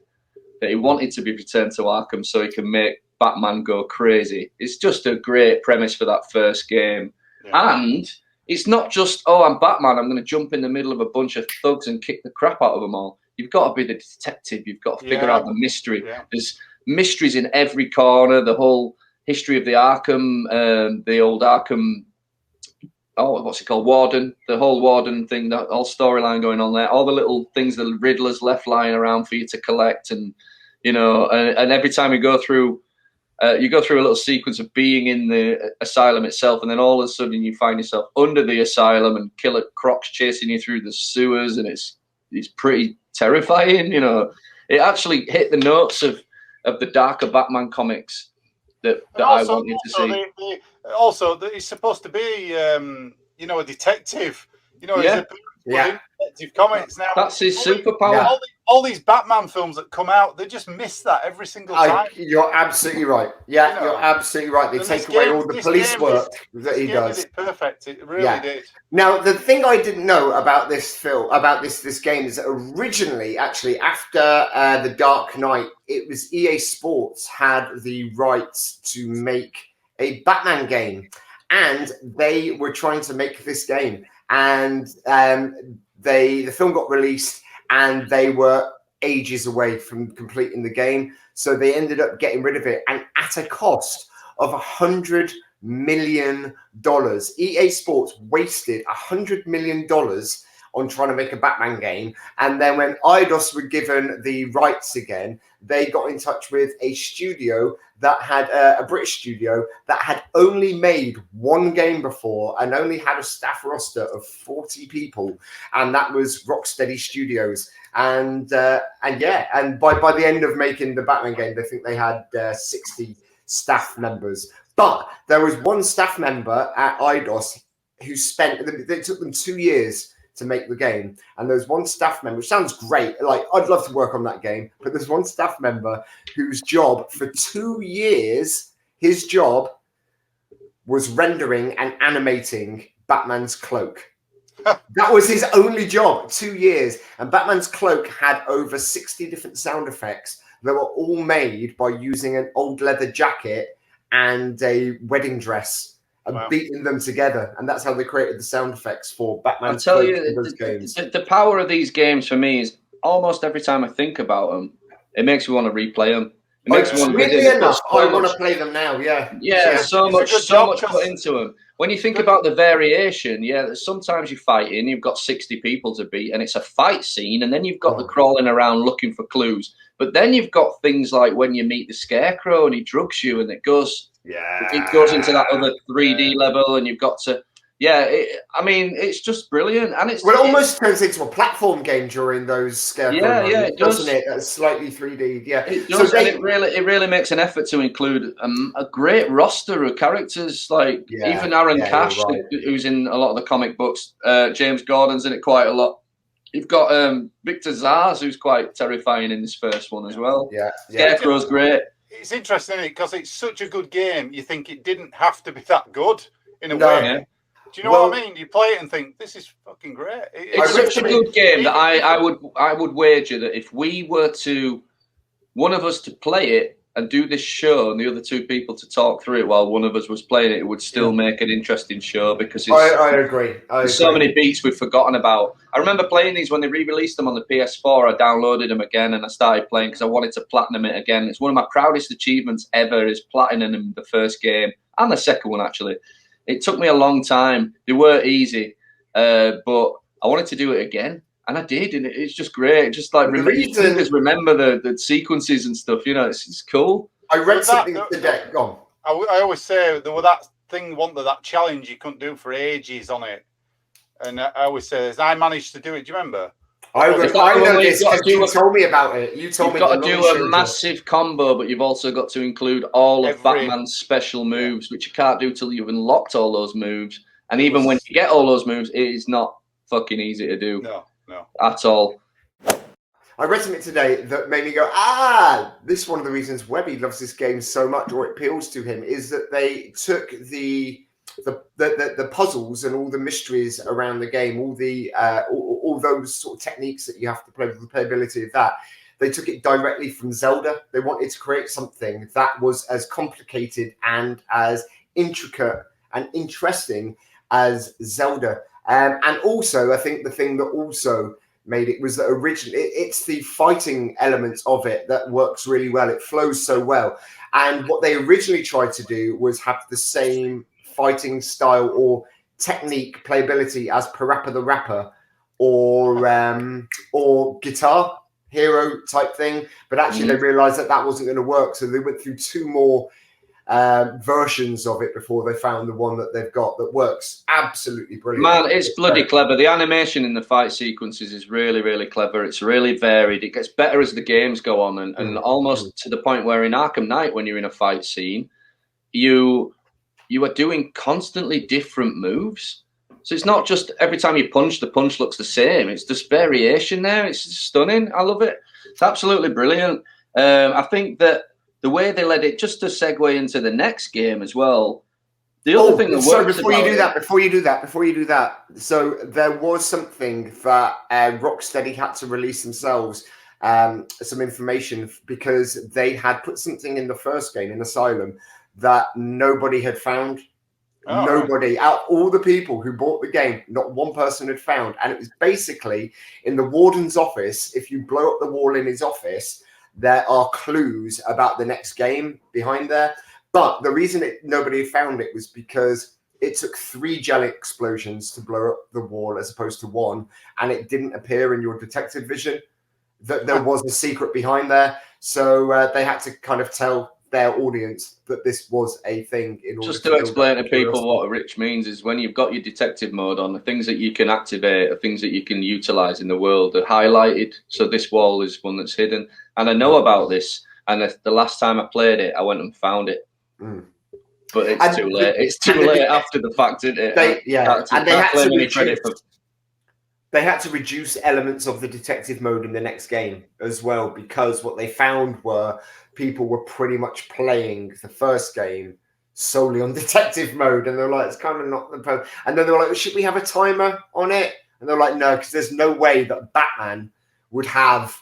That he wanted to be returned to Arkham so he can make Batman go crazy. It's just a great premise for that first game. Yeah. And it's not just, oh, I'm Batman, I'm going to jump in the middle of a bunch of thugs and kick the crap out of them all. You've got to be the detective. You've got to figure out the mystery. Yeah. There's mysteries in every corner. The whole history of the Arkham, the old Arkham, what's it called? Warden. The whole Warden thing, that whole storyline going on there. All the little things the Riddler's left lying around for you to collect. And, you know, and every time you go through a little sequence of being in the asylum itself, and then all of a sudden you find yourself under the asylum and Killer Croc's chasing you through the sewers, and it's pretty terrifying. You know, it actually hit the notes of the darker Batman comics that I wanted to see. Also, he's supposed to be, a detective. You know, he's detective comics now. That's his superpower. Yeah. All these Batman films that come out, they just miss that every single time. You're absolutely right. Yeah, you're absolutely right. They take away all the police work that he does. Did it perfect. It really did. Now, the thing I didn't know about this film, about this game, is that originally, actually, after The Dark Knight, it was EA Sports had the rights to make a Batman game, and they were trying to make this game, and the film got released, and they were ages away from completing the game, so they ended up getting rid of it, and at a cost of $100 million. EA Sports wasted $100 million on trying to make a Batman game, and then when Eidos were given the rights again, they got in touch with a studio that had a British studio that had only made one game before and only had a staff roster of 40 people, and that was Rocksteady Studios. And by the end of making the Batman game, they think they had 60 staff members. But there was one staff member at Eidos who it took them 2 years to make the game, and there's one staff member, which sounds great, like I'd love to work on that game, but there's one staff member whose job for 2 years, his job was rendering and animating Batman's cloak. That was his only job, 2 years, and Batman's cloak had over 60 different sound effects that were all made by using an old leather jacket and a wedding dress and beating them together, and that's how they created the sound effects for Batman. I'll tell you, the power of these games for me is almost every time I think about them, it makes me want to replay them. It makes me want to enough. I want to play them now. Yeah. So much put into them. When you think about the variation, sometimes you're fighting, you've got 60 people to beat, and it's a fight scene, and then you've got the crawling around looking for clues. But then you've got things like when you meet the Scarecrow and he drugs you, and it goes into that other 3D level, and you've got to. It's just brilliant, and it almost turns into a platform game during those Scarecrow runs, it does, doesn't it? That's slightly 3D, It does, so it really makes an effort to include a great roster of characters, like even Aaron Cash, who's in a lot of the comic books. James Gordon's in it quite a lot. You've got Victor Zsasz, who's quite terrifying in this first one as well. Scarecrow's great. It's interesting, isn't it? Because it's such a good game. You think it didn't have to be that good in a way. Yeah. Do you know what I mean? You play it and think, this is fucking great. It's such a good game that I would wager that if we were one of us to play it and do this show and the other two people to talk through it while one of us was playing it, it would still make an interesting show, because I agree. There's so many beats we've forgotten about. I remember playing these when they re-released them on the PS4. I downloaded them again and I started playing because I wanted to platinum it again. It's one of my proudest achievements ever, is platinum the first game and the second one, actually. It took me a long time. They weren't easy, but I wanted to do it again, and I did, and it's just great. Just like remember the sequences and stuff. You know, it's cool. I read something today. Go on. I always say there was that thing, that challenge you couldn't do for ages on it, and I always say this. I managed to do it. Do you remember? I know this because you told me about it. You told me you've got to do a massive combo, but you've also got to include all of Batman's special moves, which you can't do till you've unlocked all those moves. And even when you get all those moves, it is not fucking easy to do. No. At all. I read something today that made me go, this is one of the reasons Webby loves this game so much, or it appeals to him, is that they took the puzzles and all the mysteries around the game, all those sort of techniques that you have to play with the playability of that. They took it directly from Zelda. They wanted to create something that was as complicated and as intricate and interesting as Zelda. And also, I think the thing that also made it was that originally it's the fighting elements of it that works really well. It flows so well. And what they originally tried to do was have the same fighting style or technique playability as Parappa the Rapper or Guitar Hero type thing. But actually they realized that wasn't going to work. So they went through 2 more versions of it before they found the one that they've got that works absolutely brilliant. Man, it's bloody clever. The animation in the fight sequences is really, really clever. It's really varied. It gets better as the games go on, and almost to the point where in Arkham Knight, when you're in a fight scene, you are doing constantly different moves. So it's not just every time you punch, the punch looks the same. It's just variation there. It's stunning. I love it. It's absolutely brilliant. I think that the way they let it, just to segue into the next game as well. The other thing that works. So before you do that, so there was something that Rocksteady had to release themselves, some information, because they had put something in the first game in Asylum that nobody had found. Nobody, out of all the people who bought the game, not one person had found. And it was basically in the warden's office. If you blow up the wall in his office, there are clues about the next game behind there. But the reason nobody found it was because it took 3 gel explosions to blow up the wall as opposed to 1. And it didn't appear in your detective vision that there was a secret behind there. So they had to kind of tell their audience that this was a thing. In order just to explain to people what Rich means is when you've got your detective mode on, the things that you can activate are things that you can utilize in the world are highlighted. So this wall is one that's hidden. And I know about this. And the last time I played it, I went and found it. But it's too late. It's too late after the fact, isn't it? They had to reduce elements of the detective mode in the next game as well, because what they found were people were pretty much playing the first game solely on detective mode, and they're like, it's kind of not the. And then they were like, should we have a timer on it? And they're like, no, because there's no way that Batman would have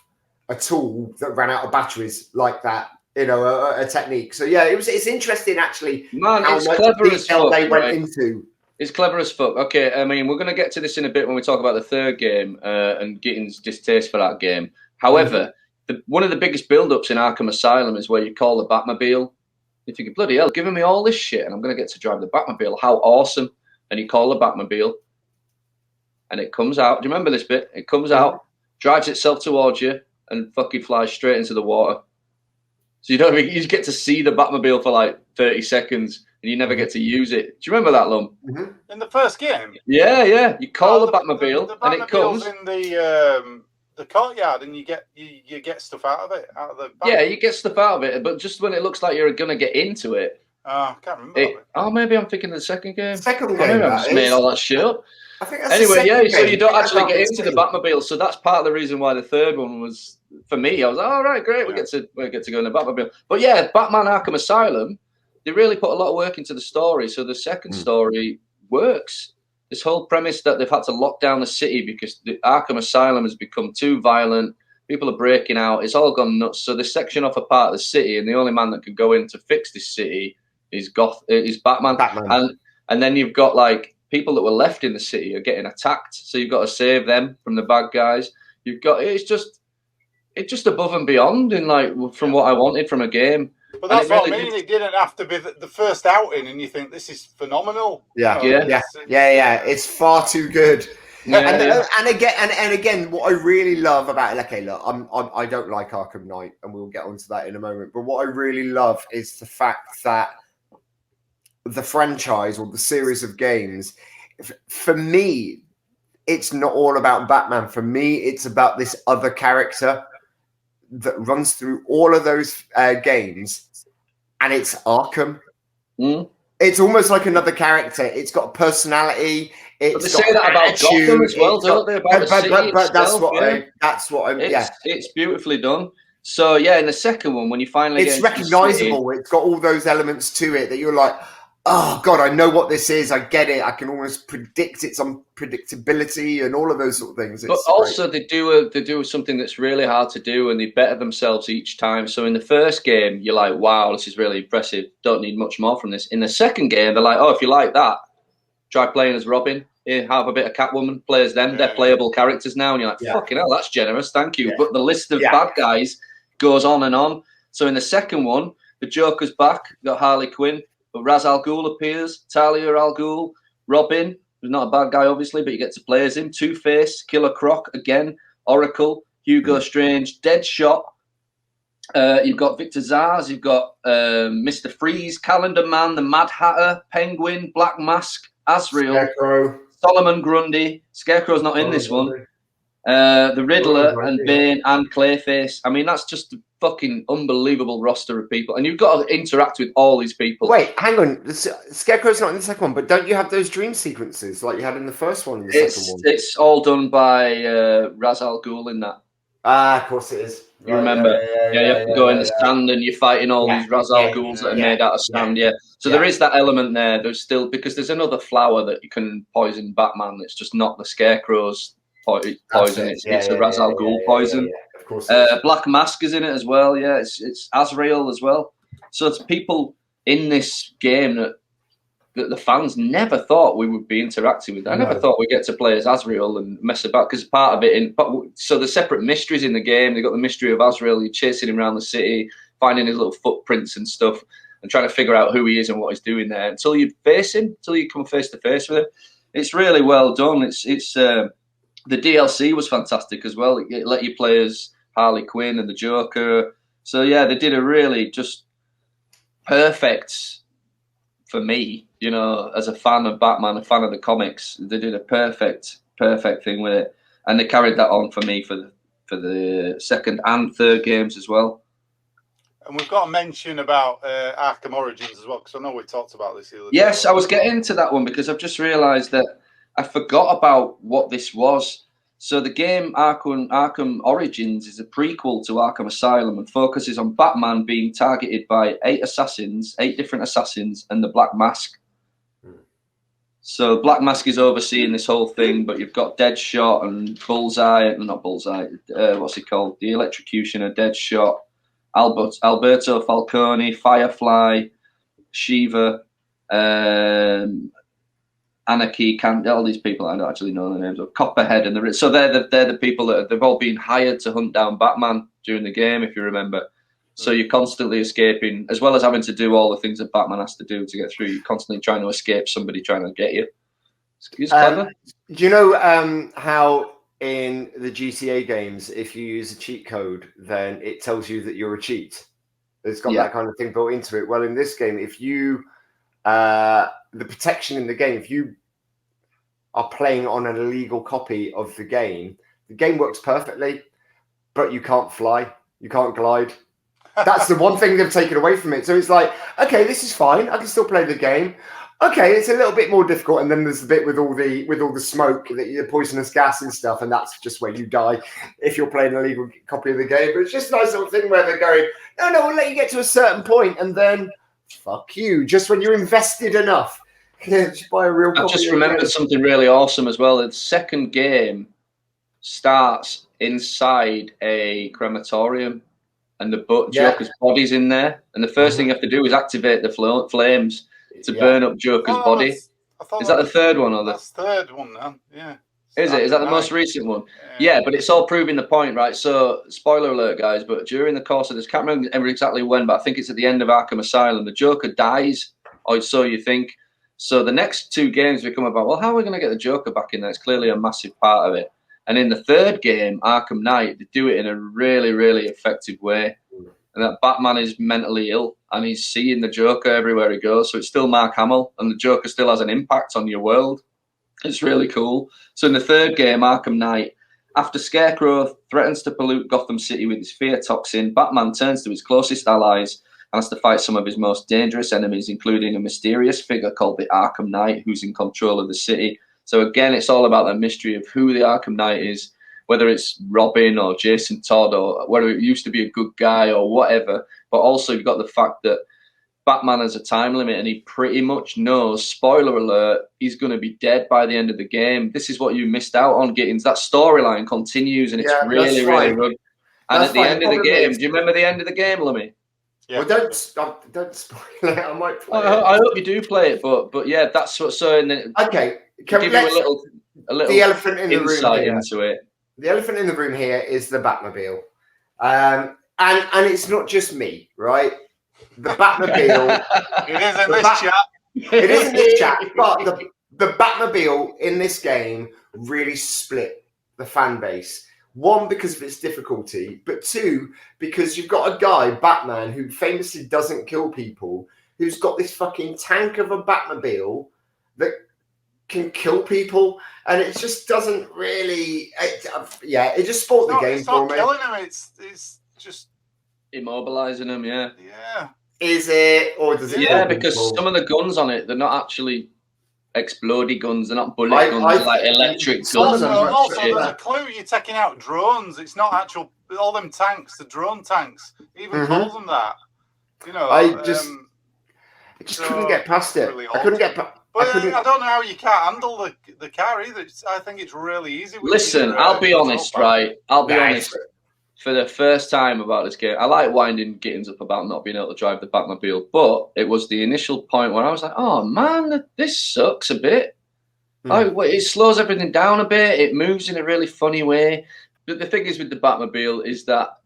a tool that ran out of batteries like that. You know, a technique. So yeah, it's interesting actually. Man, it's clever as fuck. They went into. It's clever as fuck. Okay, I mean, we're going to get to this in a bit when we talk about the third game and Gittin's distaste for that game. However, one of the biggest build-ups in Arkham Asylum is where you call the Batmobile. You think, bloody hell, giving me all this shit and I'm going to get to drive the Batmobile. How awesome. And you call the Batmobile and it comes out. Do you remember this bit? It comes out, drives itself towards you and fucking flies straight into the water. So you don't even, you get to see the Batmobile for like 30 seconds and you never get to use it. Do you remember that, Lum? In the first game? Yeah. You call the Batmobile and it comes in the courtyard and you get stuff out of it. Yeah, you get stuff out of it, but just when it looks like you're going to get into it. I can't remember. Maybe I'm thinking of the second game. Second game. Maybe I'm just made all that shit up. I think that's anyway, yeah, so game. you don't actually get into the Batmobile. So that's part of the reason why the third one was, for me, I was like, all right, great, we get to go in the Batmobile. But yeah, Batman Arkham Asylum, they really put a lot of work into the story. So the second story works. This whole premise that they've had to lock down the city because the Arkham Asylum has become too violent. People are breaking out. It's all gone nuts. So they section off a part of the city, and the only man that can go in to fix this city is Batman. And then you've got like people that were left in the city are getting attacked. So you've got to save them from the bad guys. It's just above and beyond in like from what I wanted from a game. But that's what I mean. It didn't have to be the first outing, and you think this is phenomenal. Yeah. It's far too good. And again, what I really love about it, okay, look, I don't like Arkham Knight, and we'll get onto that in a moment. But what I really love is the fact that the franchise or the series of games, for me, it's not all about Batman. For me, it's about this other character that runs through all of those games, and it's Arkham. It's almost like another character. It's got personality. But they say that about Gotham as well, don't they? About the city but that's itself, what it's beautifully done. So yeah, in the second one, when you finally it's recognizable. It's got all those elements to it that you're like, oh God, I know what this is. I get it. I can almost predict its unpredictability and all of those sort of things. But also they do something that's really hard to do, and they better themselves each time. So in the first game, you're like, wow, this is really impressive. Don't need much more from this. In the second game, they're like, oh, if you like that, try playing as Robin. Here, have a bit of Catwoman. Play as them. They're playable characters now, and you're like, fucking hell, that's generous. Thank you. But the list of bad guys goes on and on. So in the second one, the Joker's back. You've got Harley Quinn. But Ra's al Ghul appears, Talia al Ghul, Robin, who's not a bad guy, obviously, but you get to play as him. Two-Face, Killer Croc, again, Oracle, Hugo Strange, Deadshot. You've got Victor Zsasz, you've got Mr. Freeze, Calendar Man, the Mad Hatter, Penguin, Black Mask, Azrael, Scarecrow. Solomon Grundy. Scarecrow's not in this one. The Riddler and Bane and Clayface. I mean, that's just a fucking unbelievable roster of people, and you've got to interact with all these people. Wait, hang on. Scarecrow's not in the second one, but don't you have those dream sequences like you had in the first one? And the second one, it's all done by Ra's al Ghul in that. Of course it is. You remember? You have to go in the stand and you're fighting all these Ra's al Ghuls that are made out of sand. So there is that element there. There's still, because there's another flower that you can poison Batman. It's just not the Scarecrow's poison. It's the Ra's al Ghul poison. Of course. Black Mask is in it as well. Yeah, it's Azrael as well. So it's people in this game that the fans never thought we would be interacting with. I never thought we'd get to play as Azrael and mess about, because part of it so there's separate mysteries in the game. They've got the mystery of Azrael. You're chasing him around the city, finding his little footprints and stuff, and trying to figure out who he is and what he's doing there until you face him, until you come face to face with him. It's really well done. It's the DLC was fantastic as well. It let you play as Harley Quinn and the Joker. So yeah, they did a really just perfect, for me, you know, as a fan of Batman, a fan of the comics, they did a perfect thing with it, and they carried that on for me for the second and third games as well. And we've got to mention about Arkham Origins as well, because I know we talked about this the other day. Yes, I was getting into that one because I've just realised that I forgot about what this was. So the game Arkham Origins is a prequel to Arkham Asylum and focuses on Batman being targeted by 8 different assassins, and the Black Mask. So Black Mask is overseeing this whole thing, but you've got Deadshot and what's he called? The Electrocutioner, Deadshot, Alberto Falcone, Firefly, Shiva, Anarchy, all these people I don't actually know the names of, Copperhead, and they're the people that they've all been hired to hunt down Batman during the game, if you remember. So you're constantly escaping, as well as having to do all the things that Batman has to do to get through. You're constantly trying to escape somebody trying to get you. It's clever. Do you know how in the GTA games, if you use a cheat code, then it tells you that you're a cheat? It's got that kind of thing built into it. Well, in this game, if you the protection in the game, if you are playing on an illegal copy of the game works perfectly, but you can't fly, you can't glide. That's the one thing they've taken away from it. So it's like, okay, this is fine, I can still play the game. Okay, it's a little bit more difficult, and then there's the bit with all the smoke, the poisonous gas and stuff, and that's just where you die if you're playing an illegal copy of the game. But it's just a nice little thing where they're going, no, we'll let you get to a certain point, and then fuck you, just when you're invested enough. Just buy a real copy. I just remembered something really awesome as well. The second game starts inside a crematorium, and the Joker's body's in there. And the first thing you have to do is activate the flames to burn up Joker's body. Is that the third one? That's the third one, then. Yeah. Is it? Is that the most recent one? Yeah, but it's all proving the point, right? So, spoiler alert, guys, but during the course of this, can't remember exactly when, but I think it's at the end of Arkham Asylum, the Joker dies, or so you think. So the next 2 games become about, well, how are we going to get the Joker back in there? It's clearly a massive part of it. And in the third game, Arkham Knight, they do it in a really, really effective way. And that Batman is mentally ill, and he's seeing the Joker everywhere he goes. So it's still Mark Hamill, and the Joker still has an impact on your world. It's really cool. So in the third game, Arkham Knight, after Scarecrow threatens to pollute Gotham City with his fear toxin, Batman turns to his closest allies and has to fight some of his most dangerous enemies, including a mysterious figure called the Arkham Knight, who's in control of the city. So again, it's all about the mystery of who the Arkham Knight is, whether it's Robin or Jason Todd or whether it used to be a good guy or whatever. But also you've got the fact that Batman has a time limit and he pretty much knows, spoiler alert, he's going to be dead by the end of the game. This is what you missed out on, Gittins. That storyline continues and it's really, really good. And at the end of the game, do you remember the end of the game, Lummy? Yeah. Well, don't spoil it. I might play it. I hope you do play it, but yeah, that's what. So in the, okay, give you a little the elephant in the room insight here. into it. The elephant in the room here is the Batmobile, and it's not just me, right? The Batmobile. It is in this chat. It is in this chat, but the Batmobile in this game really split the fan base. One, because of its difficulty, but two, because you've got a guy, Batman, who famously doesn't kill people, who's got this fucking tank of a Batmobile that can kill people, and it just doesn't really. It just spoiled the game for me. It's not killing him. It's just immobilizing him. Yeah. Yeah. Is it, or does it? Yeah, because some of the guns on it, they're not actually explodey guns. They're not bullet guns. They're like electric guns. Also, there's a clue. You're taking out drones. It's not actual. All them tanks, the drone tanks. Even calls them that. You know. I just couldn't get past it. Really I couldn't get. But I don't know how you can't handle the car either. I think it's really easy. Listen, I'll be honest, right? I'll be honest. For the first time about this game, I like winding Gittins up about not being able to drive the Batmobile, but it was the initial point where I was like, oh man, this sucks a bit. It slows everything down a bit. It moves in a really funny way. But the thing is with the Batmobile is that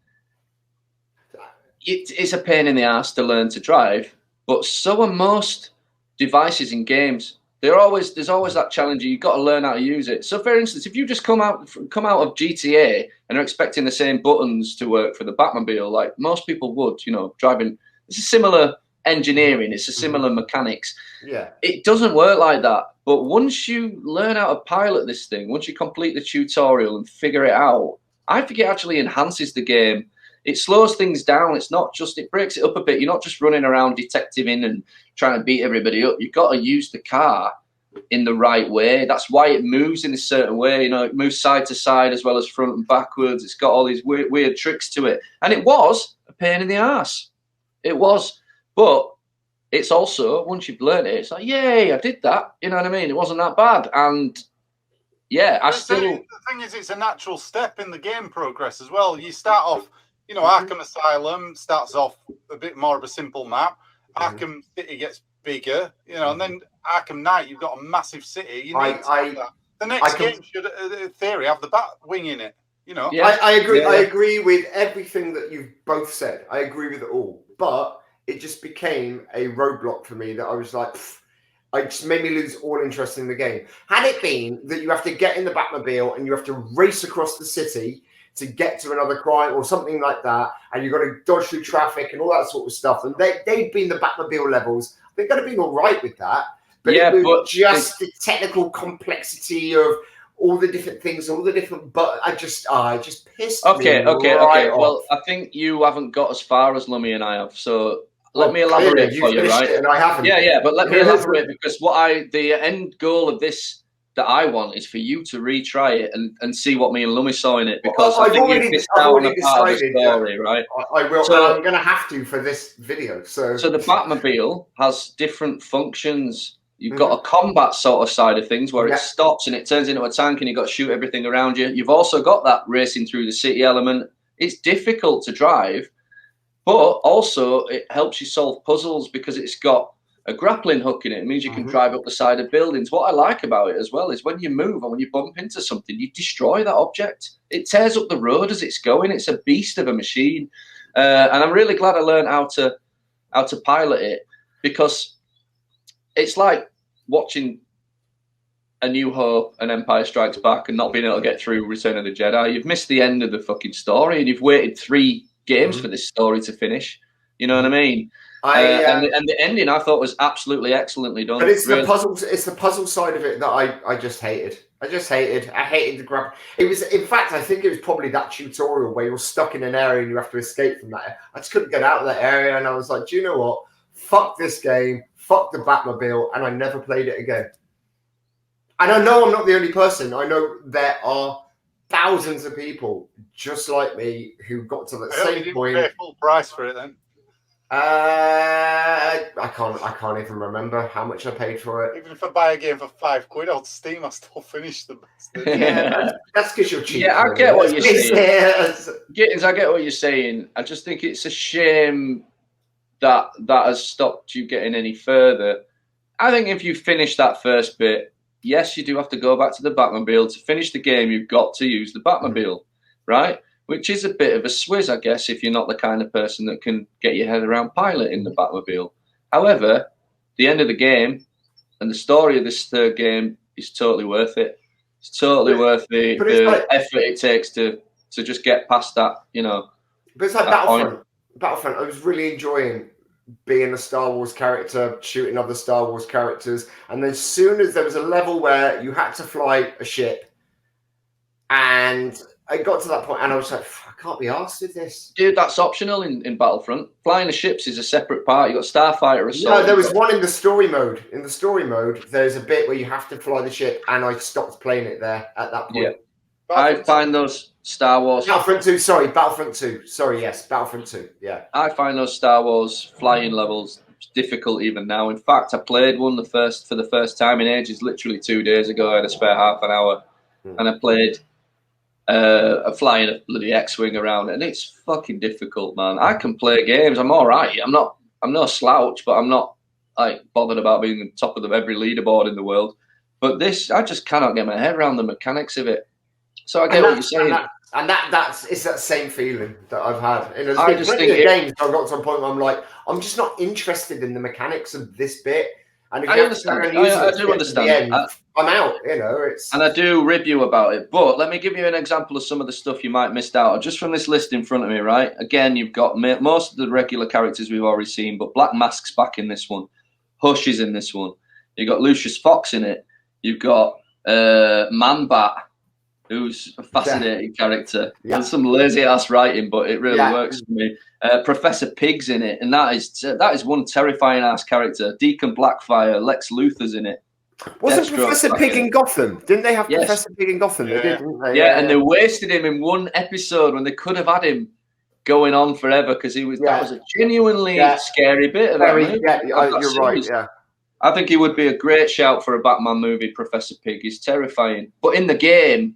it's a pain in the ass to learn to drive, but so are most devices in games. There's always that challenge. You've got to learn how to use it. So, for instance, if you just come out of GTA and are expecting the same buttons to work for the Batmobile, like most people would, driving, it's a similar engineering, it's a similar mechanics. Yeah, it doesn't work like that. But once you learn how to pilot this thing, once you complete the tutorial and figure it out, I think it actually enhances the game. It slows things down. It's not just, it breaks it up a bit. You're not just running around detectiving and trying to beat everybody up. You've got to use the car in the right way. That's why it moves in a certain way. It moves side to side as well as front and backwards. It's got all these weird tricks to it. And it was a pain in the ass. It was. But it's also, once you've learned it, it's like, yay, I did that. You know what I mean? It wasn't that bad. And yeah, the thing is, it's a natural step in the game progress as well. You start off, Arkham Asylum starts off a bit more of a simple map. Arkham City gets bigger, and then Arkham Knight, you've got a massive city. You need that. The next game should, in theory, have the bat wing in it. Yeah. I agree. Yeah. I agree with everything that you've both said. I agree with it all. But it just became a roadblock for me that I was like, it just made me lose all interest in the game. Had it been that you have to get in the Batmobile and you have to race across the city to get to another crime or something like that, and you've got to dodge through traffic and all that sort of stuff, and they'd been the Batmobile levels, they've got to be all right with that. But yeah, it was just the technical complexity of all the different things, all the different. But it just pissed me. Okay. Off. Well, I think you haven't got as far as Lummy and I have, so. Let me elaborate for you, right? And I haven't. Yeah, but let me elaborate because the end goal of this that I want is for you to retry it and see what me and Lummy saw in it, because I think you've missed out on a part of the story, right? I will. So, I'm going to have to for this video. So the Batmobile has different functions. You've got a combat sort of side of things where it stops and it turns into a tank and you've got to shoot everything around you. You've also got that racing through the city element. It's difficult to drive. But also, it helps you solve puzzles because it's got a grappling hook in it. It means you can drive up the side of buildings. What I like about it as well is when you move and when you bump into something, you destroy that object. It tears up the road as it's going. It's a beast of a machine. And I'm really glad I learned how to pilot it, because it's like watching A New Hope and Empire Strikes Back and not being able to get through Return of the Jedi. You've missed the end of the fucking story and you've waited 3 games for this story to finish. You know what I mean? And the ending I thought was absolutely excellently done. But it's the puzzle. It's the puzzle side of it that I just hated. I hated the grab. It was, in fact, I think it was probably that tutorial where you're stuck in an area and you have to escape from that. I just couldn't get out of that area, and I was like, do you know what? Fuck this game. Fuck the Batmobile, and I never played it again. And I know I'm not the only person. I know there are thousands of people just like me who got to the same point. Pay full price for it then. I can't even remember how much I paid for it. Even if I buy a game for £5 on Steam, I still finish the bastard. Yeah, that's because you're cheap. Yeah, I get what you're saying. Gittins, I get what you're saying. I just think it's a shame that has stopped you getting any further. I think if you finish that first bit, yes, you do have to go back to the Batmobile. To finish the game, you've got to use the Batmobile, right? Which is a bit of a swizz, I guess, if you're not the kind of person that can get your head around piloting the Batmobile. However, the end of the game and the story of this third game is totally worth it. It's totally worth the effort it takes to just get past that, you know. But it's like Battlefront. I was really enjoying being a Star Wars character, shooting other Star Wars characters. And then as soon as there was a level where you had to fly a ship, and I got to that point and I was like, I can't be arsed with this. Dude, that's optional in Battlefront. Flying the ships is a separate part. You've got Starfighter Assault. No, there was one in the story mode. In the story mode, there's a bit where you have to fly the ship, and I stopped playing it there at that point. Yeah. I find those Star Wars... Battlefront 2, sorry, Battlefront 2. Sorry, yes, Battlefront 2, yeah. I find those Star Wars flying levels difficult even now. In fact, I played one for the first time in ages, literally 2 days ago. I had a spare half an hour, and I played flying a bloody X-Wing around, and it's fucking difficult, man. I can play games. I'm all right. I'm no slouch, but I'm not like bothered about being the top of every leaderboard in the world. But this, I just cannot get my head around the mechanics of it. So I get what you're saying. It's that same feeling that I've had. And I just think games I got to a point where I'm like, I'm just not interested in the mechanics of this bit. And if I understand. I do understand. I'm out, you know. And I do rib you about it. But let me give you an example of some of the stuff you might have missed out on. Just from this list in front of me, right? Again, you've got most of the regular characters we've already seen, but Black Mask's back in this one. Hush is in this one. You've got Lucius Fox in it. You've got Man-Bat, who's a fascinating character. Yeah. There's some lazy-ass writing, but it really works for me. Professor Pig's in it, and that is one terrifying-ass character. Deacon Blackfire, Lex Luthor's in it. Wasn't Professor Pig in Gotham? Didn't they have Professor Pig in Gotham? Yeah. They did, didn't they? Yeah, and they wasted him in one episode when they could have had him going on forever, because that was a genuinely scary bit of that movie. You're right, yeah. I think he would be a great shout for a Batman movie, Professor Pig. He's terrifying. But in the game,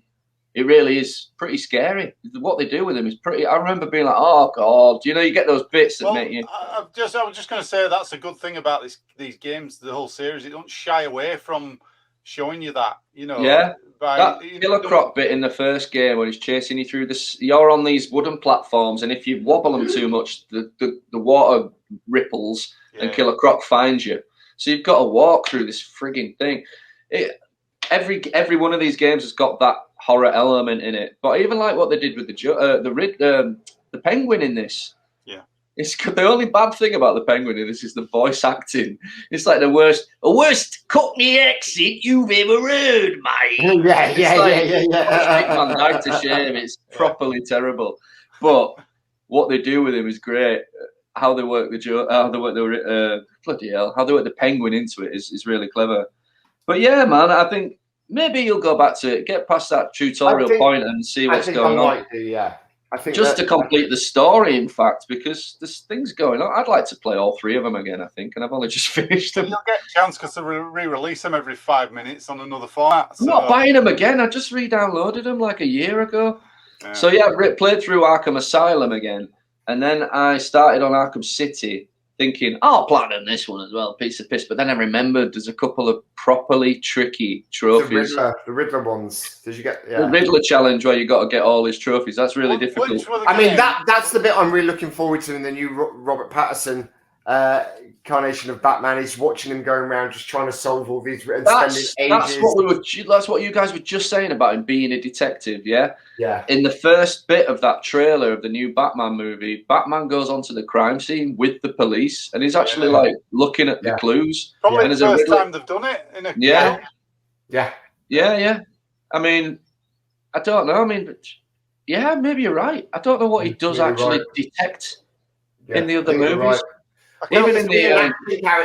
it really is pretty scary. What they do with him is pretty... I remember being like, oh, God. You know, you get those bits that make you... I was just going to say that's a good thing about these games, the whole series. It don't shy away from showing you that, you know. Yeah. That Killer Croc bit in the first game where he's chasing you through this... You're on these wooden platforms, and if you wobble them too much, the water ripples and Killer Croc finds you. So you've got to walk through this frigging thing. Every one of these games has got that horror element in it. But I even like what they did with the Penguin in this. Yeah, it's the only bad thing about the Penguin in this is the voice acting. It's like the worst Cockney accent you've ever heard, mate. Man died to shame. It's properly terrible. But what they do with him is great. How they work how they work the Penguin into it is really clever. But yeah, man, I think maybe you'll go back to it, get past that tutorial point and see what's going on. I think just to complete the story, in fact, because there's things going on. I'd like to play all three of them again, I think, and I've only just finished them. You'll get a chance because they re-release them every 5 minutes on another format. I'm not buying them again. I just re-downloaded them like a year ago. Yeah. So yeah, I played through Arkham Asylum again. And then I started on Arkham City thinking, I'll platinum this one as well, piece of piss. But then I remembered there's a couple of properly tricky trophies. The Riddler ones. Did you get the Riddler challenge where you got to get all his trophies? That's really difficult. I mean, that's the bit I'm really looking forward to in the new Robert Pattinson incarnation of Batman is watching him going around just trying to solve all these and spending ages. That's what you guys were just saying about him being a detective. Yeah. Yeah. In the first bit of that trailer of the new Batman movie, Batman goes onto the crime scene with the police, and he's actually like looking at the clues. Probably and the first time they've done it in a film. Yeah. I mean, I don't know. I mean, but yeah, maybe you're right. I don't know what he does actually detect in the other movies. Right. Even in the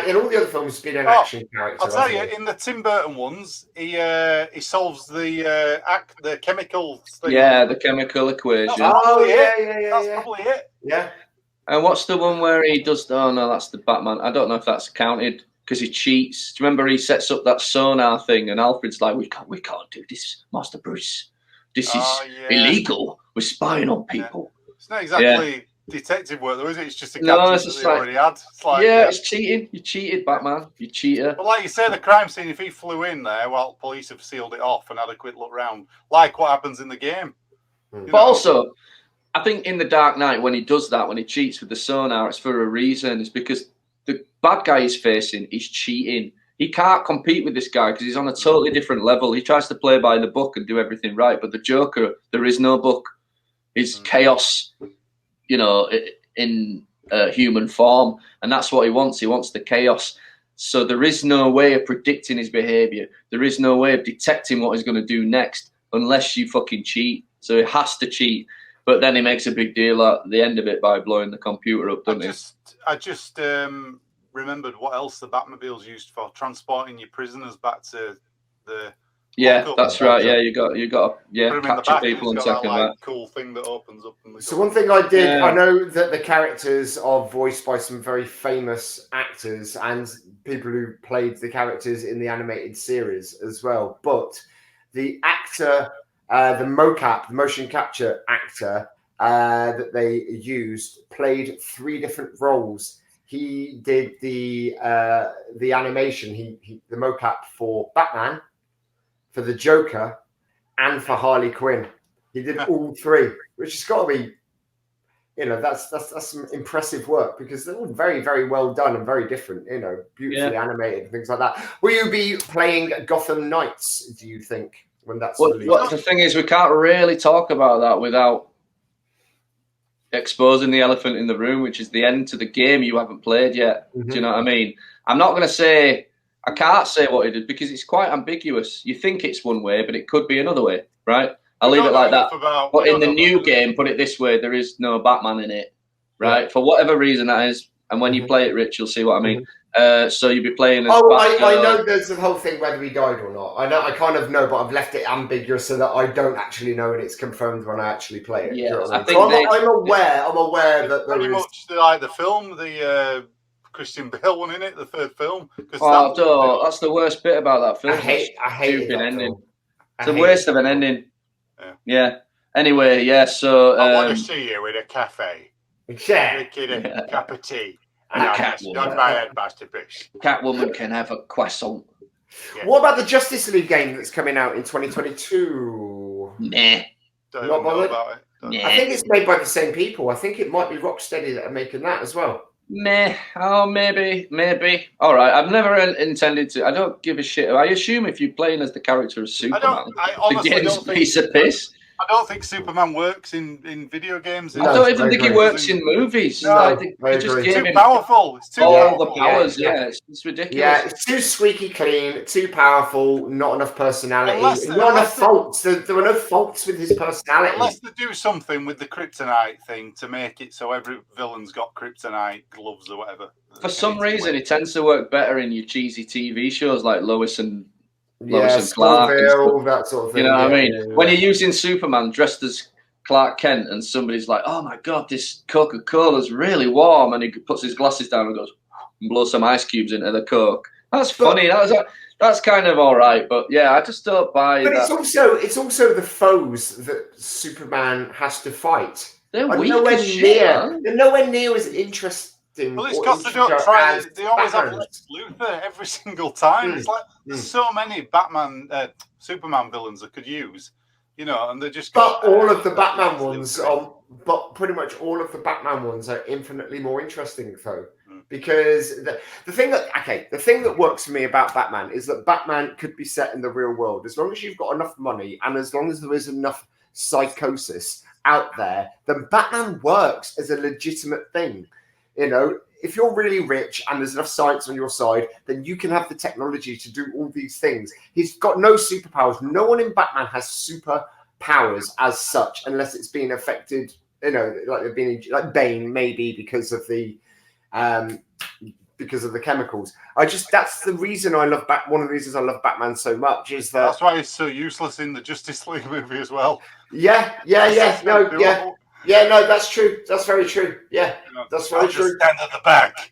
in all the other films, he's been an action character. I'll tell you, in the Tim Burton ones, he solves the chemical thing. Yeah, the chemical equation. That's probably it. Yeah. And what's the one where he does? Oh no, that's the Batman. I don't know if that's counted because he cheats. Do you remember he sets up that sonar thing, and Alfred's like, "We can't do this, Master Bruce. This is illegal. We're spying on people." Yeah. It's not exactly detective work, though, is it? It's just a gadget that they already had. It's like, it's cheating. You cheated, Batman. You cheater. But like you say, the crime scene, if he flew in there while police have sealed it off and had a quick look round, like what happens in the game. But also, I think in The Dark Knight, when he does that, when he cheats with the sonar, it's for a reason. It's because the bad guy he's facing is cheating. He can't compete with this guy because he's on a totally different level. He tries to play by the book and do everything right. But the Joker, there is no book. He's chaos, in human form. And that's what he wants. He wants the chaos. So there is no way of predicting his behavior. There is no way of detecting what he's going to do next unless you fucking cheat. So he has to cheat. But then he makes a big deal at the end of it by blowing the computer up, doesn't he? I just remembered what else the Batmobile's used for, transporting your prisoners back to the... Yeah, that's right. Yeah, you got capture people and take them back. Cool thing that opens up. So one thing I did, I know that the characters are voiced by some very famous actors and people who played the characters in the animated series as well. But the actor, the mocap, the motion capture actor that they used, played 3 different roles. He did the animation, the mocap for Batman, for the Joker, and for Harley Quinn. He did all 3, which has got to be, that's some impressive work because they're all very, very well done and very different, beautifully animated and things like that. Will you be playing Gotham Knights, do you think, when that's released? Well, the thing is, we can't really talk about that without exposing the elephant in the room, which is the end to the game you haven't played yet. Mm-hmm. Do you know what I mean? I'm not going to say... I can't say what he did because it's quite ambiguous. You think it's one way, but it could be another way, right? I'll leave it like that. But in the new game, put it this way, there is no Batman in it, right? Yeah. For whatever reason that is. And when you play it, Rich, you'll see what I mean. So you'll be playing as I know there's the whole thing whether he died or not. I kind of know, but I've left it ambiguous so that I don't actually know and it's confirmed when I actually play it. Yeah, I'm aware that there pretty much like the film, Christian Bale one in it, the 3rd film. That's the worst bit about that film. I hate that ending. It's the worst of an ending. Yeah. Anyway, so I want to see you in a cafe. Drinking a cup of tea. And not my head, Master Bruce. Catwoman can have a croissant. Yeah. What about the Justice League game that's coming out in 2022? Nah. Don't know about it. Nah. I think it's made by the same people. I think it might be Rocksteady that are making that as well. Meh. Oh, maybe. All right. I've never intended to. I don't give a shit. I assume if you're playing as the character of Superman, I honestly the game's a piece of piss. I don't think Superman works in video games. I don't even think he works in movies. No, it's too powerful. It's too all the powers. Yeah, it's ridiculous. Yeah, it's too squeaky clean, too powerful, not enough personality, not enough faults. There were no faults with his personality. Unless they do something with the kryptonite thing to make it so every villain's got kryptonite gloves or whatever. For some reason, it tends to work better in your cheesy TV shows like Lois and Clark, all that sort of thing. You know what I mean? When you're using Superman dressed as Clark Kent and somebody's like, "Oh my God, this Coca-Cola's really warm," and he puts his glasses down and goes and blows some ice cubes into the Coke. That's funny. That's kind of all right, but yeah, I just don't buy that. But it's also the foes that Superman has to fight. They're weak as shit. They're nowhere near as interesting. Well, it's because they don't try. They always have Lex Luthor every single time. It's like there's so many Superman villains that could use, and they just. But all of the Batman ones but pretty much all of the Batman ones are infinitely more interesting, though. because the thing that works for me about Batman is that Batman could be set in the real world as long as you've got enough money and as long as there is enough psychosis out there. Then Batman works as a legitimate thing. You know, if you're really rich and there's enough science on your side, then you can have the technology to do all these things. He's got no superpowers. No one in Batman has superpowers as such, unless it's being affected. You know, like they've been like Bane, maybe because of the chemicals. That's the reason I love one of the reasons I love Batman so much is that that's why he's so useless in the Justice League movie as well. Yeah, no, that's true. That's very true. Yeah, that's very true. Stand at the back.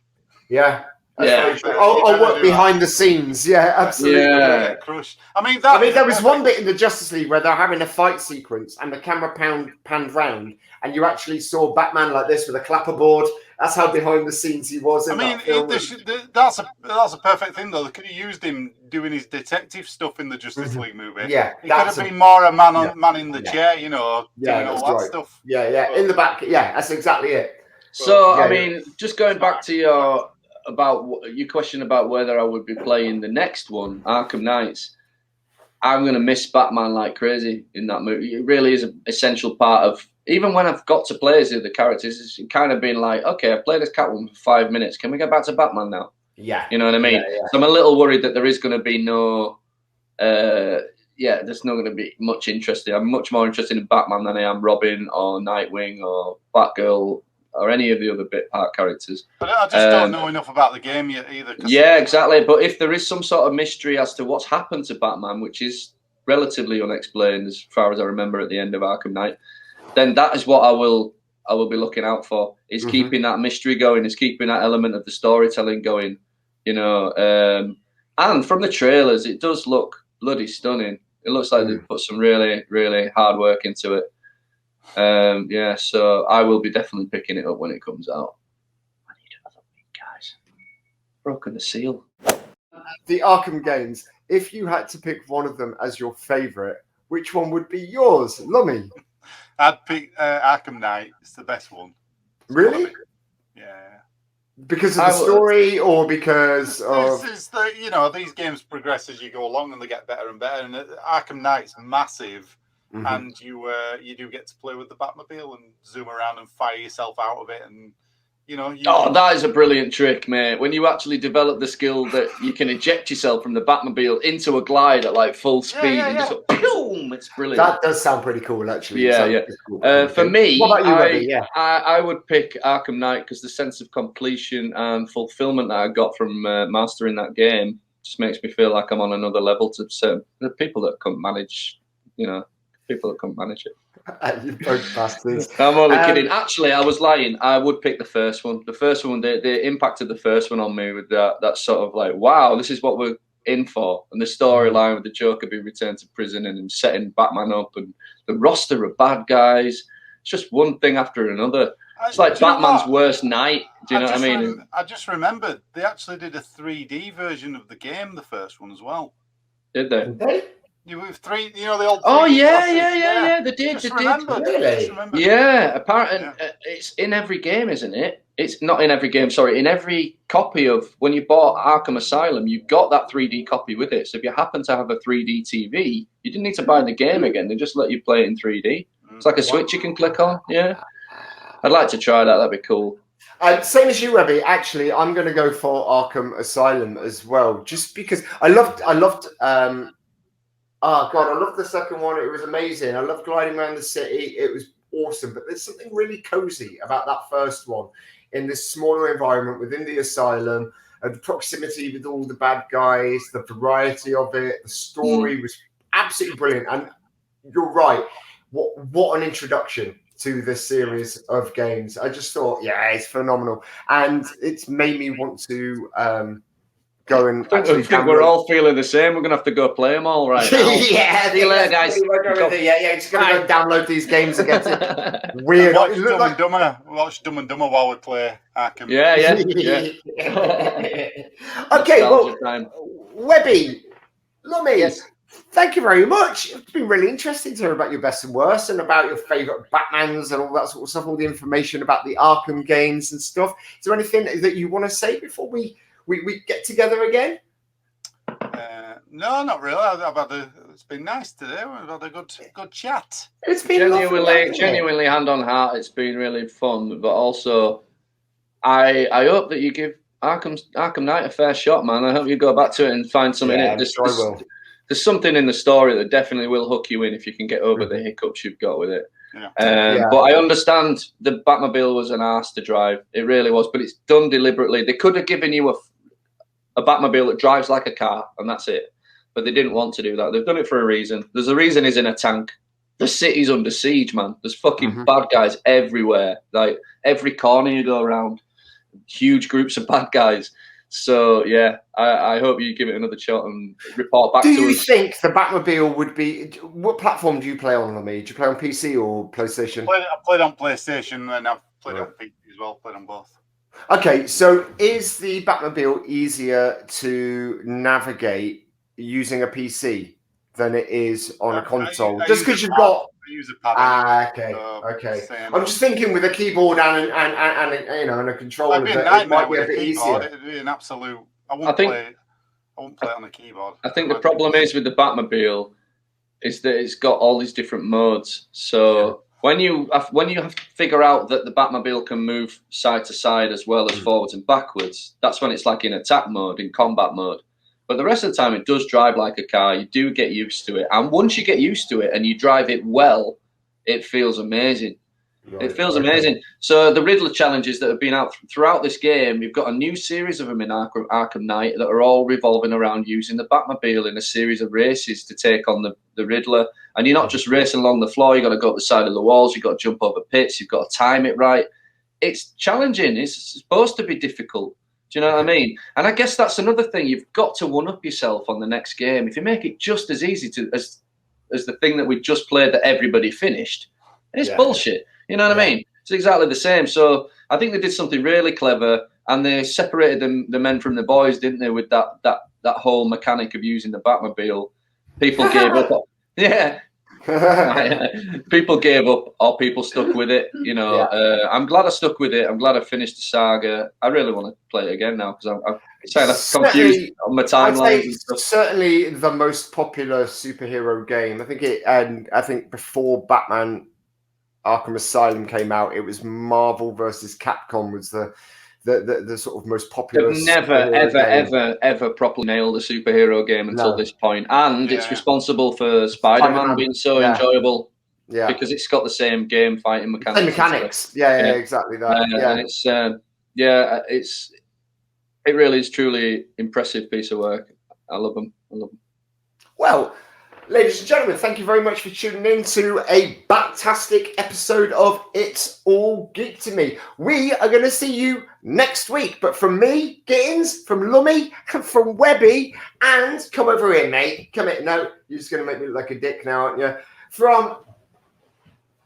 Yeah. Very true. I'll work behind the scenes. Yeah, absolutely. Yeah. Crushed. I mean, there was one bit in the Justice League where they're having a fight sequence and the camera panned round, and you actually saw Batman like this with a clapperboard. That's how behind the scenes he was. That's a perfect thing though. They could have used him doing his detective stuff in the Justice League movie. Yeah, he could have been more a man in the chair, you know, doing all that stuff. Yeah, in the back. Yeah, that's exactly it. So I mean, just going back to your question about whether I would be playing the next one, Arkham Knights. I'm going to miss Batman like crazy in that movie. It really is an essential part of, even when I've got to play as the other characters, it's kind of been like, okay, I've played as Catwoman for 5 minutes. Can we get back to Batman now? Yeah. You know what I mean? Yeah. So I'm a little worried that there is going to be there's not going to be much interest. I'm much more interested in Batman than I am Robin or Nightwing or Batgirl or any of the other bit part characters. But I just don't know enough about the game yet either. Yeah, exactly. But if there is some sort of mystery as to what's happened to Batman, which is relatively unexplained as far as I remember at the end of Arkham Knight, then that is what I will be looking out for. Is keeping that mystery going, is keeping that element of the storytelling going, you know. And from the trailers, it does look bloody stunning. It looks like they've put some really, really hard work into it. So I will be definitely picking it up when it comes out. I need another week, guys. Broken the seal. The Arkham games. If you had to pick one of them as your favourite, which one would be yours, Lummy? I'd pick Arkham Knight. It's the best one. Really? Yeah. Because of the story, or because of these games progress as you go along and they get better and better. And Arkham Knight's massive. And you do get to play with the Batmobile and zoom around and fire yourself out of it, and that is a brilliant trick, mate. When you actually develop the skill that you can eject yourself from the Batmobile into a glide at like full speed and just go, boom, it's brilliant. That does sound pretty cool, actually. Yeah. Cool. For me, what about you, Robbie? I would pick Arkham Knight because the sense of completion and fulfillment that I got from mastering that game just makes me feel like I'm on another level to the people that can't manage, people that can't manage it. You both bastards. I'm only kidding. Actually, I was lying. I would pick the first one. The first one, the impact of the first one on me with that sort of like, wow, this is what we're in for. And the storyline with the Joker being returned to prison and him setting Batman up and the roster of bad guys. It's just one thing after another. It's like Batman's worst night. Do you know what I mean? I just remembered they actually did a 3D version of the game, the first one as well. Did they? You with three, the old. Oh yeah. They did. Really? Yeah. Apparently, it's in every game, isn't it? It's not in every game. Sorry, in every copy of when you bought Arkham Asylum, you got that 3D copy with it. So if you happen to have a 3D TV, you didn't need to buy the game again. They just let you play it in 3D. It's like a switch you can click on. Yeah. I'd like to try that. That'd be cool. Same as you, Rebby. Actually, I'm going to go for Arkham Asylum as well, just because I loved. Oh God, I loved the second one. It was amazing. I loved gliding around the city. It was awesome. But there's something really cozy about that first one in this smaller environment within the asylum, the proximity with all the bad guys, the variety of it. The story was absolutely brilliant. And you're right. What an introduction to this series of games. I just thought, it's phenomenal. And it's made me want to go and I think we're all feeling the same. We're going to have to go play them all right now. See you later, guys. Just going to go download these games and get it. Weird. Watch Dumb and Dumber while we play Arkham. Yeah. Okay, well, Webby, Lummy, Thank you very much. It's been really interesting to hear about your best and worst and about your favourite Batmans and all that sort of stuff, all the information about the Arkham games and stuff. Is there anything that you want to say before we get together again? No, not really. It's been nice today. We've had a good chat. It's been genuinely hand on heart. It's been really fun, but also I hope that you give Arkham Knight a fair shot, man. I hope you go back to it and find something in it. I will. There's something in the story that definitely will hook you in if you can get over the hiccups you've got with it. Yeah. But I understand the Batmobile was an arse to drive. It really was, but it's done deliberately. They could have given you a Batmobile that drives like a car, and that's it. But they didn't want to do that. They've done it for a reason. There's a reason he's in a tank. The city's under siege, man. There's fucking bad guys everywhere. Like, every corner you go around, huge groups of bad guys. So, yeah, I hope you give it another shot and report back to us. Do you think the Batmobile would be... What platform do you play on, Lemmy? Do you play on PC or PlayStation? I played on PlayStation and I've played on PC as well. Played on both. Okay, so is the Batmobile easier to navigate using a PC than it is on a console? Just because you've got... I use a pad. Okay. I'm just thinking with a keyboard and a controller. It'd be a nightmare with a keyboard. It'd be an absolute... I won't play it on a keyboard. I think the problem is with the Batmobile is that it's got all these different modes. So when you have to figure out that the Batmobile can move side to side as well as forwards and backwards, that's when it's like in attack mode, in combat mode. But the rest of the time, it does drive like a car. You do get used to it. And once you get used to it and you drive it well, it feels amazing. Right. It feels amazing. So the Riddler challenges that have been out throughout this game, you've got a new series of them in Arkham Knight that are all revolving around using the Batmobile in a series of races to take on the Riddler. And you're not just racing along the floor. You've got to go up the side of the walls. You've got to jump over pits. You've got to time it right. It's challenging. It's supposed to be difficult. Do you know what I mean? And I guess that's another thing. You've got to one-up yourself on the next game. If you make it just as easy as the thing that we just played that everybody finished, it's bullshit. You know what I mean? It's exactly the same. So I think they did something really clever, and they separated the men from the boys, didn't they, with that whole mechanic of using the Batmobile. People gave up. Yeah. People gave up or people stuck with it. I'm glad I stuck with it. I'm glad I finished the saga. I really want to play it again now because I'm kind of confused on my timelines and stuff. Certainly the most popular superhero game. I think before Batman Arkham Asylum came out, it was Marvel versus Capcom was the sort of most popular. They've never, ever properly nailed a superhero game until this point. And it's responsible for Spider-Man being so enjoyable. Yeah. Because it's got the same game fighting mechanics. Same mechanics. Yeah, exactly that. And it's it really is truly impressive piece of work. I love them. Well, ladies and gentlemen, thank you very much for tuning in to a fantastic episode of It's All Geek to Me. We are going to see you next week. But from me, Gittins, from Lummy, and from Webby, and come over here, mate. Come here. No, you're just going to make me look like a dick now, aren't you? From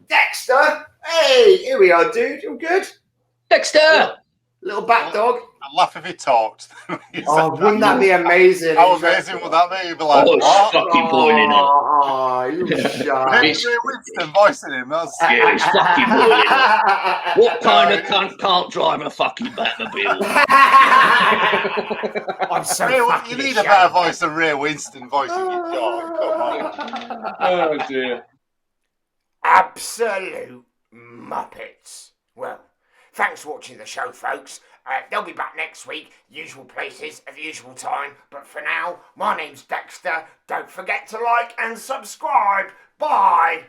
Dexter. Hey, here we are, dude. You good? Dexter! Little bat dog. I'd laugh if he talked. Wouldn't that be amazing? How amazing would that be? You'd be like, it's fucking boiling up. Oh, you shy. Winston voicing him. It's fucking boiling up. What kind of cunt can't drive a fucking Batmobile? I'm so you need a better voice than Ray Winston voicing your dog. Come on. Oh, dear. Absolute muppets. Well, thanks for watching the show, folks. They'll be back next week, usual places at the usual time. But for now, my name's Dexter. Don't forget to like and subscribe. Bye.